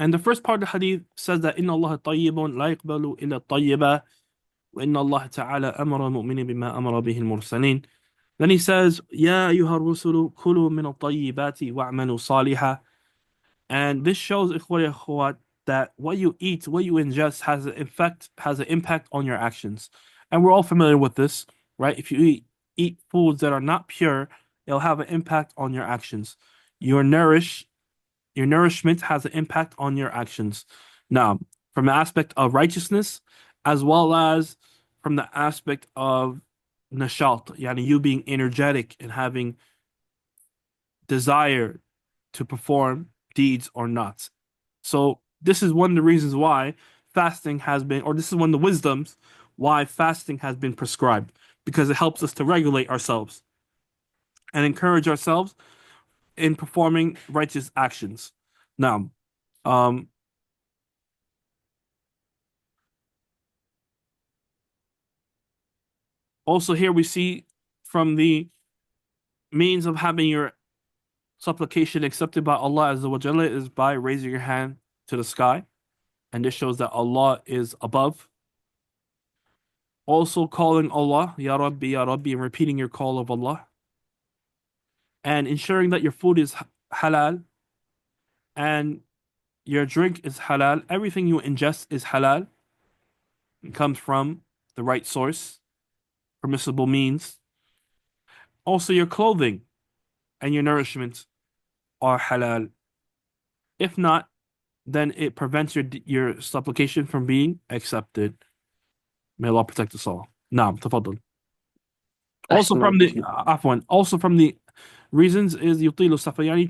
And the first part of the hadith says that إن الله طيب لا يقبل إلا الطيبة وإن الله تعالى أمر المؤمنين بما أمر به المرسلين. Then he says, "Ya ayyuha rusulu kulu min at-tayyibati wa'malu salihah." And this shows, ikhwani akhwat, that what you eat, what you ingest, has an impact on your actions. And we're all familiar with this, right? If you eat foods that are not pure, it'll have an impact on your actions. Your nourish your nourishment has an impact on your actions. Now, from the aspect of righteousness, as well as from the aspect of nashalt, yani you being energetic and having desire to perform deeds or not. So this is one of the reasons why fasting has been, or this is one of the wisdoms why fasting has been prescribed, because it helps us to regulate ourselves and encourage ourselves in performing righteous actions. Now, um, also here we see from the means of having your supplication accepted by Allah Azza wa Jalla is by raising your hand to the sky, and this shows that Allah is above. Also calling Allah, Ya Rabbi, and repeating your call of Allah. And ensuring that your food is halal and your drink is halal. Everything you ingest is halal. It comes from the right source, permissible means. Also, your clothing and your nourishment are halal. If not, then it prevents your supplication from being accepted. May Allah protect us all. Naam, تفضل. Also أحسن الله from the إليك. also from the reasons is يطيل السفر, يعني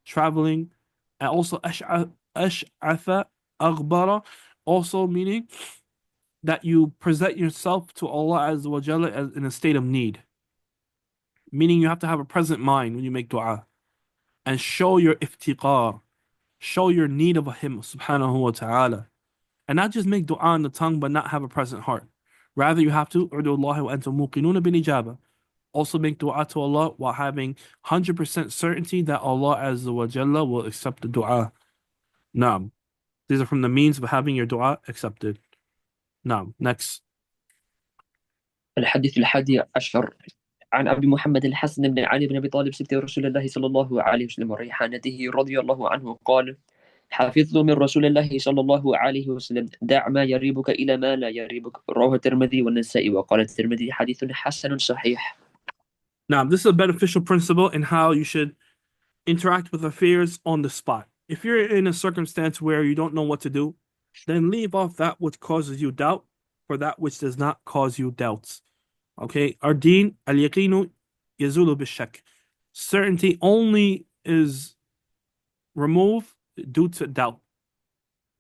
traveling, and also أشعث أغبر, also meaning that you present yourself to Allah Azza wa Jalla as in a state of need, meaning you have to have a present mind when you make dua and show your iftiqar, show your need of Him subhanahu wa ta'ala, and not just make dua on the tongue but not have a present heart. Rather, you have to u'du Allah wa antum muqinuna bin ijaba. Also make dua to Allah while having 100% certainty that Allah Azza wa Jalla will accept the dua. Naam. These are from the means of having your dua accepted. Naam. Next. الحديث الحادي عشر عن أبي محمد الحسن بن علي بن أبي طالب سبت رسول الله صلى الله عليه وسلم وريحانته رضي الله عنه قال: حفظت من رسول الله صلى الله عليه وسلم: دع ما يريبك إلى ما لا يريبك. رواه الترمذي والنسائي وقال الترمذي حديث حسن صحيح. Now, this is a beneficial principle in how you should interact with affairs on the spot. If you're in a circumstance where you don't know what to do, then leave off that which causes you doubt for that which does not cause you doubts. Okay? Our deen, al-yaqinu yazulu bishak. Certainty only is removed due to doubt.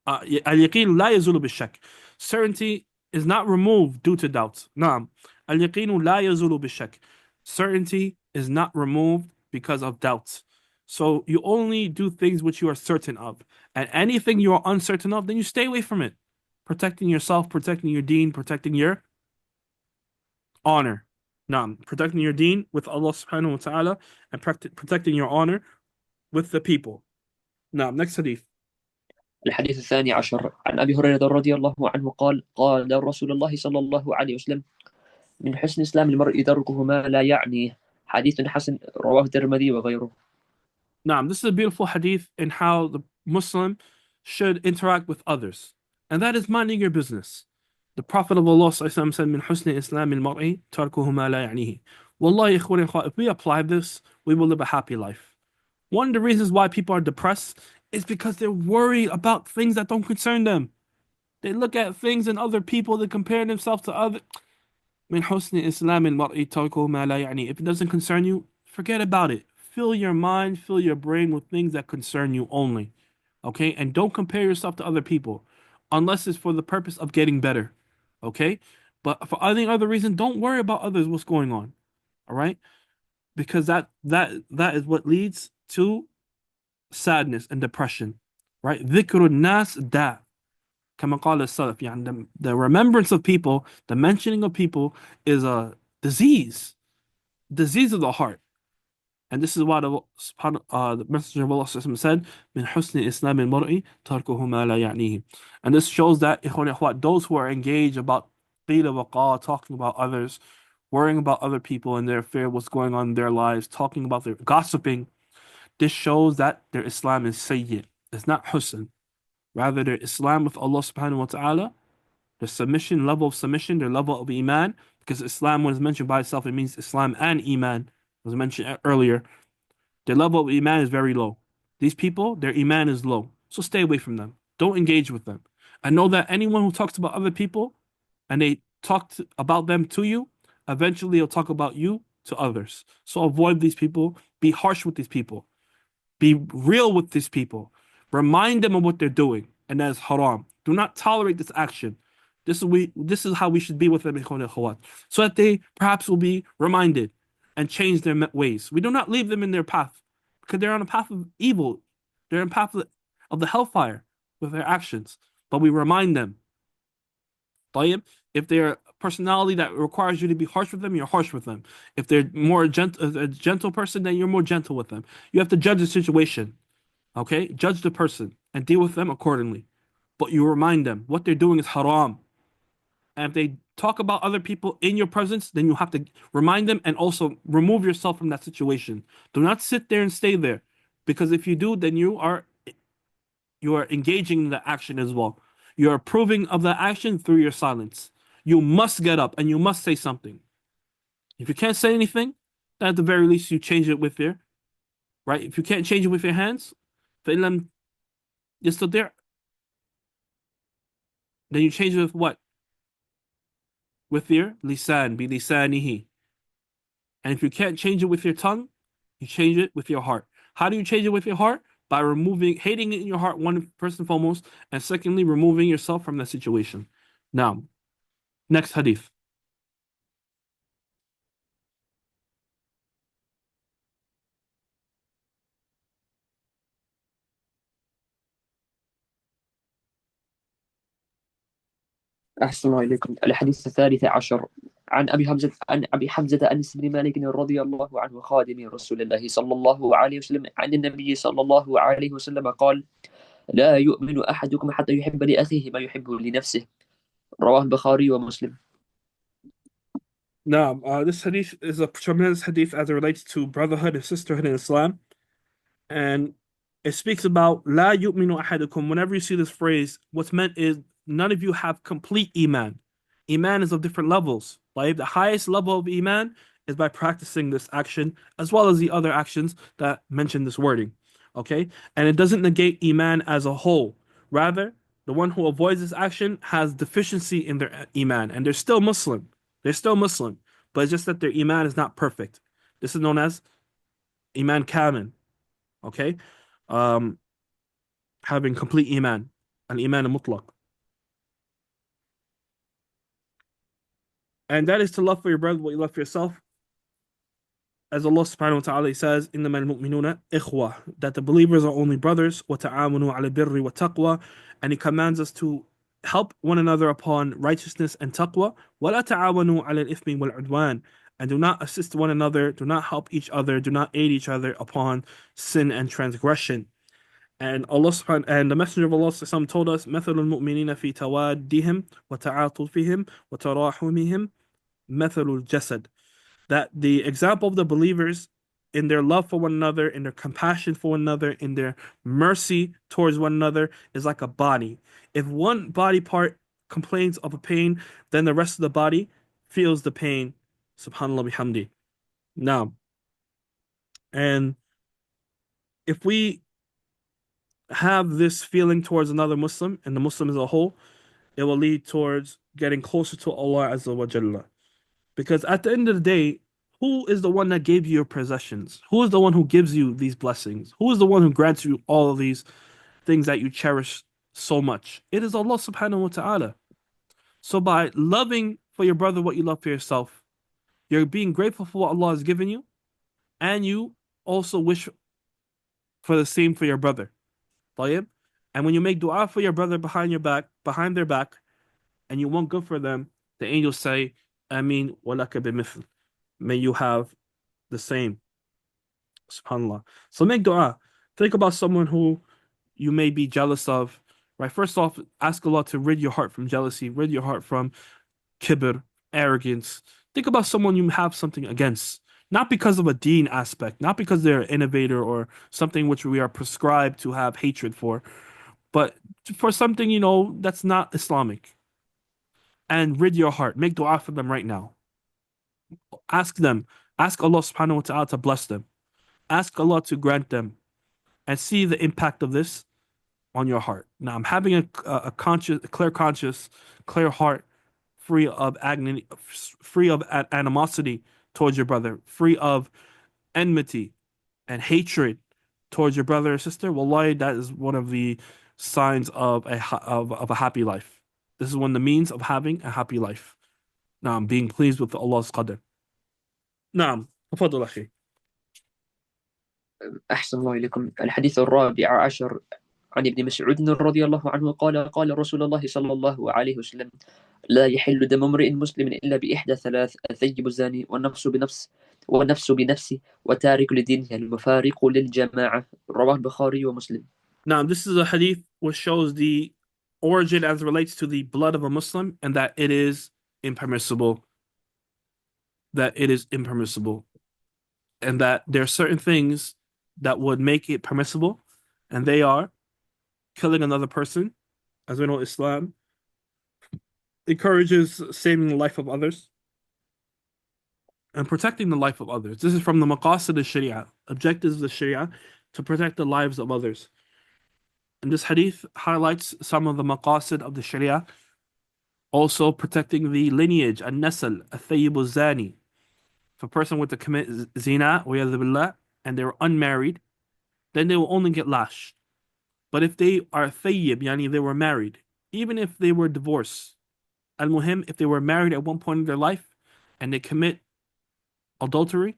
Al-yaqin la yazulu bishak. Certainty is not removed due to doubts. Naam. Al-yaqinu la yazulu bishak. Certainty is not removed because of doubts. So you only do things which you are certain of. And anything you are uncertain of, then you stay away from it. Protecting yourself, protecting your deen, protecting your honor. Naam. Protecting your deen with Allah subhanahu wa ta'ala and protecting your honor with the people. Naam. Next hadith. الحديث الثاني عشر عن أبي هريرة رضي الله عنه قال: قال رسول الله صلى الله عليه وسلم: من حسن إسلام المرء تركه ما لا يعنيه. حديث حسن رواه الترمذي وغيره. Now, this is a beautiful hadith in how the Muslim should interact with others. And that is minding your business. The Prophet of Allah said, "Min husni Islam al-mar'i tarkuhu ma la ya'nihi." Wallahi, ikhwan, if we apply this, we will live a happy life. One of the reasons why people are depressed is because they're worried about things that don't concern them. They look at things and other people, they compare themselves to other. Min husni Islam al-mar'i tarkuhu ma la ya'ni. If it doesn't concern you, forget about it. Fill your mind, fill your brain with things that concern you only. Okay? And don't compare yourself to other people unless it's for the purpose of getting better. Okay? But for any other reason, don't worry about others, what's going on. All right? Because that is what leads to sadness and depression. Right? ذكر الناس داء. كما قال السلف. يعني the remembrance of people, the mentioning of people is a disease of the heart. And this is why the Messenger of Allah said, "Min husni Islam al-mar'i tarkuhu ma la ya'nihi." And this shows that those who are engaged about qila wa qala, talking about others, worrying about other people and their affair, what's going on in their lives, talking about their gossiping. This shows that their Islam is sayyid. It's not husn. Rather, their Islam with Allah subhanahu wa ta'ala, their submission, level of submission, their level of iman, because Islam, when it's mentioned by itself, it means Islam and iman, as mentioned earlier. Their level of iman is very low. These people, their iman is low. So stay away from them. Don't engage with them. I know that anyone who talks about other people and they about them to you, eventually they'll talk about you to others. So avoid these people. Be harsh with these people. Be real with these people. Remind them of what they're doing, and that is haram. Do not tolerate this action. This is how we should be with them, so that they perhaps will be reminded and change their ways. We do not leave them in their path because they're on a path of evil. They're on a path of the hellfire with their actions. But we remind them. طيب? If they're a personality that requires you to be harsh with them, you're harsh with them. If they're more a gentle person, then you're more gentle with them. You have to judge the situation. Okay? Judge the person and deal with them accordingly. But you remind them what they're doing is haram. And if they talk about other people in your presence, then you have to remind them and also remove yourself from that situation. Do not sit there and stay there. Because if you do, then you are engaging in the action as well. You are approving of the action through your silence. You must get up and you must say something. If you can't say anything, then at the very least you change it with your right. If you can't change it with your hands, فإن لم there. Then you change it with what? With your lisan, bilisanihi. And if you can't change it with your tongue, you change it with your heart. How do you change it with your heart? By hating it in your heart, one, first and foremost, and secondly, removing yourself from that situation. Now, next hadith. أحسن الله إليكم. الحديث الثالث عشر عن أبي حمزة أنس بن مالك رضي الله عنه خادم رسول الله صلى الله عليه وسلم عن النبي صلى الله عليه وسلم قال: لا يؤمن أحدكم حتى يحب لأخيه ما يحب لنفسه. رواه البخاري ومسلم. Now, this hadith is a tremendous hadith as it relates to brotherhood and sisterhood in Islam. And it speaks about la yu'minu ahadukum. Whenever you see this phrase, what's meant is none of you have complete iman. Iman is of different levels. Like the highest level of iman is by practicing this action as well as the other actions that mention this wording. Okay? And it doesn't negate iman as a whole. Rather, the one who avoids this action has deficiency in their iman and they're still Muslim. They're still Muslim, but it's just that their iman is not perfect. This is known as iman kamil. Okay? Having complete iman, an iman mutlaq. And that is to love for your brother what you love for yourself. As Allah subhanahu wa ta'ala says, إِنَّمَا الْمُؤْمِنُونَ إِخْوَةٌ, that the believers are only brothers, وَتَعَاوَنُوا عَلَى الْبِرِّ وَالتَّقْوَى, and He commands us to help one another upon righteousness and taqwa, وَلَا تَعَاوَنُوا عَلَى الْإِثْمِ وَالْعُدْوَانِ, and do not assist one another, do not help each other, do not aid each other upon sin and transgression. And the Messenger of Allah told us, مثل المؤمنين في توادهم وتعاطفهم وتراحمهم مثل الجسد, that the example of the believers in their love for one another, in their compassion for one another, in their mercy towards one another is like a body. If one body part complains of a pain, then the rest of the body feels the pain. Subhanallah bihamdi. Now, and if we have this feeling towards another Muslim and the Muslim as a whole, it will lead towards getting closer to Allah Azza wa Jalla. Because at the end of the day, who is the one that gave you your possessions? Who is the one who gives you these blessings? Who is the one who grants you all of these things that you cherish so much? It is Allah subhanahu wa ta'ala. So by loving for your brother what you love for yourself, you're being grateful for what Allah has given you, and you also wish for the same for your brother. طيب? And when you make dua for your brother behind their back, and you want good for them, the angels say, Ameen walaka bimithl. May you have the same. SubhanAllah. So make dua. Think about someone who you may be jealous of. Right? First off, ask Allah to rid your heart from jealousy, rid your heart from kibr, arrogance, Think about someone you have something against, not because of a deen aspect, not because they're an innovator or something which we are prescribed to have hatred for, but for something, that's not Islamic. And rid your heart. Make dua for them right now. Ask them. Ask Allah subhanahu wa ta'ala to bless them. Ask Allah to grant them and see the impact of this on your heart. Now, I'm having a conscious, a clear conscious, clear heart, free of agony, free of animosity towards your brother, free of enmity and hatred towards your brother or sister. Wallahi, that is one of the signs of a happy life. This is one of the means of having a happy life. Now, I'm being pleased with Allah's qadr. نعم تفضل أخي. أحسن الله إليكم. الحديث الرابع عشر عن ابن مسعود رضي الله عنه قال قال رسول الله صلى الله عليه وسلم لا يحل دم امرئ مسلم إلا بإحدى ثلاث: الثيب الزاني والنفس بنفسه وتارك لدينه المفارق للجماعة. رواه البخاري ومسلم. Now, this is a hadith which shows the origin as it relates to the blood of a Muslim and that it is impermissible. That it is impermissible. And that there are certain things that would make it permissible, and they are killing another person. As we know, Islam encourages saving the life of others and protecting the life of others. This is from the maqasid of Sharia, objectives of the Sharia, to protect the lives of others. And this hadith highlights some of the maqasid of the Sharia, also protecting the lineage, an-nasl, al-thayyib al-zani. If a person were to commit zina, billah, and they were unmarried, then they will only get lashed. But if they are thayyib, yani they were married, even if they were divorced, al-muhim, if they were married at one point in their life and they commit adultery,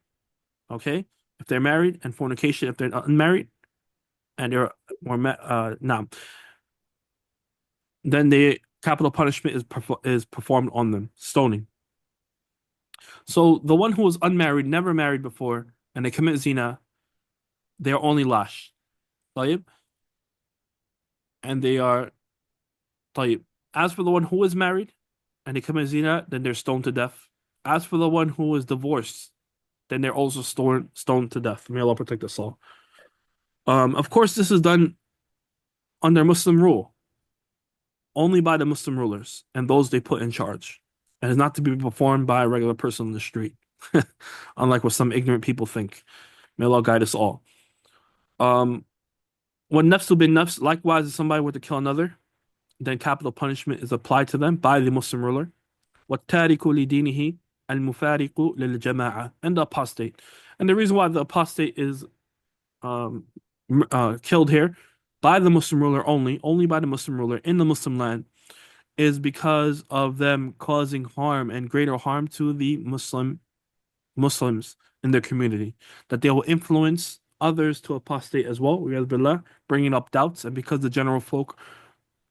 okay, if they're married, and fornication if they're unmarried, and they're then the capital punishment is performed on them, stoning. So the one who was unmarried, never married before, and they commit zina, they are only lashed. طيب? And they are طيب. As for the one who is married and they commit zina, then they're stoned to death. As for the one who is divorced, then they're also stoned to death. May Allah protect us all. Of course, this is done under Muslim rule, only by the Muslim rulers and those they put in charge. And is not to be performed by a regular person on the street, unlike what some ignorant people think. May Allah guide us all. When nafsu bin nafs, likewise, if somebody were to kill another, then capital punishment is applied to them by the Muslim ruler. وَالتَّارِكُ لِدِينِهِ الْمُفَارِقُ لِلْجَمَاعَةِ, and the apostate. And the reason why the apostate is killed here by the Muslim ruler only by the Muslim ruler in the Muslim land, is because of them causing harm and greater harm to the Muslims in their community, that they will influence others to apostate as well, billah, bringing up doubts, and because the general folk,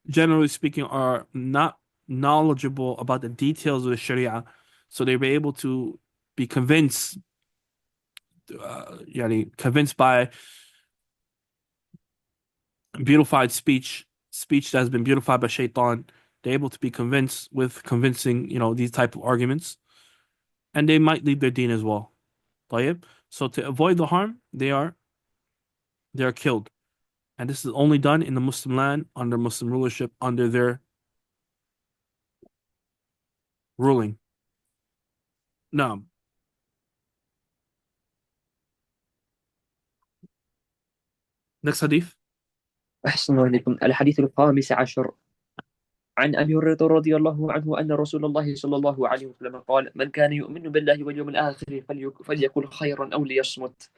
generally speaking, are not knowledgeable about the details of the Sharia, so they'll be able to be convinced, convinced by beautified speech that has been beautified by shaitan. They're able to be convinced with convincing, these type of arguments, and they might leave their deen as well. طيب? So to avoid the harm, they are killed, and this is only done in the Muslim land under Muslim rulership, under their ruling. Now, next hadith. أحسن الله إليكم. الحديث الخامس عشر عن أبي هريرة رضي الله عنه أن رسول الله صلى الله عليه وسلم قال من كان يؤمن بالله واليوم الآخر فليقل خيرا أو ليصمت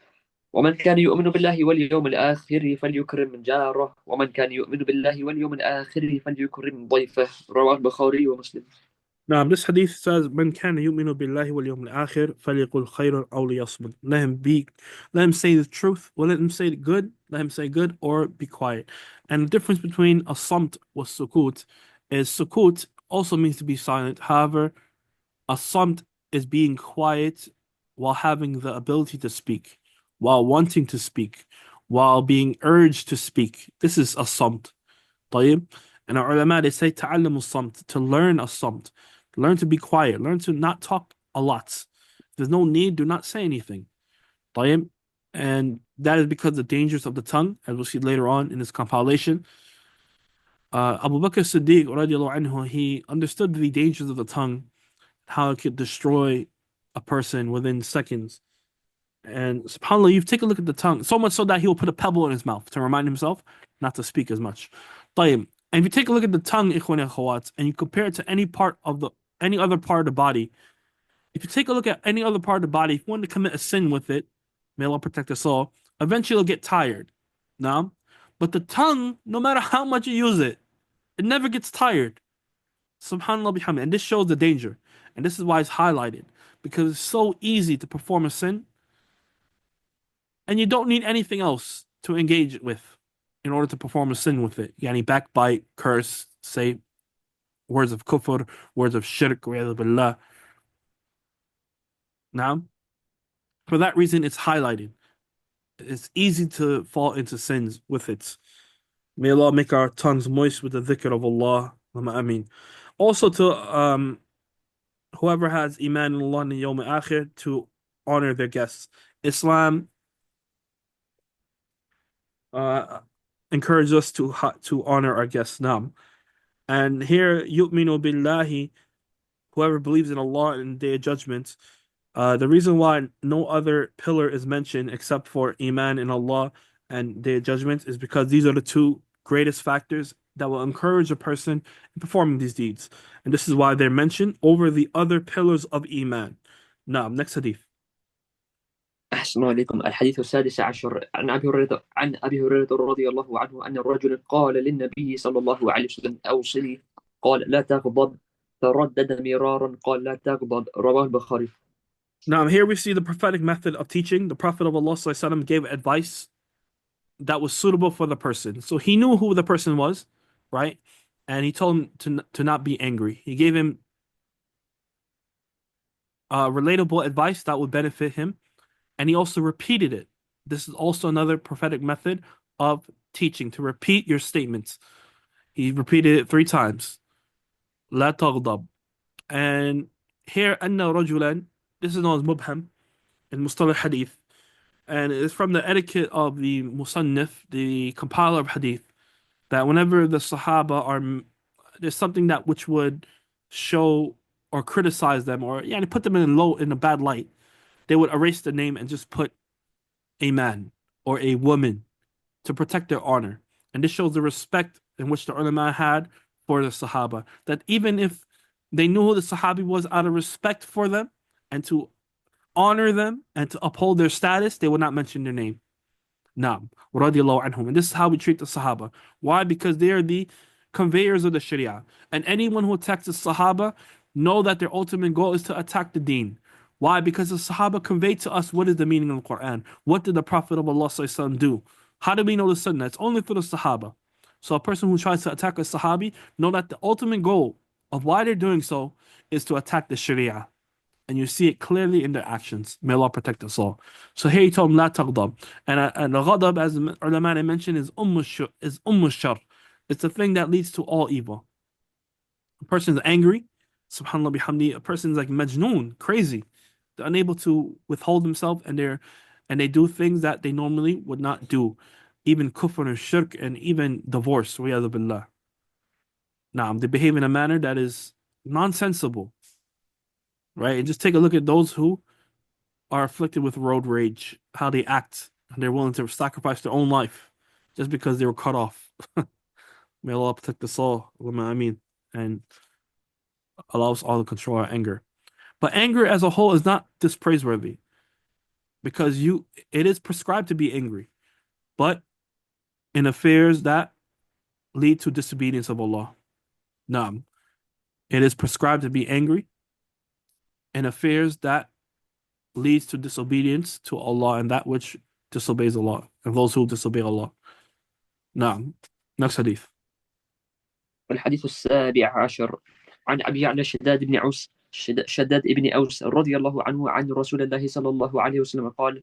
ومن كان يؤمن بالله واليوم الآخر فليكرم جاره ومن كان يؤمن بالله واليوم الآخر فليكرم ضيفه. رواه البخاري ومسلم. Now, this hadith says, "Man kana yu'minu billahi wal yawmil akhir, falyaqul khayran aw liyasmut." Let him say the truth, or let him say good, let him say good, or be quiet. And the difference between a samt was sukut is sukut also means to be silent. However, a samt is being quiet while having the ability to speak, while wanting to speak, while being urged to speak. This is a samt. طيب? And our ulama, they say ta'allamu samt, to learn a samt. Learn to be quiet. Learn to not talk a lot. If there's no need, do not say anything. طيب? And that is because the dangers of the tongue, as we'll see later on in this compilation. Abu Bakr Siddiq, radiallahu anhu, he understood the dangers of the tongue, how it could destroy a person within seconds. And subhanAllah, you take a look at the tongue, so much so that he will put a pebble in his mouth to remind himself not to speak as much. طيب. And if you take a look at the tongue, ikhwan and akhawat, and you compare it to any other part of the body, if you take a look at any other part of the body, if you want to commit a sin with it, may Allah protect us all, eventually you'll get tired. Now, but the tongue, no matter how much you use it, it never gets tired. Subhanallah bihamd. And this shows the danger. And this is why it's highlighted. Because it's so easy to perform a sin, and you don't need anything else to engage it with in order to perform a sin with it. Yani backbite, curse, say words of kufr, words of shirk, billah. Now, for that reason, it's highlighted. It's easy to fall into sins with it. May Allah make our tongues moist with the dhikr of Allah. Ameen. Also to whoever has iman in Allah and the Yawm al-Akhir, to honor their guests. Islam encourages us to honor our guests. Now, and here, yu'minu billahi, whoever believes in Allah and the Day of Judgment. The reason why no other pillar is mentioned except for iman in Allah and Day of Judgment is because these are the two greatest factors that will encourage a person in performing these deeds. And this is why they're mentioned over the other pillars of iman. Now, next hadith. أحسن عليكم. الحديث السادس عشر عن أبي هريرة رضي الله عنه أن الرجل قال للنبي صلى الله عليه وسلم أوصني، قال لا تغضب، تردد مرارا، قال لا تغضب. رواه البخاري. Now, here we see the prophetic method of teaching. The Prophet of Allah ﷺ gave advice that was suitable for the person. So he knew who the person was, right? And he told him to not be angry. He gave him relatable advice that would benefit him. And he also repeated it. This is also another prophetic method of teaching, to repeat your statements. He repeated it 3 times. لا تغضب. And here, أن رجلا, this is known as mubham in Mustalah Hadith. And it's from the etiquette of the Musannif, the compiler of Hadith, that whenever the Sahaba there's something that which would show or criticize them or put them in a bad light, they would erase the name and just put a man or a woman to protect their honor. And this shows the respect in which the ulama had for the Sahaba. That even if they knew who the Sahabi was, out of respect for them and to honor them and to uphold their status, they would not mention their name. Naam, radiallahu anhum. And this is how we treat the Sahaba. Why? Because they are the conveyors of the Sharia. And anyone who attacks the Sahaba, know that their ultimate goal is to attack the deen. Why? Because the Sahaba conveyed to us what is the meaning of the Quran. What did the Prophet of Allah do? How do we know the Sunnah? It's only through the Sahaba. So a person who tries to attack a Sahabi, know that the ultimate goal of why they're doing so is to attack the Sharia. And you see it clearly in their actions. May Allah protect us all. So here he told him, La taghdab. And the ghadab, as the ulama mentioned, is shar. It's the thing that leads to all evil. A person is angry, subhanallah bihamdi, a person is like majnoon, crazy. They're unable to withhold themselves, and they do things that they normally would not do. Even kufr and shirk and even divorce, wa'iyadhu billah. Now, they behave in a manner that is nonsensible. Right? And just take a look at those who are afflicted with road rage, how they act, and they're willing to sacrifice their own life just because they were cut off. May Allah protect us all. I mean, and allow us all to control our anger. But anger as a whole is not this praiseworthy, because it is prescribed to be angry, but in affairs that lead to disobedience of Allah. Naam. It is prescribed to be angry in affairs that leads to disobedience to Allah and that which disobeys Allah and those who disobey Allah. Naam. Next hadith. والحديث السابع عشر عن أبي يعلى شداد بن أوس رضي الله عنه عن رسول الله صلى الله عليه وسلم قال: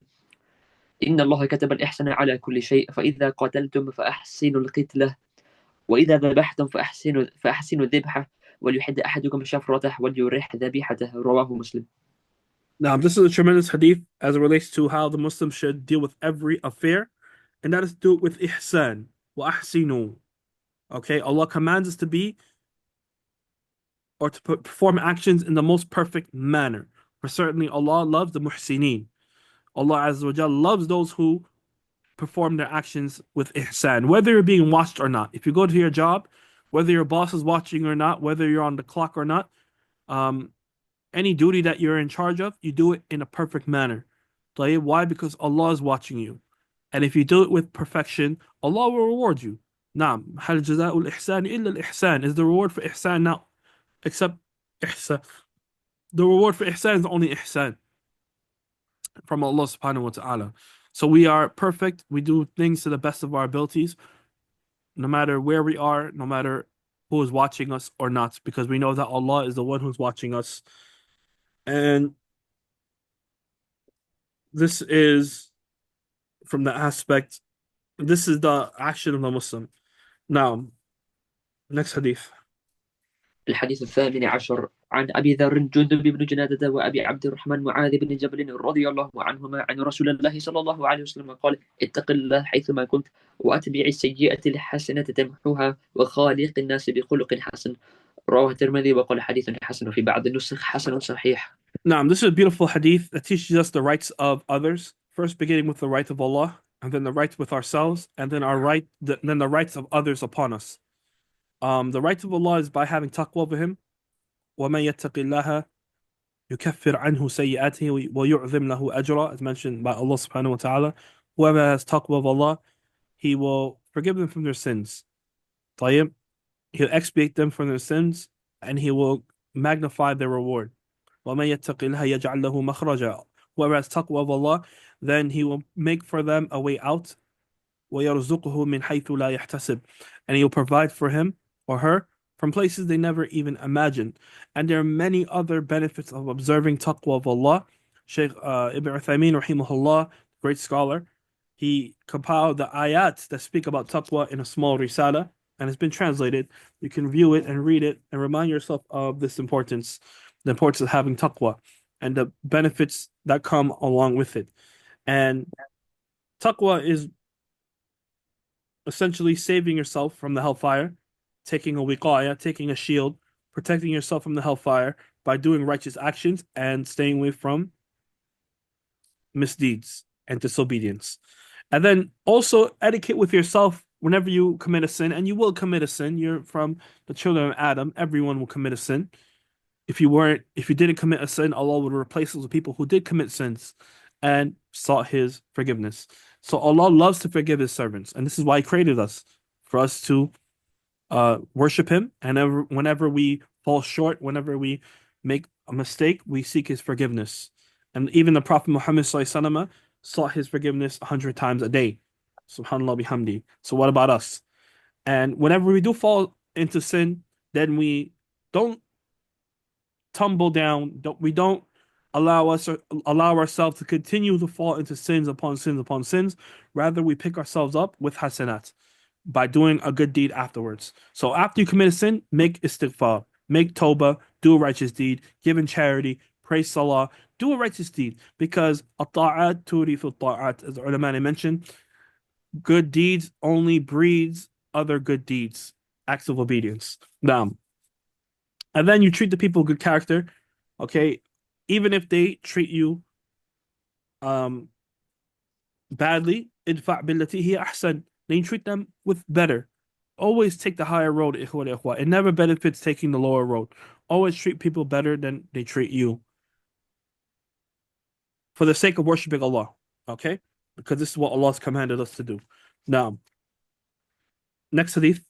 إن الله كتب الإحسان على كل شيء، فإذا قتلتم فأحسنوا القتلة، وإذا ذبحتم فأحسنوا الذبحة، وليحد أحدكم شفرته وليريح ذبيحته. رواه مسلم. Now, this is a tremendous hadith as it relates to how the Muslims should deal with every affair, and that is to do it with ihsan wa ahsinu. Okay, Allah commands us to be or to perform actions in the most perfect manner. For certainly Allah loves the muhsineen. Allah Azza wa Jal loves those who perform their actions with ihsan, whether you're being watched or not. If you go to your job, whether your boss is watching or not, whether you're on the clock or not, um, any duty that you're in charge of, you do it in a perfect manner. Why? Because Allah is watching you. And if you do it with perfection, Allah will reward you. Naam, hal jaza'ul ihsan illa al-ihsan. Is the reward for ihsan now except ihsan? The reward for ihsan is only ihsan from Allah subhanahu wa ta'ala. So we are perfect. We do things to the best of our abilities, no matter where we are, no matter who is watching us or not, because we know that Allah is the one who's watching us. And this is from the aspect, this is the action of the Muslim. Now, next hadith. الحديث الثامن عشر عن أبي ذر جندب بن جنادة وأبي عبد الرحمن معاذ بن جبل رضي الله عنهما عن رسول الله صلى الله عليه وسلم قال اتق الله حيثما كنت وأتبع السيئة الحسنة تمحوها وخالق الناس بخلق حسن. رواه الترمذي وقال حديث حسن وفي بعض النسخ حسن صحيح. Now, this is a beautiful hadith that teaches us the rights of others, first beginning with the right of Allah, and then the rights with ourselves, and then then the rights of others upon us. The rights of Allah is by having taqwa of Him. وَمَن يَتَّقِ اللَّهَ يُكَفِّرْ عَنْهُ سَيِّئَاتِهِ وَيُعْظِمْ لَهُ أَجْرًا, as mentioned by Allah subhanahu wa ta'ala. Whoever has taqwa of Allah, He will forgive them from their sins. طيب. He'll expiate them from their sins, and He will magnify their reward. وَمَن يَتَّقِ اللَّهَ يَجْعَل لَهُ مَخْرَجًا. Whoever has taqwa of Allah, then He will make for them a way out. وَيَرْزُقُهُ مِنْ حَيْثُ لَا يَحْتَسِبْ. And He will provide for him or her from places they never even imagined. And there are many other benefits of observing taqwa of Allah. Shaykh Ibn Uthaymeen, rahimahullah, great scholar, he compiled the ayat that speak about taqwa in a small risala, and it's been translated. You can view it and read it and remind yourself of this importance, the importance of having taqwa and the benefits that come along with it. And taqwa is essentially saving yourself from the hellfire, taking a wiqaya, taking a shield, protecting yourself from the hellfire by doing righteous actions and staying away from misdeeds and disobedience. And then also etiquette with yourself whenever you commit a sin, and you will commit a sin. You're from the children of Adam. Everyone will commit a sin. If you didn't commit a sin, Allah would replace us with people who did commit sins and sought His forgiveness. So Allah loves to forgive His servants, and this is why He created us, for us to worship Him. And whenever we fall short, whenever we make a mistake, we seek His forgiveness. And even the Prophet Muhammad SAW sought His forgiveness 100 times a day. Subhanallah bihamdi. So what about us? And whenever we do fall into sin, then we don't tumble down. We don't allow ourselves to continue to fall into sins upon sins upon sins. Rather, we pick ourselves up with hasanat by doing a good deed afterwards. So after you commit a sin, make istighfar, make tawbah, do a righteous deed, give in charity, pray salah, do a righteous deed, because at-ta'at turithu ta'at, as the ulama mentioned, good deeds only breeds other good deeds, acts of obedience. Now, and then you treat the people with good character, okay? Even if they treat you badly, idfa' billati hiya ahsan. Then you treat them with better. Always take the higher road, ikhwa ikhwa. It never benefits taking the lower road. Always treat people better than they treat you, for the sake of worshiping Allah, okay? Because this is what Allah has commanded us to do. Now, next hadith.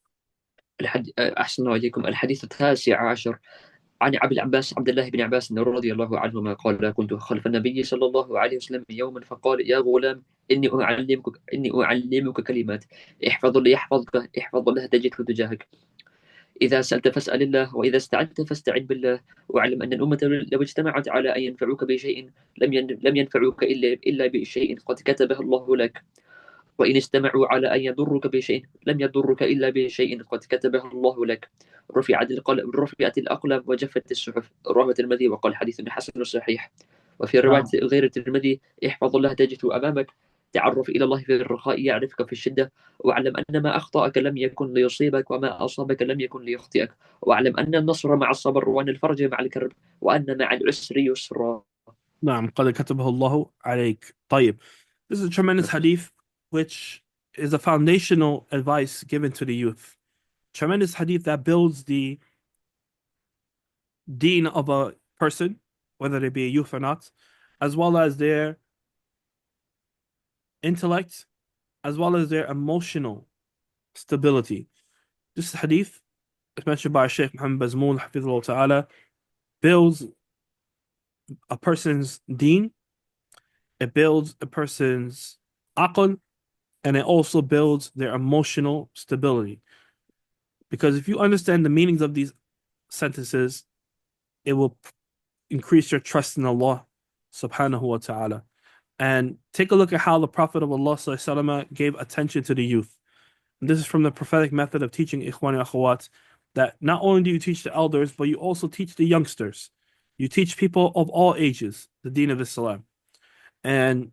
أحسن الله إليكم. الحديث التاسع عشر عن أبي العباس عبد الله بن عباس رضي الله عنهما قال كنت خلف النبي صلى الله عليه وسلم يوما فقال يا غلام إني أعلمك كلمات احفظ الله يحفظك احفظ الله تجده تجاهك إذا سألت فاسأل الله وإذا استعنت فاستعن بالله واعلم أن الأمة لو اجتمعت على أن ينفعوك بشيء لم ينفعوك إلا بشيء قد كتبه الله لك وإن استمعوا على أن يضروك بشيء لم يضرك إلا بشيء قد كتبه الله لك رفعت الأقلام وجفت الصحف. رواه الترمذي وقال حديث حسن صحيح. وفي رواية نعم. غير الترمذي: احفظ الله تجده أمامك، تعرف إلى الله في الرخاء يعرفك في الشدة، واعلم أن ما أخطأك لم يكن ليصيبك وما أصابك لم يكن ليخطئك، واعلم أن النصر مع الصبر وأن الفرج مع الكرب وأن مع العسر يسرا. نعم قد كتبه الله عليك. طيب, this is a tremendous hadith which is a foundational advice given to the youth. Tremendous hadith that builds the deen of a person, whether they be a youth or not, as well as their intellect, as well as their emotional stability. This hadith, as mentioned by Sheikh Muhammad Bazmoon, Hafizullah Ta'ala, builds a person's deen, it builds a person's aql, and it also builds their emotional stability. Because if you understand the meanings of these sentences, it will increase your trust in Allah subhanahu wa ta'ala. And take a look at how the Prophet of Allah sallallahu gave attention to the youth. And this is from the prophetic method of teaching ikhwan and akhawat, that not only do you teach the elders, but you also teach the youngsters. You teach people of all ages the deen of Islam. And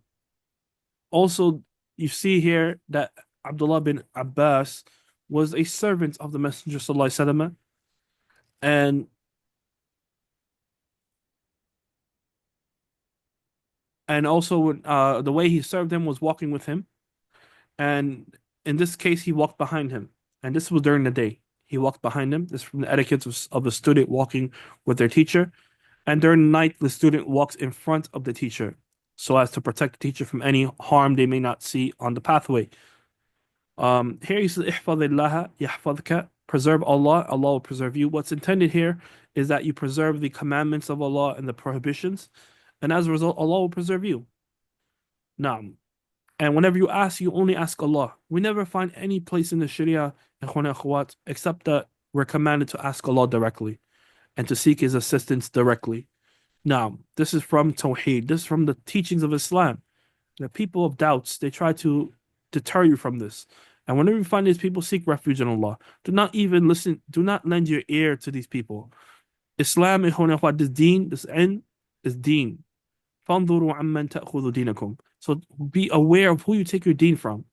also, you see here that Abdullah bin Abbas was a servant of the Messenger sallallahu alaihi wasallam, and also the way he served him was walking with him. And in this case, he walked behind him. And this was during the day. He walked behind him. This is from the etiquette of a student walking with their teacher. And during the night, the student walks in front of the teacher so as to protect the teacher from any harm they may not see on the pathway. Here he says, "Ihfadillah yahfadka," preserve Allah, Allah will preserve you. What's intended here is that you preserve the commandments of Allah and the prohibitions, and as a result, Allah will preserve you. Naam. And whenever you ask, you only ask Allah. We never find any place in the Sharia, ikhwan and akhwat, except that we're commanded to ask Allah directly and to seek His assistance directly. Now, this is from Tawheed. This is from the teachings of Islam. The people of doubts, they try to deter you from this. And whenever you find these people, seek refuge in Allah. Do not even listen, do not lend your ear to these people. Islam, ikhwan and akhwat, this deen, this end is deen. فَانظُرُوا عَمَّنْ تَأْخُذُوا دِينَكُمْ. So be aware of who you take your deen from.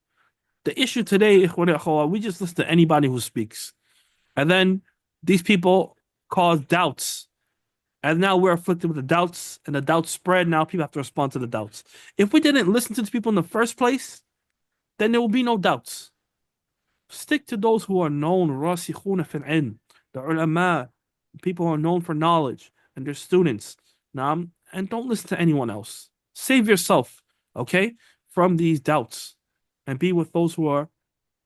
The issue today, ikhwan and akhwat, we just listen to anybody who speaks. And then these people cause doubts. And now we're afflicted with the doubts, and the doubts spread. Now people have to respond to the doubts. If we didn't listen to these people in the first place, then there will be no doubts. Stick to those who are known, rasikhuna fil ilm, the ulama, people who are known for knowledge, and their students. Naam, and don't listen to anyone else. Save yourself, okay, from these doubts, and be with those who are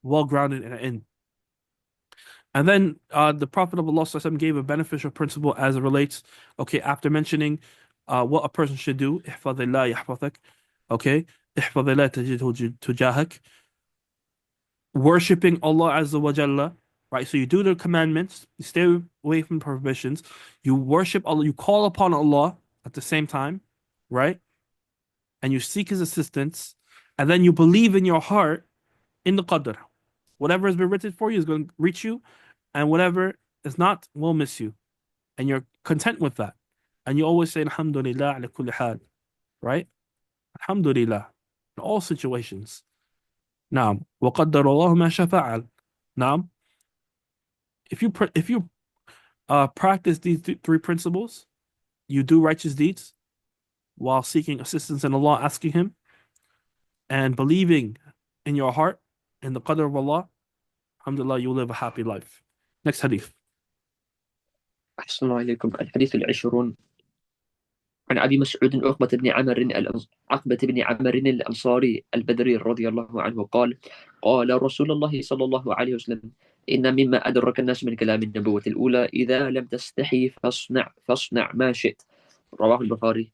well grounded in ilm. And then the Prophet of Allah ﷺ gave a beneficial principle as it relates, okay, after mentioning what a person should do, ihfadillah yahfazak, okay, ihfadillah tajidhu tujahak, worshiping Allah Azza wa Jalla, right? So you do the commandments, you stay away from prohibitions, you worship Allah, you call upon Allah at the same time, right? And you seek His assistance, and then you believe in your heart in the qadr. Whatever has been written for you is going to reach you, and whatever is not will miss you. And you're content with that. And you always say, Alhamdulillah ala kulli hal, right? Alhamdulillah, in all situations. Naam. وَقَدَّرَ اللَّهُ مَا شَاءَ فَعَلَ. Naam. If you practice these three principles, you do righteous deeds while seeking assistance in Allah, asking Him, and believing in your heart in the qadr of Allah, alhamdulillah, you live a happy life. Next hadith. أحسن الله إليكم. الحديث العشرون عن أبي مسعود عقبة بن عمرو الأنصاري البدري رضي الله عنه قال: قال رسول الله صلى الله عليه وسلم: إن مما أدرك الناس من كلام النبوة الأولى إذا لم تستحي فاصنع ما شئت. رواه البخاري.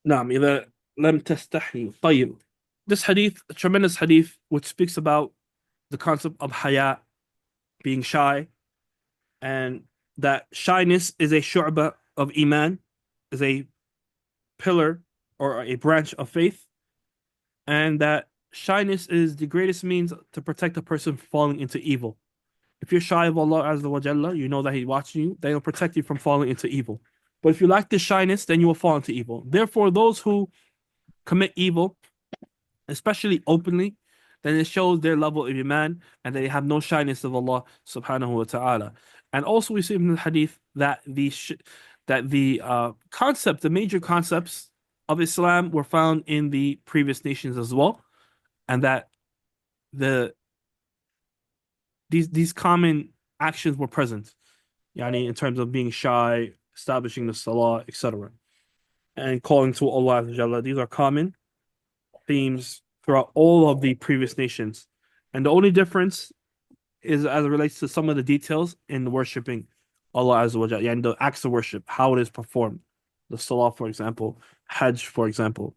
نعم إذا لم تستحي. طيب. This hadith, a tremendous hadith, which speaks about the concept of haya, being shy, and that shyness is a shu'bah of iman, is a pillar or a branch of faith, and that shyness is the greatest means to protect a person from falling into evil. If you're shy of Allah Azza wa Jalla, you know that He's watching you, then He'll protect you from falling into evil. But if you lack this shyness, then you will fall into evil. Therefore, those who commit evil, especially openly, then it shows their level of iman and they have no shyness of Allah subhanahu wa ta'ala. And also we see in the hadith that the concept, the major concepts of Islam were found in the previous nations as well, and that the these common actions were present, yani in terms of being shy, establishing the salah, etc., and calling to Allah Azza Jalla. These are common themes throughout all of the previous nations. And the only difference is as it relates to some of the details in worshiping Allah Azza wa Jalla, and the acts of worship, how it is performed. The salah, for example, Hajj, for example,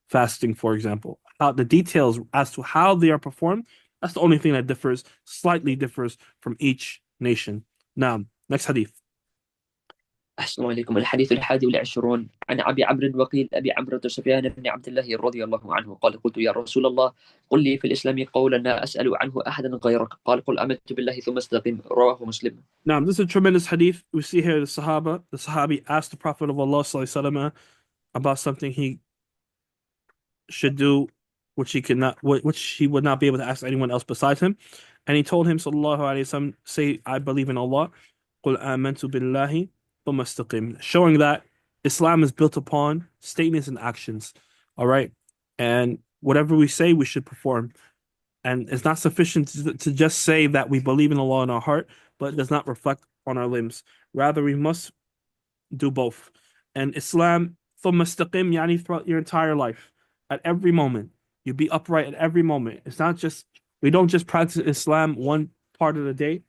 fasting, for example. The details as to how they are performed, that's the only thing that slightly differs from each nation. Now, next hadith. أحسن الله إليكم. الحديث 21 عن أبي عمرو وقيل أبي عمرو سفيان بن عبد الله رضي الله عنه قال قلت يا رسول الله قل لي في الإسلام قولا لا أسأل عنه أحدا غيرك قال قل آمنت بالله ثم استقم رواه مسلم. Now, this is a tremendous hadith. We see here the Sahabi asked the Prophet of Allah sallallahu about something he should do, which he would not be able to ask anyone else besides him. And he told him, sallallahu alaihi wasallam, say, I believe in Allah. قُلْ آمَنْتُ بِاللَّهِ ثُمَّ اسْتَقِمْ. Showing that Islam is built upon statements and actions. All right. And whatever we say, we should perform. And it's not sufficient to just say that we believe in Allah in our heart, but it does not reflect on our limbs. Rather, we must do both. And Islam, ثُمَّ اسْتَقِمْ, yani throughout your entire life, at every moment. You be upright at every moment. It's not just, we don't just practice Islam one part of the day,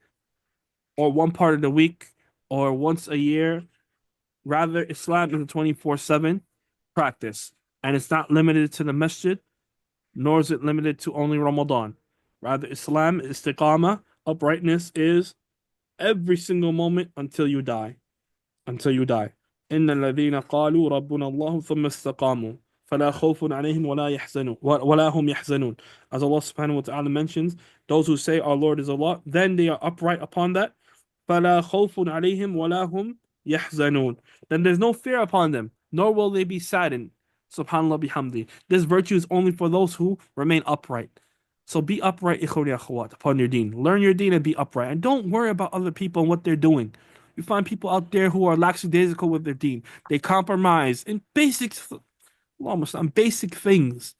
or one part of the week, or once a year. Rather, Islam is a 24/7 practice. And it's not limited to the masjid, nor is it limited to only Ramadan. Rather, Islam, istiqamah, uprightness is every single moment until you die. Until you die. إِنَّ الَّذِينَ قَالُوا رَبُّنَا اللَّهُ ثُمَّ اسْتَقَامُوا فَلَا خَوْفٌ عَلَيْهِمْ وَلَا هُمْ يَحْزَنُونَ. As Allah subhanahu wa ta'ala mentions, those who say our Lord is Allah, then they are upright upon that. فَلَا خَوْفٌ عَلَيْهِمْ وَلَا هُمْ يَحْزَنُونَ. Then there's no fear upon them, nor will they be saddened. Subhanallah bihamdi. This virtue is only for those who remain upright. So be upright, ikhwani akhawat, upon your deen. Learn your deen and be upright. And don't worry about other people and what they're doing. You find people out there who are lackadaisical with their deen. They compromise in basic things,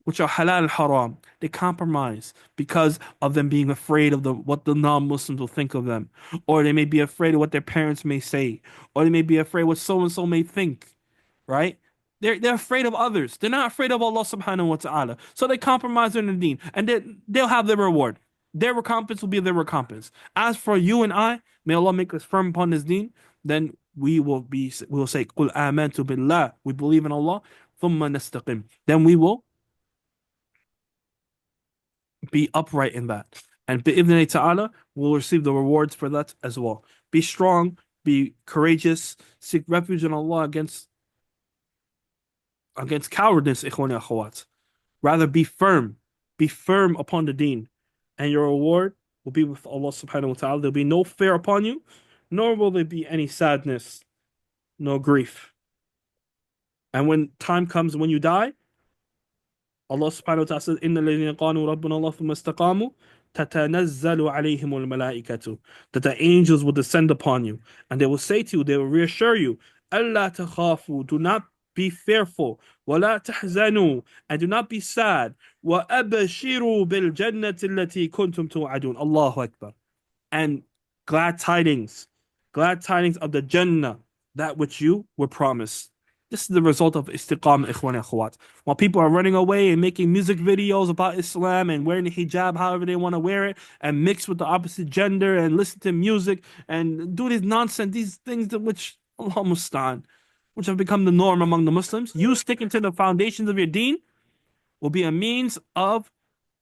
which are halal and haram. They compromise because of them being afraid of what the non-Muslims will think of them. Or they may be afraid of what their parents may say. Or they may be afraid of what so-and-so may think. Right? They're afraid of others. They're not afraid of Allah subhanahu wa ta'ala. So they compromise in the deen. And they'll have their reward. Their recompense will be their recompense. As for you and I, may Allah make us firm upon His deen, then we will say, قُلْ آمَنْتُ بِاللَّهِ, we believe in Allah, ثُمَّ نَسْتَقِمْ. Then we will be upright in that. And bi'idhni ta'ala, we'll receive the rewards for that as well. Be strong, be courageous, seek refuge in Allah against cowardice, ikhwani akhawat. Rather be firm upon the deen. And your reward will be with Allah subhanahu wa ta'ala. There'll be no fear upon you, nor will there be any sadness, no grief. And when time comes, when you die, Allah subhanahu wa ta'ala says, إِنَّ الَّذِينَ قَالُوا رَبُّنَا اللَّهُ ثُمَّ اسْتَقَامُوا تَتَنَزَّلُ عَلَيْهِمُ الْمَلَائِكَةُ. That the angels will descend upon you, and they will say to you, they will reassure you, أَلَّا تَخَافُوا, do not be fearful, وَلَا تَحْزَنُوا, and do not be sad, وَأَبْشِرُوا بِالْجَنَّةِ الَّتِي كُنْتُمْ تُوعَدُونَ. Allahu Akbar. And glad tidings of the Jannah, that which you were promised. This is the result of istiqamah, ikhwan and akhwat. While people are running away and making music videos about Islam and wearing the hijab however they want to wear it, and mix with the opposite gender and listen to music and do this nonsense, these things that which, Allah musta'an, which have become the norm among the Muslims, you sticking to the foundations of your deen will be a means of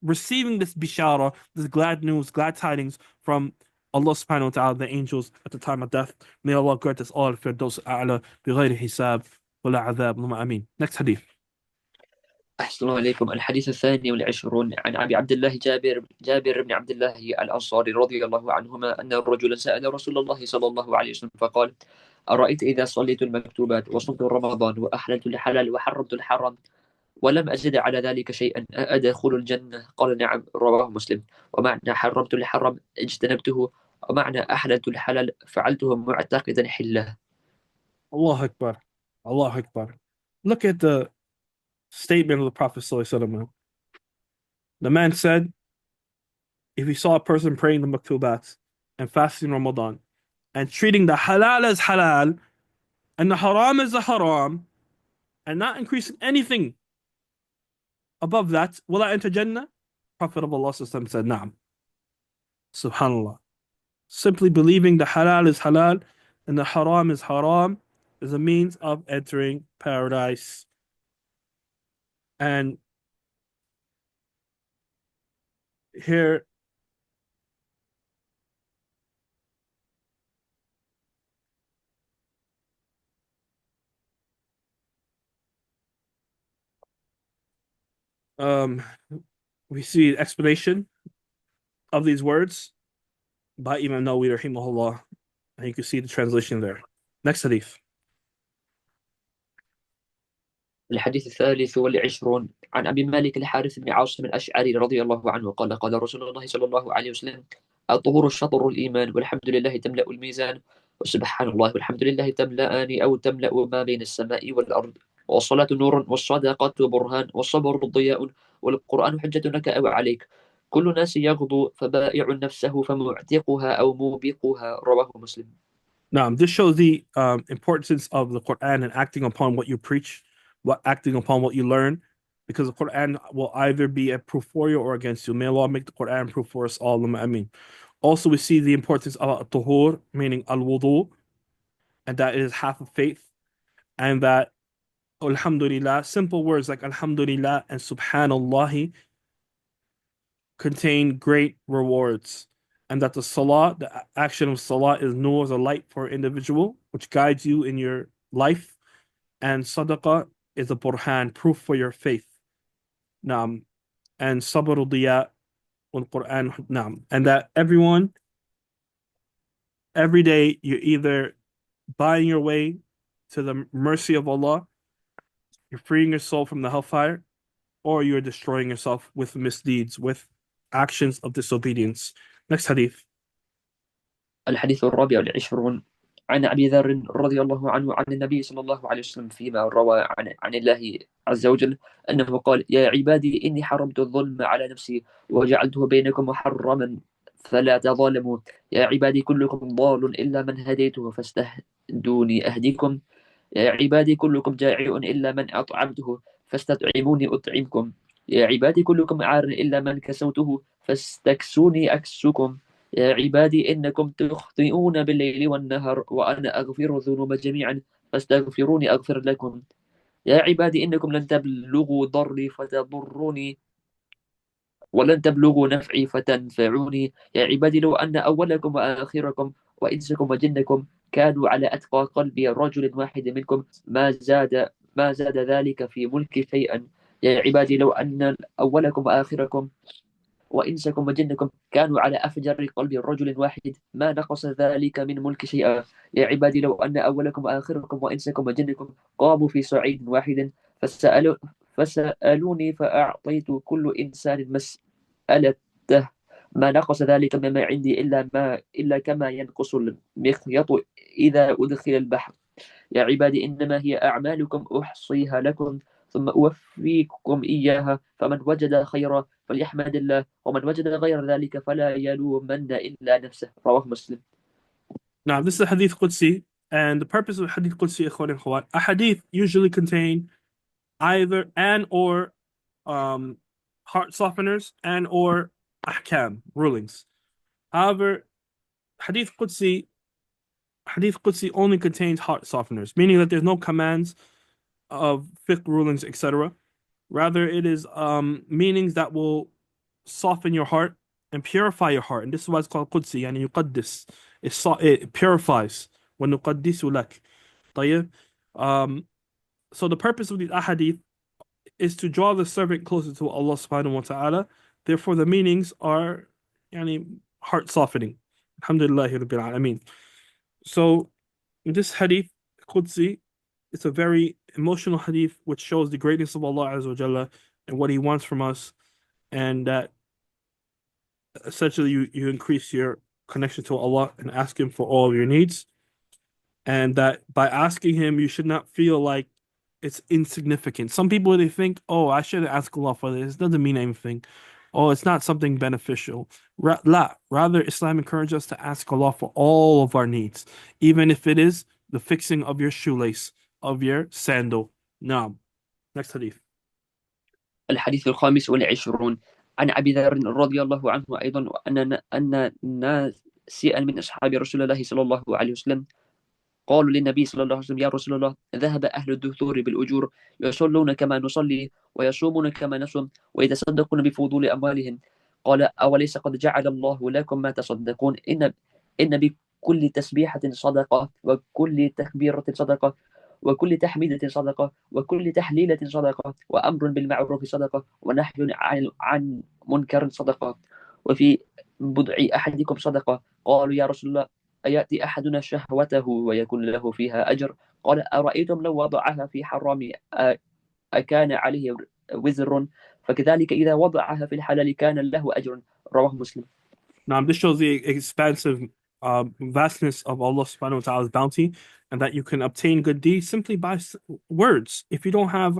receiving this bishara, this glad news, glad tidings from Allah subhanahu wa ta'ala, the angels at the time of death. May Allah grant us all firdaus a'la بغير حساب ولا عذاب. اللهم آمين. Next hadith. أحسن الله إليكم. الحديث 22 عن أبي عبد الله جابر بن عبد الله الأنصاري رضي الله عنهما أن رجلا سأل رسول الله صلى الله عليه وسلم فقال أرأيت إذا صليت المكتوبات وصمت رمضان وأحللت الحلال وحرمت الحرام ولم أزد على ذلك شيئا أدخل الجنة؟ قال نعم. رواه مسلم. ومعنى حرمت الحرام اجتنبته، ومعنى أحللت الحلال فعلته معتقدا حله. Allah Akbar. Allah Akbar. Look at the statement of the Prophet ﷺ. The man said, if he saw a person praying the maktubat and fasting Ramadan and treating the halal as halal and the haram as a haram and not increasing anything above that, will I enter Jannah? Prophet of Allah said, Naam. Subhanallah. Simply believing the halal is halal and the haram is haram is a means of entering paradise. And here, um, we see explanation of these words by Imam Nawawi rahimahullah, and you can see the translation there. Next hadith. الحديث الثالث والعشرون عن أبي مالك الحارث بن عاصم الأشعري رضي الله عنه قال قال رسول الله صلى الله عليه وسلم: الطهور شطر الإيمان، والحمد لله تملأ الميزان، وسبحان الله والحمد لله تملأان أو تملأ ما بين السماء والأرض، والصلاة نور، والصدقة برهان، والصبر ضياء، والقرآن حجة لك أو عليك. كل الناس يغدو فبائع نفسه فمعتقها أو موبقها. رواه مسلم. Now, this shows the importance of the Quran and acting upon what you preach, acting upon what you learn, because the Quran will either be a proof for you or against you. May Allah make the Quran proof for us all. Ameen. Also, we see the importance of al-tuhur, meaning al-wudu, and that it is half of faith, and that alhamdulillah, simple words like alhamdulillah and subhanallah contain great rewards, and that the salah, the action of salah, is nur, as a light for an individual, which guides you in your life, and sadaqah is a burhan, proof for your faith. Naam. And sabr diya on Quran. Naam. And that everyone, every day, you're either buying your way to the mercy of Allah, you're freeing your soul from the hellfire, or you're destroying yourself with misdeeds, with actions of disobedience. Next hadith. الحديث الرابع والعشرون عن أبي ذر رضي الله عنه عن النبي صلى الله عليه وسلم فيما روى عن الله عز وجل أنه قال: يا عبادي إني حرمت الظلم على نفسي وجعلته بينكم محرما فلا تظالموا. يا عبادي كلكم ضال إلا من هديته فاستهدوني أهديكم. يا عبادي كلكم جائع إلا من أطعمته فاستطعموني أطعمكم. يا عبادي كلكم عار إلا من كسوته فاستكسوني أكسكم. يا عبادي إنكم تخطئون بالليل والنهار وأنا أغفر الذنوب جميعا فاستغفروني أغفر لكم. يا عبادي إنكم لن تبلغوا ضري فتضروني ولن تبلغوا نفعي فتنفعوني. يا عبادي لو أن أولكم وآخركم وإنسكم وجنكم كانوا على أتقى قلب رجل واحد منكم ما زاد ذلك في ملكي شيئا. يا عبادي لو أن أولكم وآخركم وإنسكم وجنكم كانوا على أفجر قلب رجل واحد ما نقص ذلك من ملك شيئا. يا عبادي لو أن أولكم وآخركم وإنسكم وجنكم قاموا في صعيد واحد فسألوني فأعطيت كل إنسان مسألته ما نقص ذلك مما عندي إلا كما ينقص المخيط إذا أدخل البحر. يا عبادي إنما هي أعمالكم أحصيها لكم ثم أوفيكم إياها فمن وجد خيرا فليحمد الله ومن وجد غير ذلك فلا يلومن إلا نفسه. رواه مسلم. Now, this is a hadith Qudsi, and the purpose of hadith Qudsi, ikhwan and khawat, a hadith usually contain either and or heart softeners and or ahkam, rulings. However, hadith Qudsi only contains heart softeners, meaning that there's no commands of fiqh rulings, etc. Rather, it is meanings that will soften your heart and purify your heart. And this is why it's called Qudsi, and yuqaddis. It purifies. وَنُقَدِّسُ لَكَ. طيب. So the purpose of these ahadith is to draw the servant closer to Allah subhanahu wa ta'ala. Therefore, the meanings are heart softening. Alhamdulillah Rabbil Alameen. So In this hadith, Qudsi, it's a very emotional hadith which shows the greatness of Allah Azza wa Jalla and what He wants from us, and that essentially you increase your connection to Allah and ask Him for all of your needs, and that by asking Him, you should not feel like it's insignificant. Some people they think, "Oh, I shouldn't ask Allah for this. It doesn't mean anything. Oh, it's not something beneficial." Rather, Islam encourages us to ask Allah for all of our needs, even if it is the fixing of your shoelace, of your sandal. Now, next hadith. الحديث الخامس والعشرون عن أبي ذر رضي الله عنه أيضا أن ناسئا من أصحاب رسول الله صلى الله عليه وسلم قالوا للنبي صلى الله عليه وسلم: يا رسول الله، ذهب أهل الدثور بالأجور، يصلون كما نصلي ويصومون كما نصوم ويتصدقون بفضول أموالهم. قال: أوليس قد جعل الله لكم ما تصدقون؟ إن بكل تسبيحة صدقة، وكل تكبيرة صدقة، وكل تحميدة صدقة، وكل تحليلة صدقة، وأمر بالمعروف صدقة، ونهي عن منكر صدقة، وفي بضع أحدكم صدقة. قالوا: يا رسول الله، أيأتي أحدنا شهوته ويكون له فيها أجر؟ قال: أرأيتم لو وضعها في حرام أكان عليه وزر؟ فكذلك إذا وضعها في الحلال كان له أجر. رواه مسلم. Now, this shows the expansive vastness of Allah subhanahu wa ta'ala's bounty, and that you can obtain good deeds simply by words. If you don't have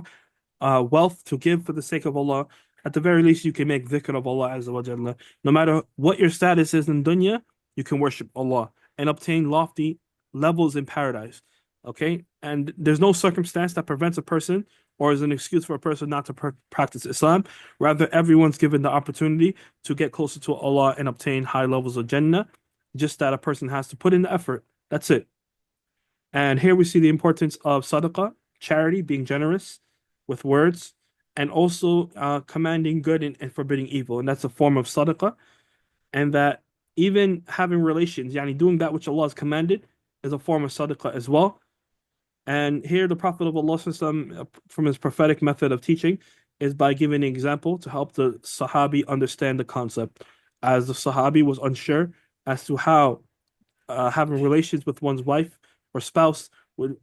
wealth to give for the sake of Allah, at the very least, you can make dhikr of Allah Azza wa Jalla. No matter what your status is in dunya, you can worship Allah and obtain lofty levels in paradise. Okay? And there's no circumstance that prevents a person or is an excuse for a person not to practice Islam. Rather, everyone's given the opportunity to get closer to Allah and obtain high levels of Jannah, just that a person has to put in the effort. That's it. And here we see the importance of sadaqah, charity, being generous with words, and also commanding good and forbidding evil. And that's a form of sadaqah. And that even having relations, yani doing that which Allah has commanded, is a form of sadaqah as well. And here the Prophet of Allah from his prophetic method of teaching is by giving an example to help the Sahabi understand the concept, as the Sahabi was unsure as to how having relations with one's wife or spouse would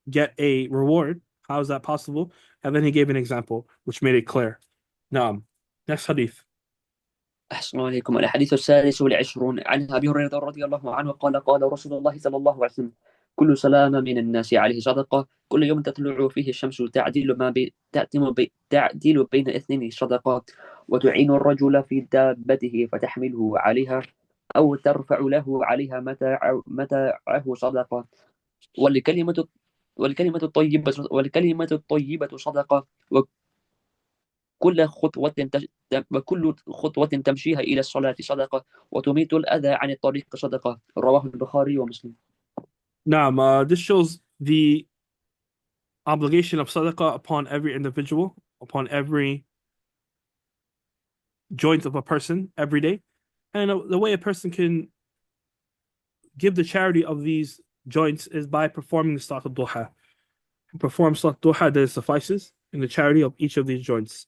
get a reward. How is that possible? And then he gave an example which made it clear. Now, next hadith. أحسن عليكم. الحديث السادس والعشرون عن أبي هريرة رضي الله عنه قال: قال رسول الله صلى الله عليه وسلم: كل سلام من الناس عليه صدقة، كل يوم تطلع فيه الشمس تعدل بين اثنين صدقة، وتعين الرجل في دابته فتحمله عليها أو ترفع له عليها متاعه صدقة، والكلمة والكلمة الطيبة صدقة، وكل خطوة تمشيها إلى الصلاة صدقة، وتميت الأذى عن الطريق صدقة. رواه البخاري ومسلم. Now, this shows the obligation of sadaqah upon every individual, upon every joint of a person every day. And the way a person can give the charity of these joints is by performing the salat al-duha. Perform salat al-duha, that suffices in the charity of each of these joints.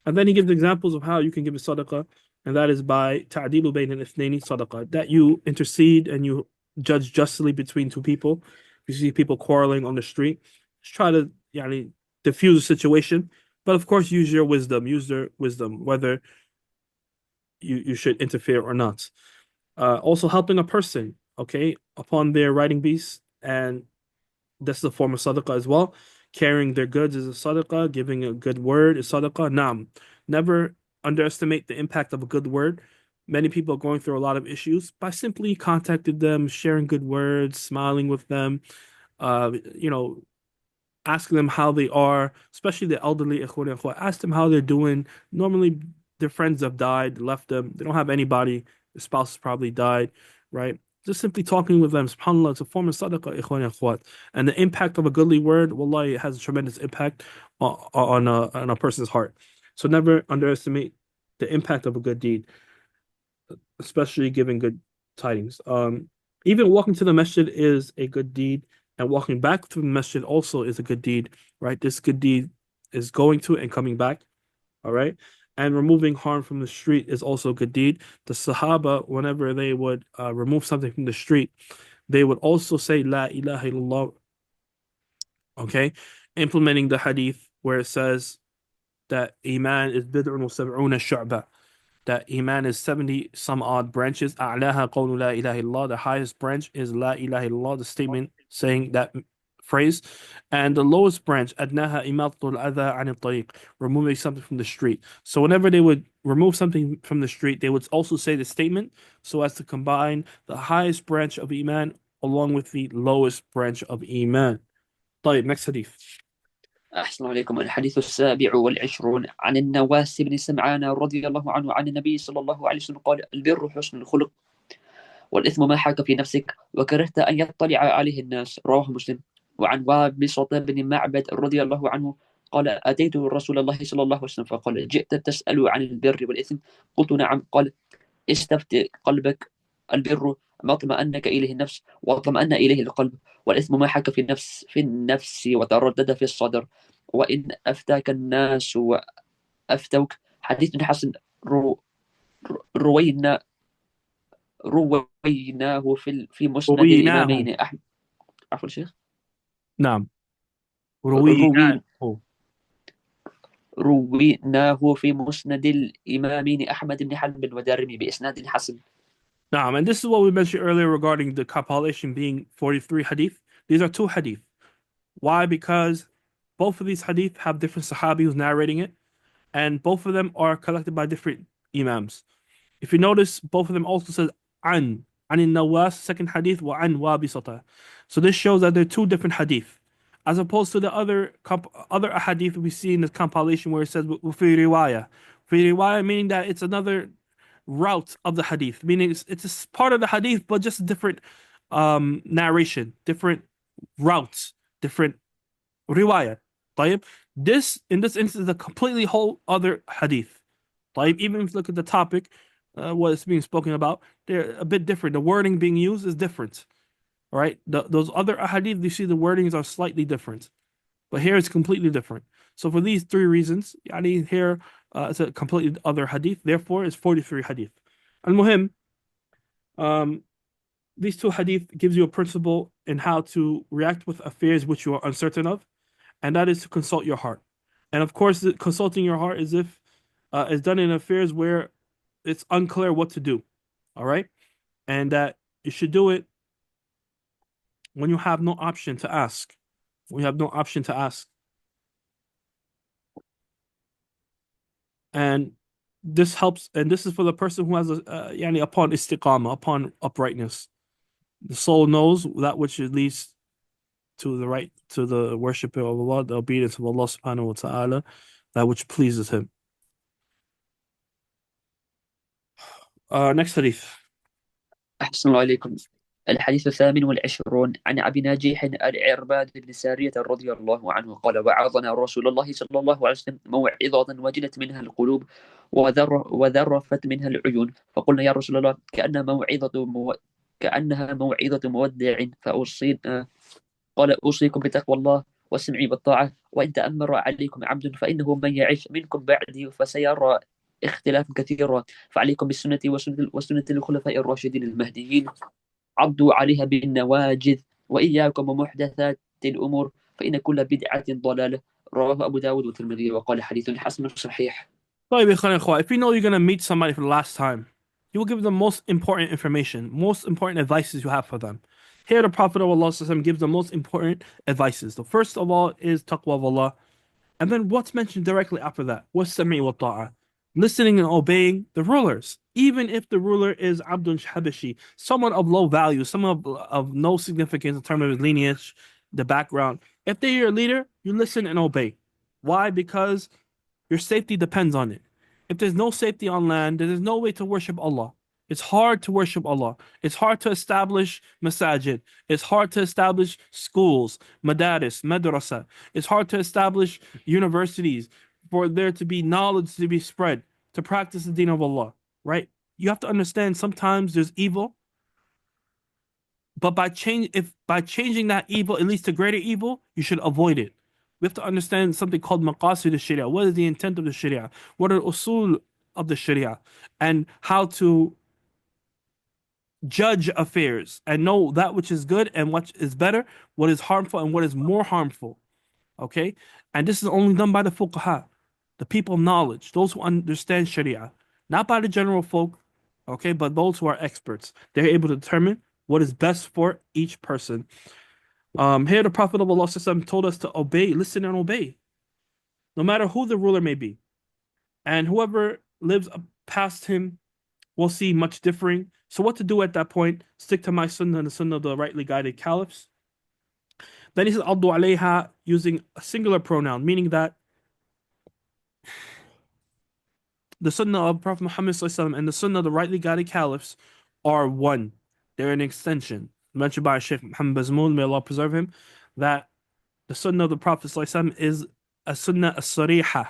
And then he gives examples of how you can give a sadaqah, and that is by ta'dilu bayn al-ithnaini sadaqah, that you intercede and you judge justly between two people. If you see people quarreling on the street, just try to diffuse the situation. But of course, use your wisdom, whether you should interfere or not. Also helping a person, okay, upon their riding beasts, and that's the form of sadaqah as well. Carrying their goods is a sadaqah. Giving a good word is sadaqah. Naam. Never underestimate the impact of a good word. Many people are going through a lot of issues by simply contacting them, sharing good words, smiling with them, uh, you know, asking them how they are, especially the elderly. Ask them how they're doing. Normally, their friends have died, left them. They don't have anybody. The spouse has probably died, right? Just simply talking with them, subhanAllah, it's a form of sadaqah, ikhwan akhwat. And the impact of a goodly word, wallahi, it has a tremendous impact on a person's heart. So never underestimate the impact of a good deed, especially giving good tidings. Even walking to the masjid is a good deed, and walking back to the masjid also is a good deed, right? This good deed is going to and coming back, all right? And removing harm from the street is also a good deed. The Sahaba, whenever they would remove something from the street, they would also say La ilaha illallah. Okay, implementing the hadith where it says that Iman is bid'un wa sab'una shu'ba, that Iman is 70 some odd branches. A'laha qawlu la ilaha illallah, the highest branch is La ilaha illallah, the statement saying that phrase. And the lowest branch, adnaha imatatul adha an tariq, removing something from the street. So whenever they would remove something from the street, they would also say the statement so as to combine the highest branch of Iman along with the lowest branch of Iman. طيب, next hadith. أحسن عليكم. الحديث السابع والعشرون عن النواس بن سمعان رضي الله عنه عن النبي صلى الله عليه وسلم قال: البر حسن الخلق، والإثم ما حاك في نفسك وكرهت أن يطلع عليه الناس. رواه مسلم. وعن وابصة بن معبد رضي الله عنه قال: أتيت رسول الله صلى الله عليه وسلم فقال: جئت تسأل عن البر والإثم؟ قلت: نعم. قال: استفت قلبك. البر ما اطمأنك إليه النفس واطمأن إليه القلب، والإثم ما حك في النفس وتردد في الصدر، وإن أفتاك الناس وأفتوك. حديث حسن. رو روينا رويناه في مسند رويناه. الإمامين أحمد. عفوا الشيخ. نعم. روين رويناه. رويناه في مسند الإمامين أحمد بن حنبل ودارمي بإسناد حسن. نعم, and this is what we mentioned earlier regarding the compilation being 43 hadith. These are two hadith. Why? Because both of these hadith have different sahabi who's narrating it, and both of them are collected by different imams. If you notice, both of them also says an in Nawas, second hadith, wa an wabisata. So this shows that they're two different hadith, as opposed to the other hadith we see in this compilation where it says fi riwayah. Fi riwayah meaning that it's another route of the hadith, meaning it's a part of the hadith, but just a different narration, different routes, different riwayah. طيب. This, in this instance, is a completely whole other hadith. طيب. Even if you look at the topic, what is being spoken about, they're a bit different. The wording being used is different. All right. Those other hadith, you see the wordings are slightly different, but here it's completely different. So for these three reasons, yani here it's a completely other hadith. Therefore, it's 43 hadith. Al-Muhim, these two hadith gives you a principle in how to react with affairs which you are uncertain of, and that is to consult your heart. And of course, consulting your heart is if is done in affairs where it's unclear what to do. All right, and that you should do it when you have no option to ask. We have no option to ask. And this helps, and this is for the person who has yani upon istiqamah, upon uprightness. The soul knows that which leads to the right, to the worship of Allah, the obedience of Allah subhanahu wa ta'ala, that which pleases him. Next hadith. أحسن الله عليكم. الحديث الثامن والعشرون عن أبي ناجح العرباد بن سارية رضي الله عنه قال: وعظنا رسول الله صلى الله عليه وسلم موعظة وجلت منها القلوب وذرفت منها العيون، فقلنا: يا رسول الله، كأنها موعظة مودع فأوصينا. قال: أوصيكم بتقوى الله والسمع والطاعة، وإن تأمر عليكم عبد فإنه من يعش منكم بعدي فسيرى اختلافا كثيرا، فعليكم بالسنة وسنة الخلفاء الراشدين المهديين، عضوا عليها بالنواجذ، وإياكم ومحدثات الأمور، فإن كل بدعة ضلالة. رواه أبو داود والترمذي وقال: حديث حسن صحيح. If you know you're going to meet somebody for the last time, you will give them most important information, most important advices you have for them. Here, the Prophet of Allah gives the most important advices. The first of all is taqwa of Allah. And then what's mentioned directly after that? What's sami wa ta'a? Listening and obeying the rulers. Even if the ruler is Abdul Habashi, someone of low value, someone of no significance in terms of his lineage, the background. If they're your leader, you listen and obey. Why? Because your safety depends on it. If there's no safety on land, there's no way to worship Allah. It's hard to worship Allah. It's hard to establish masajid. It's hard to establish schools, madaris, madrasa. It's hard to establish universities for there to be knowledge to be spread, to practice the deen of Allah, right? You have to understand sometimes there's evil, but by changing that evil, it leads to greater evil, you should avoid it. We have to understand something called maqasid al-sharia. What is the intent of the sharia? What are usul of the sharia? And how to judge affairs and know that which is good and what is better, what is harmful and what is more harmful. Okay? And this is only done by the fuqaha, the people of knowledge, those who understand Sharia, not by the general folk, okay, but those who are experts. They're able to determine what is best for each person. Here the Prophet of Allah told us to obey, listen and obey, no matter who the ruler may be. And whoever lives past him will see much differing. So what to do at that point? Stick to my sunnah and the sunnah of the rightly guided caliphs. Then he says, Abdu alayha, using a singular pronoun, meaning that the sunnah of Prophet Muhammad and the sunnah of the rightly guided caliphs are one. They're an extension. Mentioned by Sheikh Muhammad Bazmoul, may Allah preserve him, that the sunnah of the Prophet is a sunnah as-sariha.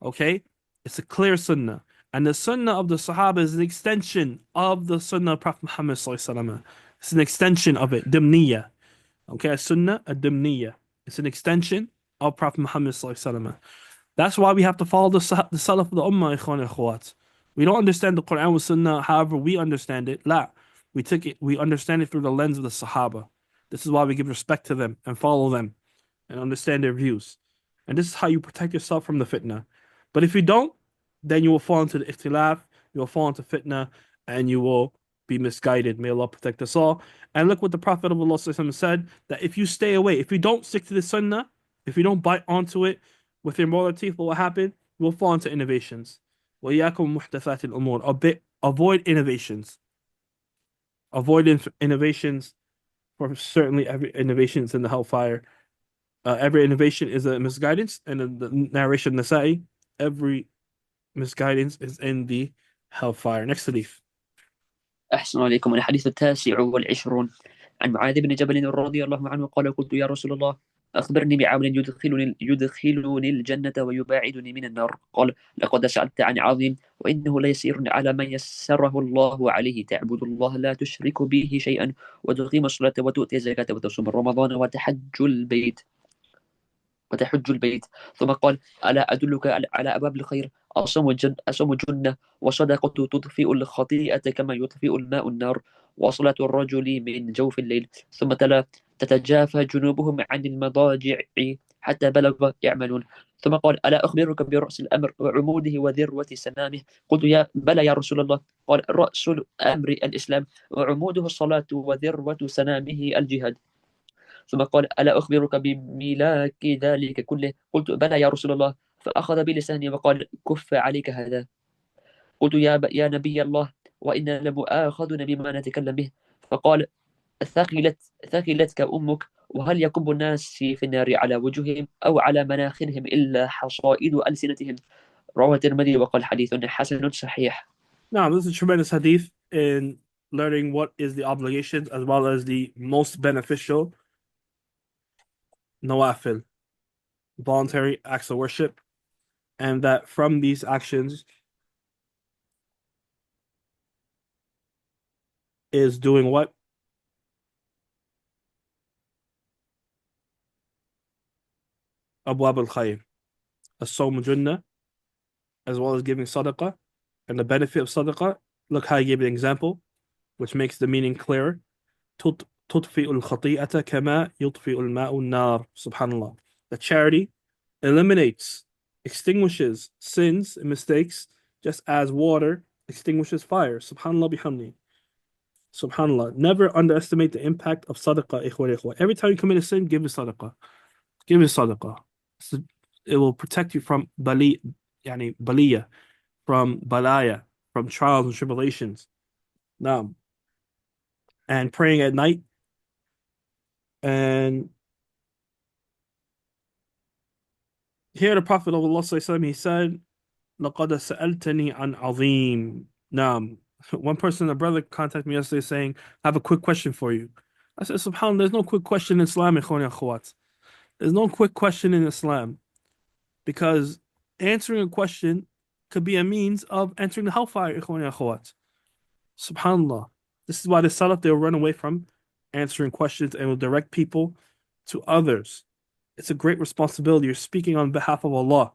Okay? It's a clear sunnah. And the sunnah of the Sahaba is an extension of the sunnah of Prophet Muhammad. It's an extension of it, dimniya. Okay, a sunnah, a dimniya. It's an extension of Prophet Muhammad. That's why we have to follow the Salaf of the Ummah, ikhwan akhwat. We don't understand the Quran with Sunnah however we understand it. La. We understand it through the lens of the Sahaba. This is why we give respect to them and follow them and understand their views. And this is how you protect yourself from the fitna. But if you don't, then you will fall into the ikhtilaf, you will fall into fitna, and you will be misguided. May Allah protect us all. And look what the Prophet of Allah said, that if you stay away, if you don't stick to the sunnah, if you don't bite onto it with your molar teeth, what will happen? You will fall into innovations. وَإِيَّاكُمْ مُحْدَثَاتِ الْأُمُورِ. Avoid innovations. Avoid innovations, for certainly every innovation is in the hellfire. Every innovation is a misguidance, and in the narration of Nasa'i, every misguidance is in the hellfire. Next hadith. أحسن عليكم. الحديث 29 عن معاذ بن جبل رضي الله عنه قال قلت يا رسول الله أخبرني بعمل يدخلني الجنة ويباعدني من النار. قال لقد سألت عن عظيم وإنه ليسير على من يسره الله عليه تعبد الله لا تشرك به شيئا وتقيم الصلاة وتؤتي الزكاة وتصوم رمضان وتحج البيت. ثم قال ألا أدلك على أبواب الخير أصوم الجنة وصدقة تطفئ الخطيئة كما يطفئ الماء النار وصلاة الرجل من جوف الليل. ثم تلا تتجافى جنوبهم عن المضاجع حتى بلغ يعملون. ثم قال ألا أخبرك برأس الأمر وعموده وذروة سنامه. قلت يا بلى يا رسول الله. قال رأس الأمر الإسلام وعموده الصلاة وذروة سنامه الجهاد. ثم قال ألا أخبرك بملاك ذلك كله. قلت بلى يا رسول الله. فأخذ بلساني وقال كف عليك هذا. قلت يا نبي الله وإنا لمؤاخذون بما نتكلم به. فقال ثقلتك أمك وهل يكب الناس في النار على وجوههم أو على مناخرهم إلا حصائد ألسنتهم. رواه الترمذي وقال حديث حسن صحيح. Now, this is a tremendous hadith in learning what is the obligations as well as the most beneficial nawafil, voluntary acts of worship, and that from these actions is doing what? Abwab al-khayr, as-sawm junnah, as well as giving sadaqah, and the benefit of sadaqah. Look how he gave an example, which makes the meaning clearer. تطفئ الخطيئة كما يطفئ الماء النار. Subhanallah. The charity eliminates, extinguishes sins and mistakes, just as water extinguishes fire. Subhanallah bihamdi. Subhanallah. Never underestimate the impact of sadaqah, ikhwa. Every time you commit a sin, give a sadaqah. Give a sadaqah. It will protect you from baliya, from balaya, from trials and tribulations. Now, and praying at night. And here the Prophet of Allah he said, لَقَدْ سَأَلْتَنِي عَنْ عَظِيمٍ. Now, one person, a brother, contacted me yesterday saying, I have a quick question for you. I said, SubhanAllah, there's no quick question in Islam, ikhwan akhwat. There's no quick question in Islam. Because answering a question could be a means of entering the hellfire, ikhwan akhwat. SubhanAllah. This is why the Salaf, they'll run away from answering questions and will direct people to others. It's a great responsibility. You're speaking on behalf of Allah.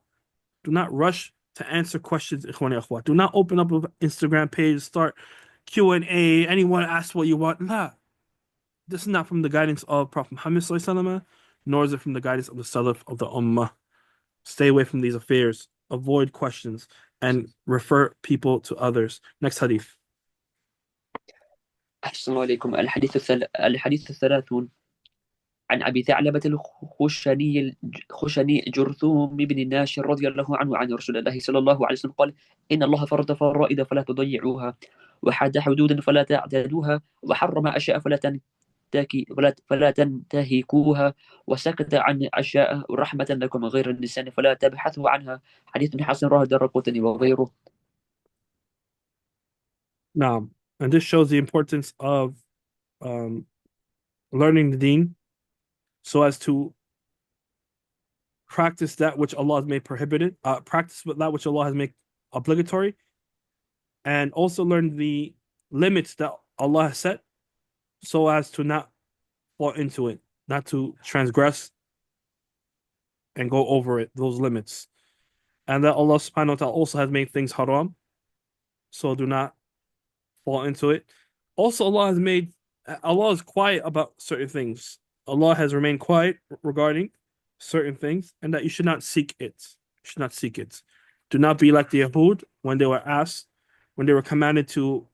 Do not rush to answer questions, ikhwan akhwat. Do not open up an Instagram page, start Q&A. Anyone ask what you want. Nah, this is not from the guidance of Prophet Muhammad sallallahu alaihi wasallam, nor is it from the guidance of the Salaf of the Ummah. Stay away from these affairs. Avoid questions and refer people to others. Next hadith. أحسن الله إليكم. الحديث الثلاثون عن أبي ثعلبة الخشني جرثوم بن الناشر رضي الله عنه عن رسول الله صلى الله عليه وسلم قال: إن الله فرض فرائض فلا تضيعوها، وحد حدودا فلا تعتدوها، وحرم أشياء فلا تنتهكوها، وسكت عن أشياء رحمة لكم غير النساء فلا تبحثوا عنها. حديث حسن رواه الدارقطني وغيره. Now, and this shows the importance of um, learning the deen so as to practice that which Allah has made prohibited, practice that which Allah has made obligatory, and also learn the limits that Allah has set so as to not fall into it, not to transgress and go over it, those limits. And that Allah subhanahu wa ta'ala also has made things haram, so do not fall into it. Also, Allah is quiet about certain things. Allah has remained quiet regarding certain things, and that you should not seek it. You should not seek it. Do not be like the Yahud when they were commanded to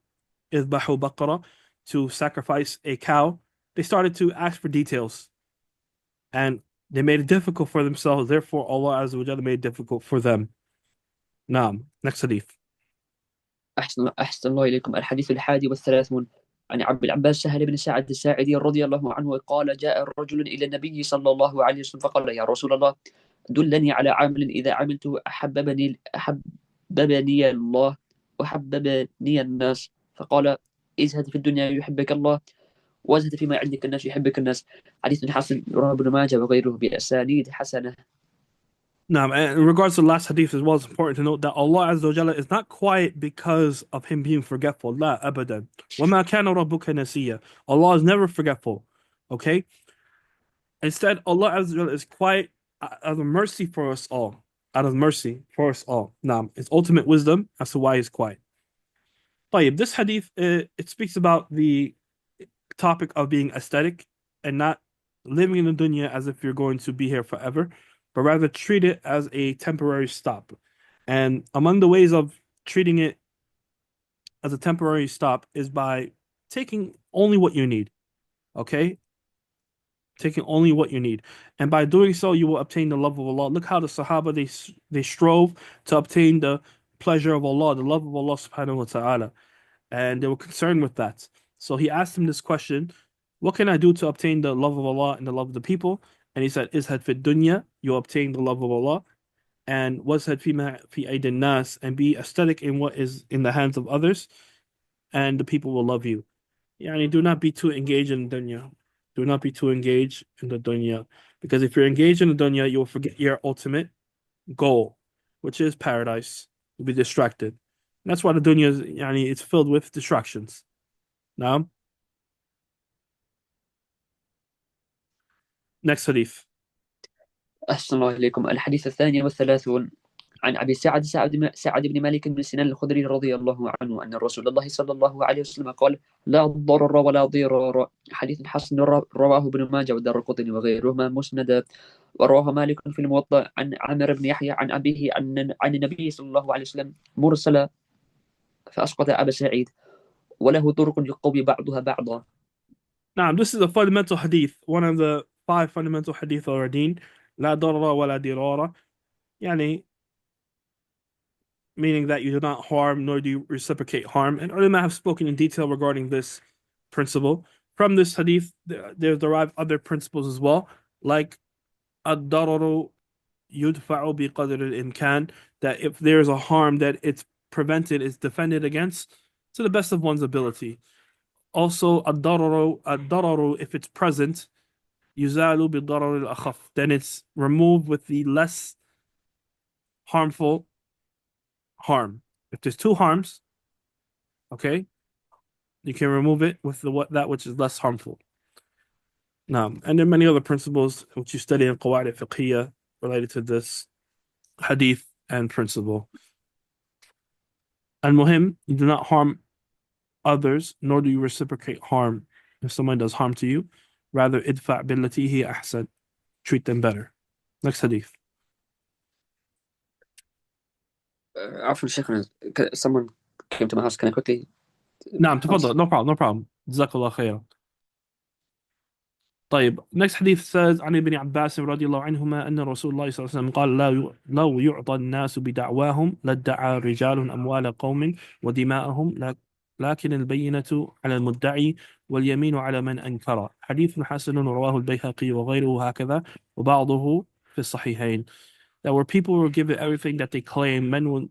idbahu baqara, to sacrifice a cow. They started to ask for details, and they made it difficult for themselves. Therefore, Allah Azza wa Jalla made it difficult for them. Naam. Next hadith. أحسن الله إليكم. الحديث 31 عن عبد العباس سهل بن سعد الساعدي رضي الله عنه قال: جاء رجل إلى النبي صلى الله عليه وسلم فقال: يا رسول الله، دلني على عمل إذا عملته أحببني الله وحببني الناس. فقال: ازهد في الدنيا يحبك الله، وازهد فيما عندك الناس يحبك الناس. حديث حسن رواه ابن ماجه وغيره بأسانيد حسنة. Now, in regards to the last hadith as well, it's important to note that Allah Azza wa Jalla is not quiet because of him being forgetful. La abadan. وَمَا كَانَ رَبُّكَ نَسِيًّا. Allah is never forgetful. Okay? Instead, Allah Azza wa Jalla is quiet out of mercy for us all. Out of mercy for us all. Now, it's ultimate wisdom as to why he's quiet. طيب, this hadith, it speaks about the topic of being aesthetic and not living in the dunya as if you're going to be here forever, but rather treat it as a temporary stop. And among the ways of treating it as a temporary stop is by taking only what you need. Okay? Taking only what you need. And by doing so, you will obtain the love of Allah. Look how the Sahaba, they strove to obtain the pleasure of Allah, the love of Allah subhanahu wa ta'ala. And they were concerned with that. So he asked him this question: what can I do to obtain the love of Allah and the love of the people? And he said, Izhad fi dunya, you obtain the love of Allah, and wazhad fi aydin nas, and be aesthetic in what is in the hands of others, and the people will love you. Yani, do not be too engaged in dunya. Do not be too engaged in the dunya. Because if you're engaged in the dunya, you will forget your ultimate goal, which is paradise. You'll be distracted. And that's why the dunya is, yani, it's filled with distractions. Now, next hadith. أحسن الله إليكم. الحديث 32 عن أبي سعد بن مالك بن سنان الخدري رضي الله عنه أن رسول الله صلى الله عليه وسلم قال: لا ضرر ولا ضرار. حديث حسن رواه ابن ماجه والدارقطني وغيرهما مسندا. ورواه مالك في الموطأ عن عامر بن يحيى عن أبيه عن النبي صلى الله عليه وسلم مرسلا فأسقط أبا سعيد، وله طرق يقوي بعضها بعضا. Now, this is a fundamental hadith, one of the 5 fundamental hadith of our deen. لا ضرر ولا ضرار. Yani, meaning that you do not harm nor do you reciprocate harm. And ulama have spoken in detail regarding this principle. From this hadith, there derive other principles as well, like ad-dararu yudfa'u bi qadr al-imkan, that if there is a harm that it's prevented, is defended against to the best of one's ability. Also, ad-dararu, if it's present, yuzalu bi darar al-akhaf, then it's removed with the less harmful harm. If there's 2 harms, okay, you can remove it with that which is less harmful. Now, and there are many other principles which you study in Qawaid al-Fiqhiyya related to this hadith and principle. Al-Muhim, you do not harm others, nor do you reciprocate harm if someone does harm to you. Rather, idfa' billati hi ahsan. Treat them better. Next hadith. عفوا شيخنا, someone came to my house. Can I quickly نعم answer? تفضل. No problem, no problem. جزاك الله خيرا. طيب next hadith says عن ابن عباس رضي الله عنهما أن رسول الله صلى الله عليه وسلم قال لو يعطى الناس بدعواهم لادعى رجال أموال قوم ودماءهم لكن البينة على المدعي واليمين على من أنكر. حديث حسن رواه البيهقي وغيره هكذا وبعضه في الصحيحين. That where people will give it everything that they claim, men will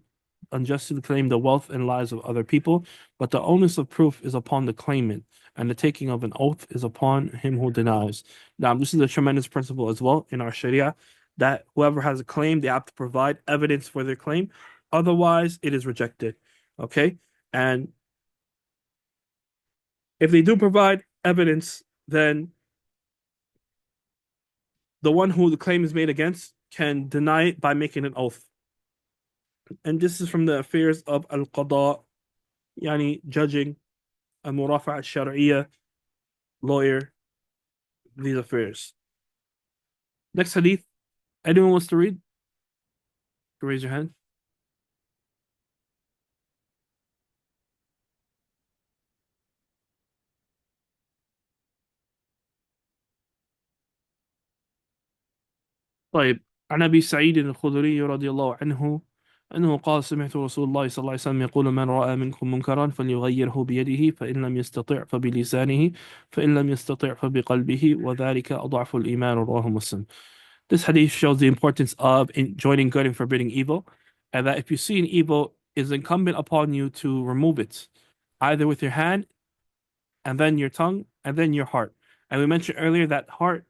unjustly claim the wealth and lives of other people, but the onus of proof is upon the claimant, and the taking of an oath is upon him who denies. Now, this is a tremendous principle as well in our Sharia, that whoever has a claim, they have to provide evidence for their claim. Otherwise, it is rejected. Okay? And if they do provide evidence, then the one who the claim is made against can deny it by making an oath. And this is from the affairs of al-qada, yani judging, al-murafa'a al-shar'iyya, lawyer, these affairs. Next hadith. Anyone wants to read? Raise your hand. طيب عن أبي سعيد الخدري رضي الله عنه أنه قال سمعت رسول الله صلى الله عليه وسلم يقول من رأى منكم منكرا فليغيره بيده فإن لم يستطع فبلسانه فإن لم يستطع فبقلبه وذلك أضعف الإيمان. رواه مسلم. This hadith shows the importance of joining good and forbidding evil, and that if you see an evil, it is incumbent upon you to remove it, either with your hand, and then your tongue, and then your heart. And we mentioned earlier that heart,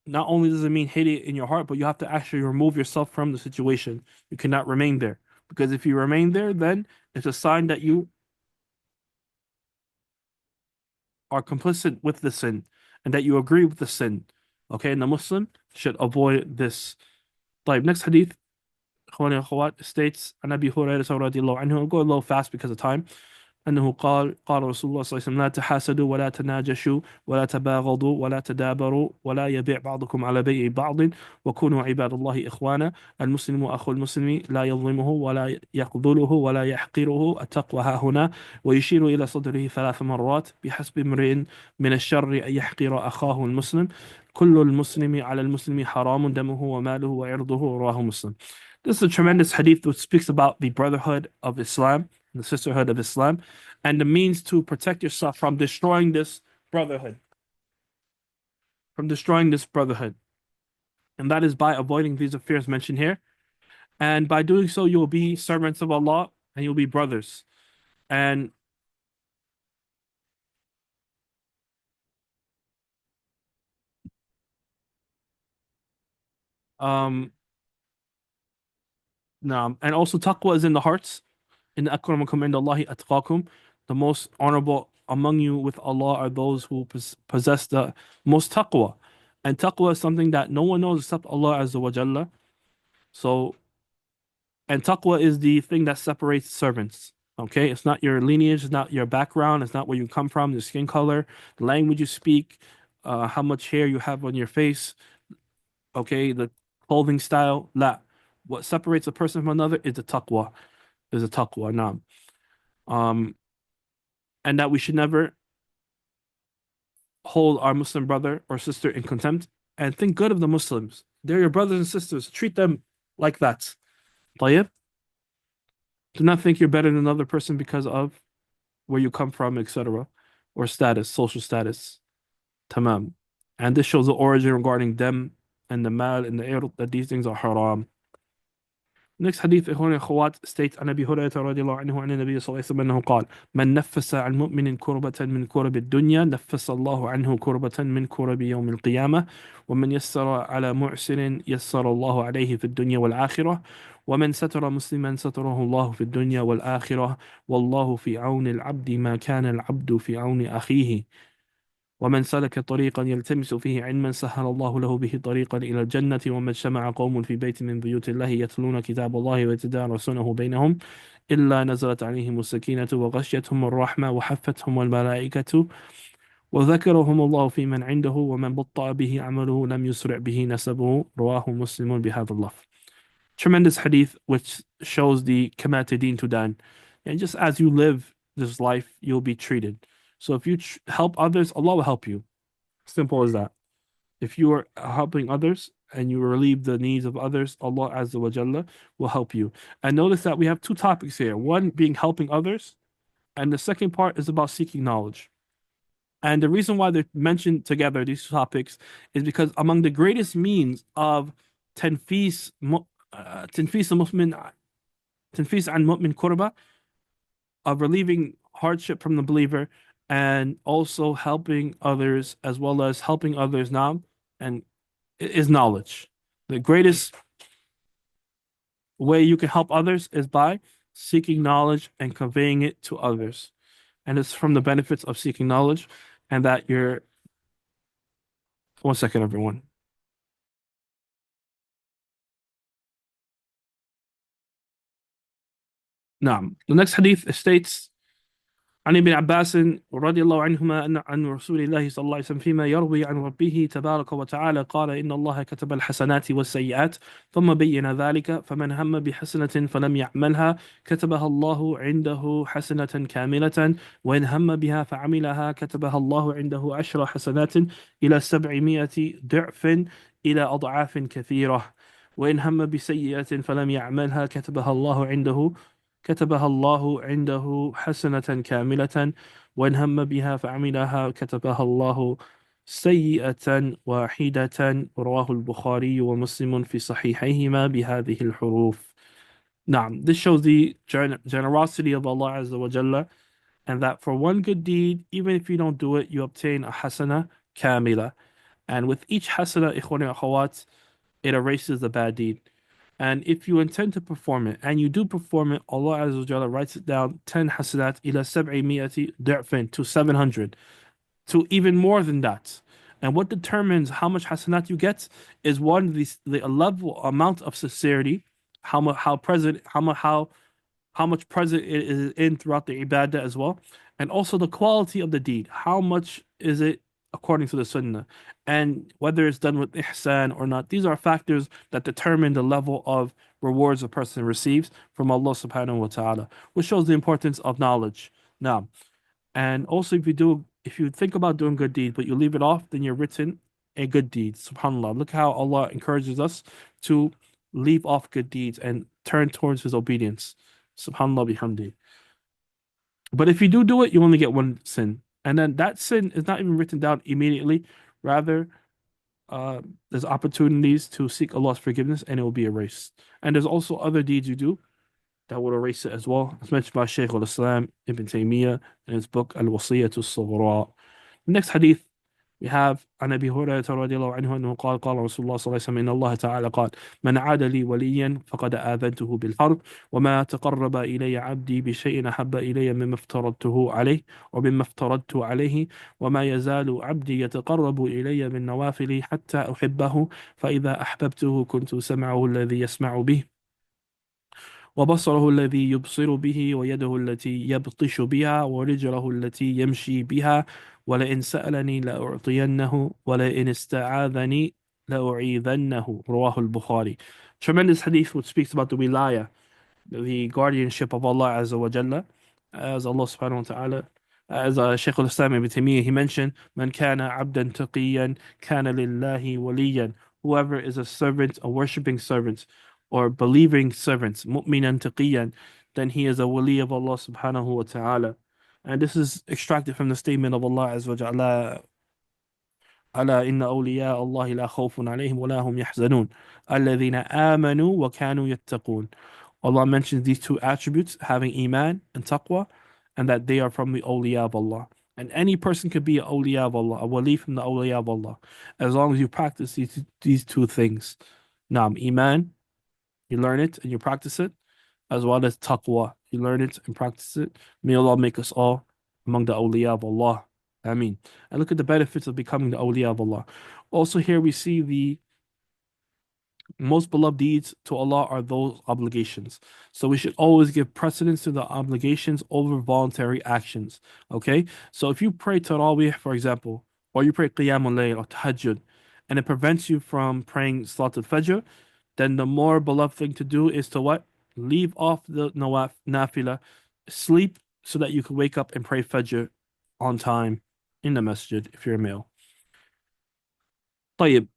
not only does it mean hate it in your heart, but you have to actually remove yourself from the situation. You cannot remain there. Because if you remain there, then it's a sign that you are complicit with the sin and that you agree with the sin. Okay, and the Muslim should avoid this. طيب, next hadith, إخواني الأخوات, states عن أبي هريرة رضي الله عنه. I'll go a little fast because of time. أنه قال رسول الله صلى الله عليه وسلم لا تحاسدوا ولا تناجشوا ولا تباغضوا ولا تدابروا ولا يبيع بعضكم على بيع بعض وكونوا عباد الله إخوانا. المسلم أخو المسلم لا يظلمه ولا يخذله ولا يحقره. التقوى ها هنا. ويشير إلى صدره 3 مرات. بحسب امرئ من الشر أن يحقر أخاه المسلم. كل المسلم على المسلم حرام دمه وماله وعرضه. رواه مسلم. This is a tremendous hadith which speaks about the brotherhood of Islam, the sisterhood of Islam, and the means to protect yourself from destroying this brotherhood. From destroying this brotherhood. And that is by avoiding these affairs mentioned here. And by doing so, you'll be servants of Allah and you'll be brothers. And no, and also taqwa is in the hearts. In akramakum indallahi atqakum. The most honorable among you with Allah are those who possess the most taqwa. And taqwa is something that no one knows except Allah Azza wa Jalla. So, and taqwa is the thing that separates servants. Okay, it's not your lineage, it's not your background, it's not where you come from, the skin color, the language you speak, how much hair you have on your face, okay, the clothing style. La. What separates a person from another is the taqwa. Is the taqwa. Naam. And that we should never hold our Muslim brother or sister in contempt and think good of the Muslims. They're your brothers and sisters. Treat them like that. طيب? Do not think you're better than another person because of where you come from, etc. or status, social status. Tamam. And this shows the origin regarding them and the mal and the ird, that these things are haram. Next hadith, إخواني الأخوات, states عن أبي هريرة رضي الله عنه عن النبي صلى الله عليه وسلم أنه قال من نفس عن مؤمن كربة من كرب الدنيا نفس الله عنه كربة من كرب يوم القيامة ومن يسر على معسر يسر الله عليه في الدنيا والآخرة ومن ستر مسلما ستره الله في الدنيا والآخرة والله في عون العبد ما كان العبد في عون أخيه ومن سلك طريقا يلتمس فيه علما سهل الله له به طريقا إلى الجنة وما اجتمع قوم في بيت من بيوت الله يتلون كتاب الله ويتدارسونه بينهم إلا نزلت عليهم السكينة وغشيتهم الرحمة وحفتهم الملائكة وذكرهم الله في من عنده ومن بطأ به عمله لم يسرع به نسبه رواه مسلم بهذا اللفظ. Tremendous hadith which shows the kamatidin to dan. And just as you live this life, you'll be treated. So if you help others, Allah will help you. Simple as that. If you are helping others and you relieve the needs of others, Allah Azza wa Jalla will help you. And notice that we have two topics here. One being helping others, and the second part is about seeking knowledge. And the reason why they're mentioned together, these topics, is because among the greatest means of tanfis, tanfis al-mu'min, tanfis an mu'min kurba, of relieving hardship from the believer, and also helping others, as well as helping others now, and is knowledge. The greatest way you can help others is by seeking knowledge and conveying it to others. And it's from the benefits of seeking knowledge, and that you're. One second, everyone. Now, the next hadith states عن ابن عباس رضي الله عنهما أن عن رسول الله صلى الله عليه وسلم فيما يروي عن ربه تبارك وتعالى قال إن الله كتب الحسنات والسيئات ثم بين ذلك فمن هم بحسنة فلم يعملها كتبها الله عنده حسنة كاملة وإن هم بها فعملها كتبها الله عنده 10 حسنات إلى 700 ضعف إلى أضعاف كثيرة وإن هم بسيئة فلم يعملها كتبها الله عنده حسنة كاملة وإن هم بها فعملها كتبها الله سيئة واحدة رواه البخاري ومسلم في صحيحيهما بهذه الحروف. نعم, this shows the generosity of Allah Azza wa Jalla, and that for one good deed, even if you don't do it, you obtain a hasana kamila. And with each hasana, ikhwan and akhawat, it erases the bad deed. And if you intend to perform it, and you do perform it, Allah Azza wa Jalla writes it down 10 hasanat ila 700 di'fin to 700, to even more than that. And what determines how much hasanat you get is one, the level amount of sincerity, how present, how much present it is in throughout the ibadah as well, and also the quality of the deed. How much is it according to the sunnah, and whether it's done with ihsan or not. These are factors that determine the level of rewards a person receives from Allah subhanahu wa ta'ala, which shows the importance of knowledge. Now, and also if you think about doing good deeds, but you leave it off, then you're written a good deed. SubhanAllah. Look how Allah encourages us to leave off good deeds and turn towards His obedience. SubhanAllah bihamdi. But if you do it, you only get one sin. And then that sin is not even written down immediately. Rather, there's opportunities to seek Allah's forgiveness and it will be erased. And there's also other deeds you do that will erase it as well. It's mentioned by Shaykh al-Islam Ibn Taymiyyah in his book Al-Wasiyyatu As-Sughra. The next hadith we have عن أبي هريرة رضي الله عنه أنه قال قال رسول الله صلى الله عليه وسلم إن الله تعالى قال من عاد لي وليا فقد آذنته بالحرب وما تقرب إلي عبدي بشيء أحب إلي مما افترضته عليه ومما افترضت عليه وما يزال عبدي يتقرب إلي بالنوافل حتى أحبه فإذا أحببته كنت سمعه الذي يسمع به وبصره الذي يبصر به ويده التي يبطش بها ورجله التي يمشي بها ولئن سألني لأعطينه ولئن استعاذني لأعيذنه رواه البخاري. Tremendous hadith which speaks about the wilayah, the guardianship of Allah Azza wa Jalla, as Allah subhanahu wa ta'ala, as Shaykh al-Islam Ibn Taymiyyah, he mentioned, Man kana abdan taqiyan kana lillahi waliyan. Whoever is a servant, a worshipping servant, or believing servants, mu'minan taqiyan, then he is a wali of Allah subhanahu wa ta'ala. And this is extracted from the statement of Allah Azza wa Jalla, ألا إن أولياء الله لا خوف عليهم ولا هم يحزنون الذين آمنوا وكانوا يتقون. Allah mentions these two attributes, having iman and taqwa, and that they are from the awliya of Allah. And any person could be an awliya of Allah, a wali from the awliya of Allah, as long as you practice these two things. Naam, iman, you learn it and you practice it, as well as taqwa, you learn it and practice it. May Allah make us all among the awliya of Allah. Ameen. And look at the benefits of becoming the awliya of Allah. Also here we see the most beloved deeds to Allah are those obligations. So we should always give precedence to the obligations over voluntary actions. Okay? So if you pray Tarawih, for example, or you pray Qiyamul Layl or Tahajjud, and it prevents you from praying Salat al-Fajr, then the more beloved thing to do is to what? Leave off the nafila, sleep so that you can wake up and pray Fajr on time in the masjid if you're a male. طيب.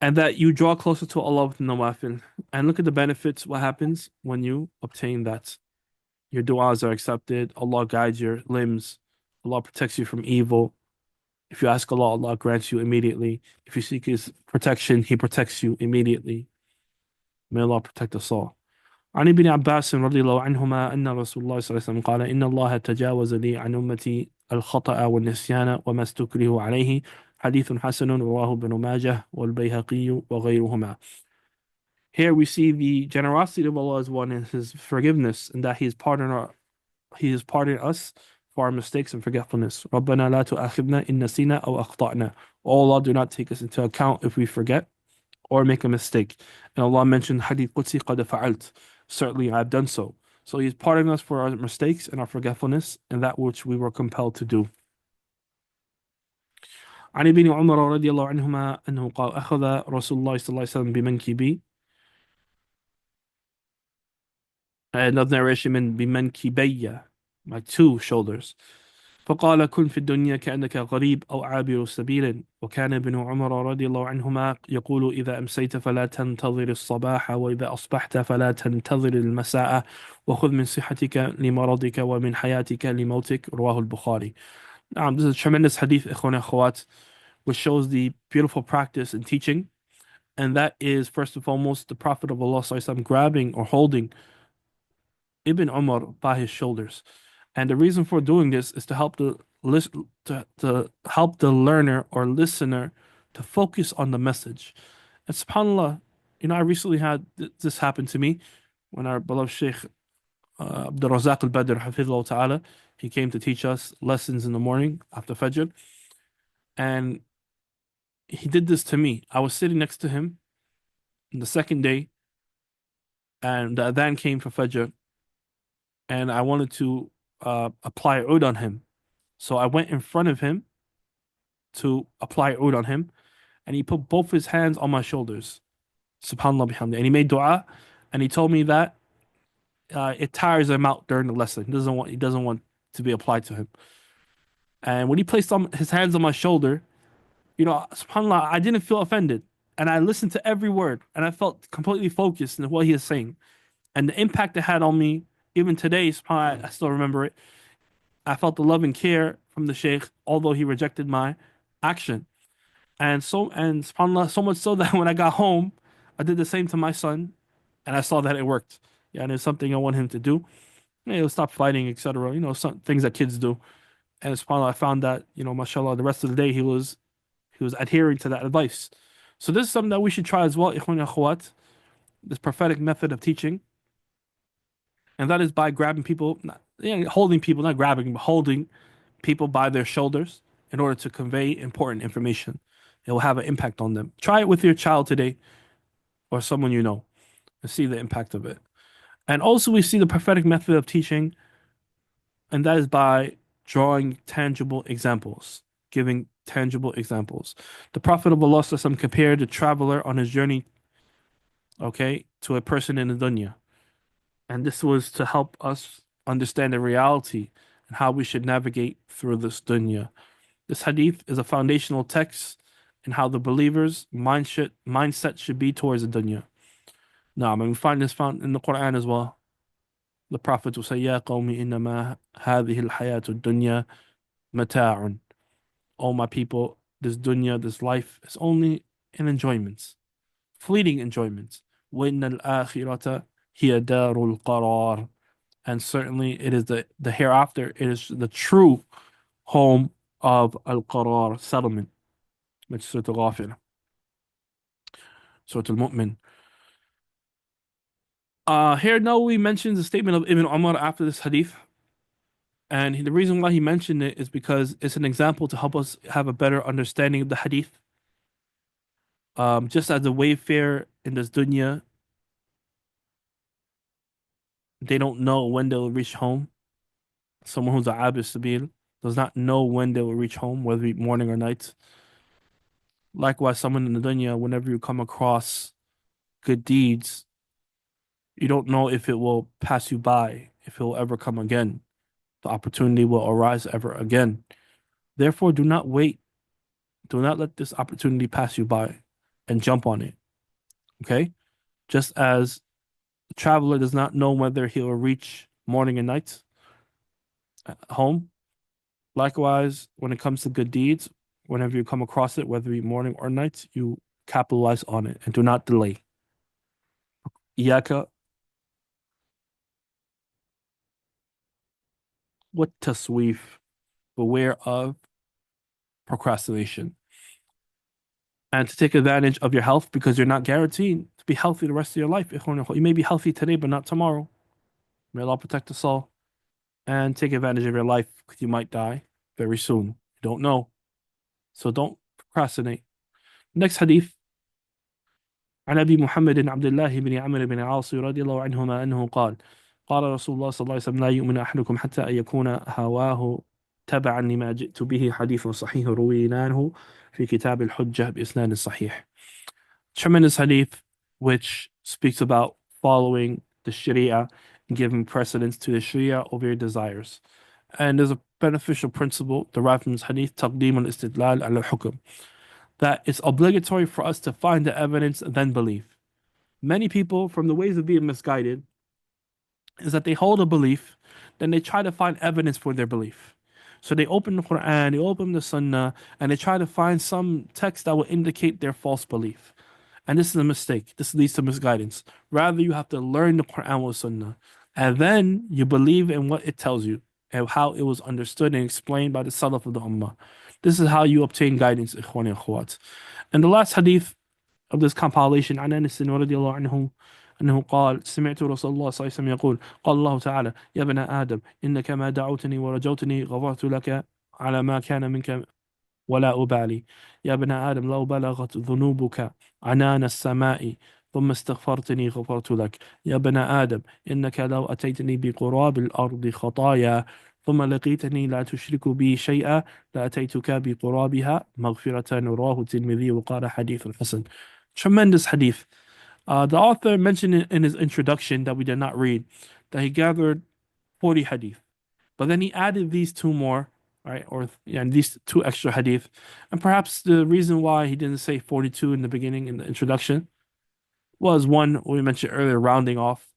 And that you draw closer to Allah with nawafil. And look at the benefits, what happens when you obtain that. Your du'as are accepted, Allah guides your limbs, Allah protects you from evil. If you ask Allah, Allah grants you immediately. If you seek His protection, He protects you immediately. May Allah protect us all. عن ابن عباس رضي الله عنهما أن رسول الله صلى الله عليه وسلم قال إن الله تجاوز لي عن أمتي الخطأ والنسيان وما استكره عليه حديث حسن رواه ابن ماجه والبيهقي وغيرهما. Here we see the generosity of Allah as one and His forgiveness, and that He is pardoning us for our mistakes and forgetfulness. ربنا لا تؤاخذنا إن نسينا أو أخطأنا. Oh Allah, do not take us into account if we forget or make a mistake. And Allah mentioned Hadith Qudsi قد فعلت. Certainly I have done so. So He's pardoning us for our mistakes and our forgetfulness and that which we were compelled to do. عن ابن عمر رضي الله عنهما أنه قال أخذ رسول الله صلى الله عليه وسلم بمنكبي. Another narration من بمنكبي, my two shoulders. فقال كن في الدنيا كأنك غريب أو عابر سبيل. وكان ابن عمر رضي الله عنهما يقول إذا أمسيت فلا تنتظر الصباح وإذا أصبحت فلا تنتظر المساء وخذ من صحتك لمرضك ومن حياتك لموتك. رواه البخاري. This is a tremendous hadith, إخواني أخوات, which shows the beautiful practice in teaching. And that is, first and foremost, the Prophet of Allah ﷺ grabbing or holding Ibn Umar by his shoulders. And the reason for doing this is to help to help the learner or listener to focus on the message. And subhanAllah, I recently had this happen to me when our beloved Sheikh Abdul Razak al-Badr, Hafidhullah Ta'ala, he came to teach us lessons in the morning after Fajr. And he did this to me. I was sitting next to him on the second day, and the adhan came for Fajr, and I wanted to apply oud on him. So I went in front of him to apply oud on him, and he put both his hands on my shoulders. Subhanallah bihamdi. And he made dua, and he told me that it tires him out during the lesson. He doesn't want to be applied to him. And when he placed his hands on my shoulder, subhanallah, I didn't feel offended. And I listened to every word, and I felt completely focused in what he is saying. And the impact it had on me, even today, subhanallah, I still remember it. I felt the love and care from the Shaykh, although he rejected my action. And subhanallah, so much so that when I got home, I did the same to my son, and I saw that it worked. Yeah, and it's something I want him to do. He'll stop fighting, etc. Some things that kids do. And subhanallah, I found that, mashallah, the rest of the day he was adhering to that advice. So this is something that we should try as well, ikhwan akhwat, this prophetic method of teaching. And that is by grabbing people, holding people, not grabbing, but holding people by their shoulders in order to convey important information. It will have an impact on them. Try it with your child today or someone you know and see the impact of it. And also we see the prophetic method of teaching, and that is by drawing tangible examples, giving tangible examples. The Prophet of Allah ﷺ compared a traveler on his journey, to a person in the dunya. And this was to help us understand the reality and how we should navigate through this dunya. This hadith is a foundational text in how the believer's mindset should be towards the dunya. Now, we find this found in the Quran as well. The Prophet will say, Ya qawmi innama hadhihi al-hayatu dunya mata'un. Oh my people, this dunya, this life is only an enjoyment, fleeting enjoyments. وَإِنَّ الْآخِرَةَ هِيَ دَارُ الْقَرَارِ. And certainly it is the hereafter, it is the true home of al-qarar, settlement. Which is Surah Al-Ghafir, Surah Al-Mu'min. Here Nawawi mentions the statement of Ibn Umar after this hadith. And the reason why he mentioned it is because it's an example to help us have a better understanding of the hadith. Just as a wayfarer in this dunya, they don't know when they'll reach home. Someone who's a abis sabil does not know when they will reach home, whether it be morning or night. Likewise, someone in the dunya, whenever you come across good deeds, you don't know if it will pass you by, if it will ever come again. The opportunity will arise ever again. Therefore, do not wait. Do not let this opportunity pass you by and jump on it. Okay? Just as the traveler does not know whether he will reach morning and night home. Likewise, when it comes to good deeds, whenever you come across it, whether it be morning or night, you capitalize on it and do not delay. إياك والتسويف. Beware of procrastination. And to take advantage of your health because you're not guaranteed to be healthy the rest of your life. You may be healthy today, but not tomorrow. May Allah protect us all. And take advantage of your life because you might die very soon. You don't know. So don't procrastinate. Next hadith. عن أبي محمد عبد الله بن عمرو بن العاص رضي الله عنهما أنه قال قال رسول الله صلى الله عليه وسلم لا يؤمن أحدكم حتى أن يكون هواه تبعا لما جئت به حديث صحيح رويناه في كتاب الحجة بإسناد صحيح. Tremendous hadith which speaks about following the Sharia and giving precedence to the Sharia over your desires. And there's a beneficial principle derived from this hadith, تقديم الاستدلال على الحكم, that it's obligatory for us to find the evidence and then believe. Many people, from the ways of being misguided, is that they hold a belief, then they try to find evidence for their belief. So they open the Quran, they open the Sunnah, and they try to find some text that will indicate their false belief. And this is a mistake. This leads to misguidance. Rather, you have to learn the Quran or Sunnah, and then you believe in what it tells you and how it was understood and explained by the Salaf of the Ummah. This is how you obtain guidance, ikhwan and akhwat. And the last hadith of this compilation عن أنس رضي الله عنه أنه قال سمعت رسول الله صلى الله عليه وسلم يقول قال الله تعالى يا ابن آدم إنك ما دعوتني ورجوتني غفرت لك على ما كان منك ولا أبالي يا ابن آدم لو بلغت ذنوبك عنان السماء ثم استغفرتني غفرت لك يا ابن آدم إنك لو أتيتني بقراب الأرض خطايا ثم لقيتني لا تشرك بي شيئا لأتيتك بقرابها مغفرة. رواه الترمذي وقال حديث حسن. Tremendous hadith. The author mentioned in his introduction that we did not read that he gathered 40 hadith, but then he added these two more, right? Or yeah, these two extra hadith. And perhaps the reason why he didn't say 42 in the beginning in the introduction was one we mentioned earlier, rounding off,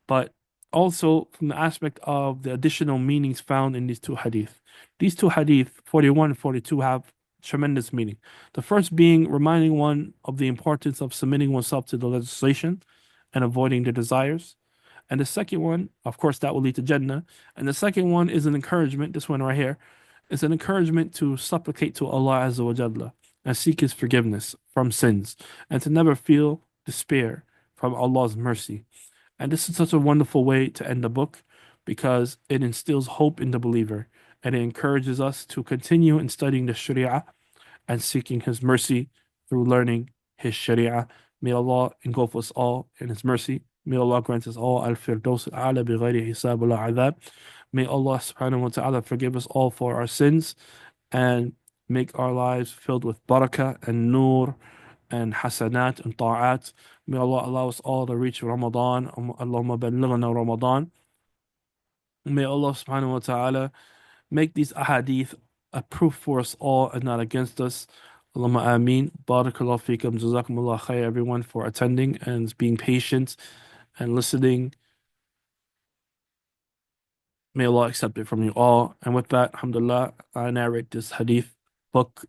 but also from the aspect of the additional meanings found in these two hadith. These two hadith, 41 and 42, have tremendous meaning. The first being reminding one of the importance of submitting oneself to the legislation and avoiding the desires. And the second one, of course, that will lead to Jannah. And the second one is an encouragement, this one right here, is an encouragement to supplicate to Allah Azza wa Jalla and seek His forgiveness from sins and to never feel despair from Allah's mercy. And this is such a wonderful way to end the book because it instills hope in the believer and it encourages us to continue in studying the Sharia and seeking His mercy through learning His Sharia. May Allah engulf us all in His mercy. May Allah grant us all al-firdaus al-a'la bighayri hisab wa adhab. May Allah subhanahu wa ta'ala forgive us all for our sins and make our lives filled with barakah and nur and hasanat and ta'at. May Allah allow us all to reach Ramadan. Allahumma ballighna Ramadan. May Allah subhanahu wa ta'ala make these ahadith a proof for us all and not against us. Allahumma ameen. Barakallahu feekum. Jazakumullah khair, everyone, for attending and being patient and listening. May Allah accept it from you all. And with that, alhamdulillah, I narrate this hadith book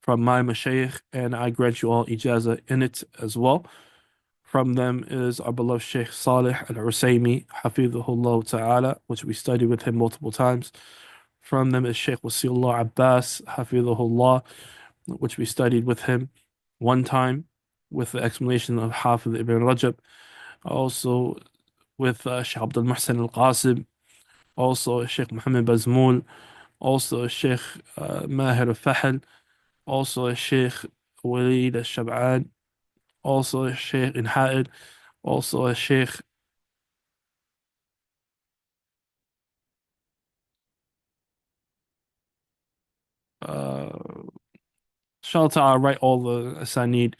from my mashayikh, and I grant you all ijazah in it as well. From them is our beloved Sheikh Salih al-Usaymi, hafidhahullah ta'ala, which we studied with him multiple times. From them is Sheikh Wasiullah Abbas, hafidhahullah, which we studied with him one time with the explanation of Hafiz ibn Rajab. Also with Sheikh Abdul Muhsin al-Qasim. Also Sheikh Muhammad Bazmul. Also Sheikh Mahir al-Fahl. Also Sheikh Walid al-Shab'an, also a Sheikh in Ha'id, also a Sheikh uh inshallah ta'ala write all the asanid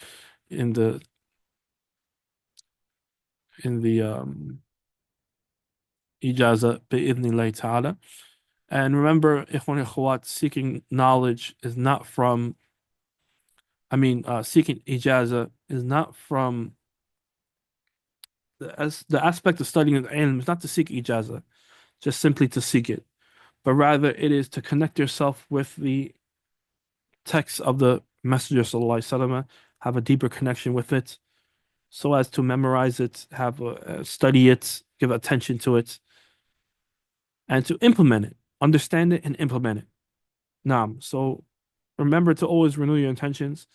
in the ijaza bi'idhnillahi ta'ala. And remember, ikhwan akhwat, seeking knowledge is not from, seeking ijaza is not from as the aspect of studying the ilm is not to seek ijaza, just simply to seek it, but rather it is to connect yourself with the text of the Messenger sallallahu alaihi wasallam, have a deeper connection with it, so as to memorize it, study it, give attention to it, and to implement it, understand it, and implement it. Naam. So remember to always renew your intentions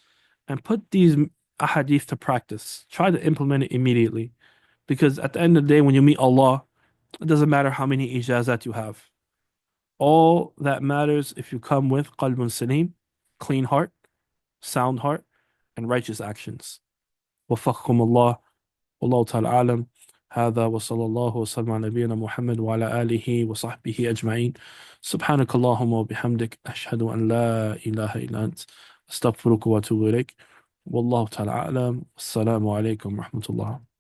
and put these ahadith to practice. Try to implement it immediately. Because at the end of the day, when you meet Allah, it doesn't matter how many ijazat you have. All that matters if you come with qalbun salim, clean heart, sound heart, and righteous actions. وفقكم الله والله تعالى أعلم. هذا وصلى الله وسلم على نبينا محمد وعلى آله وصحبه أجمعين. سبحانك اللهم وبحمدك أشهد أن لا إله إلا أنت أستغفرك وأتوب إليك. والله تعالى أعلم. السلام عليكم ورحمة الله.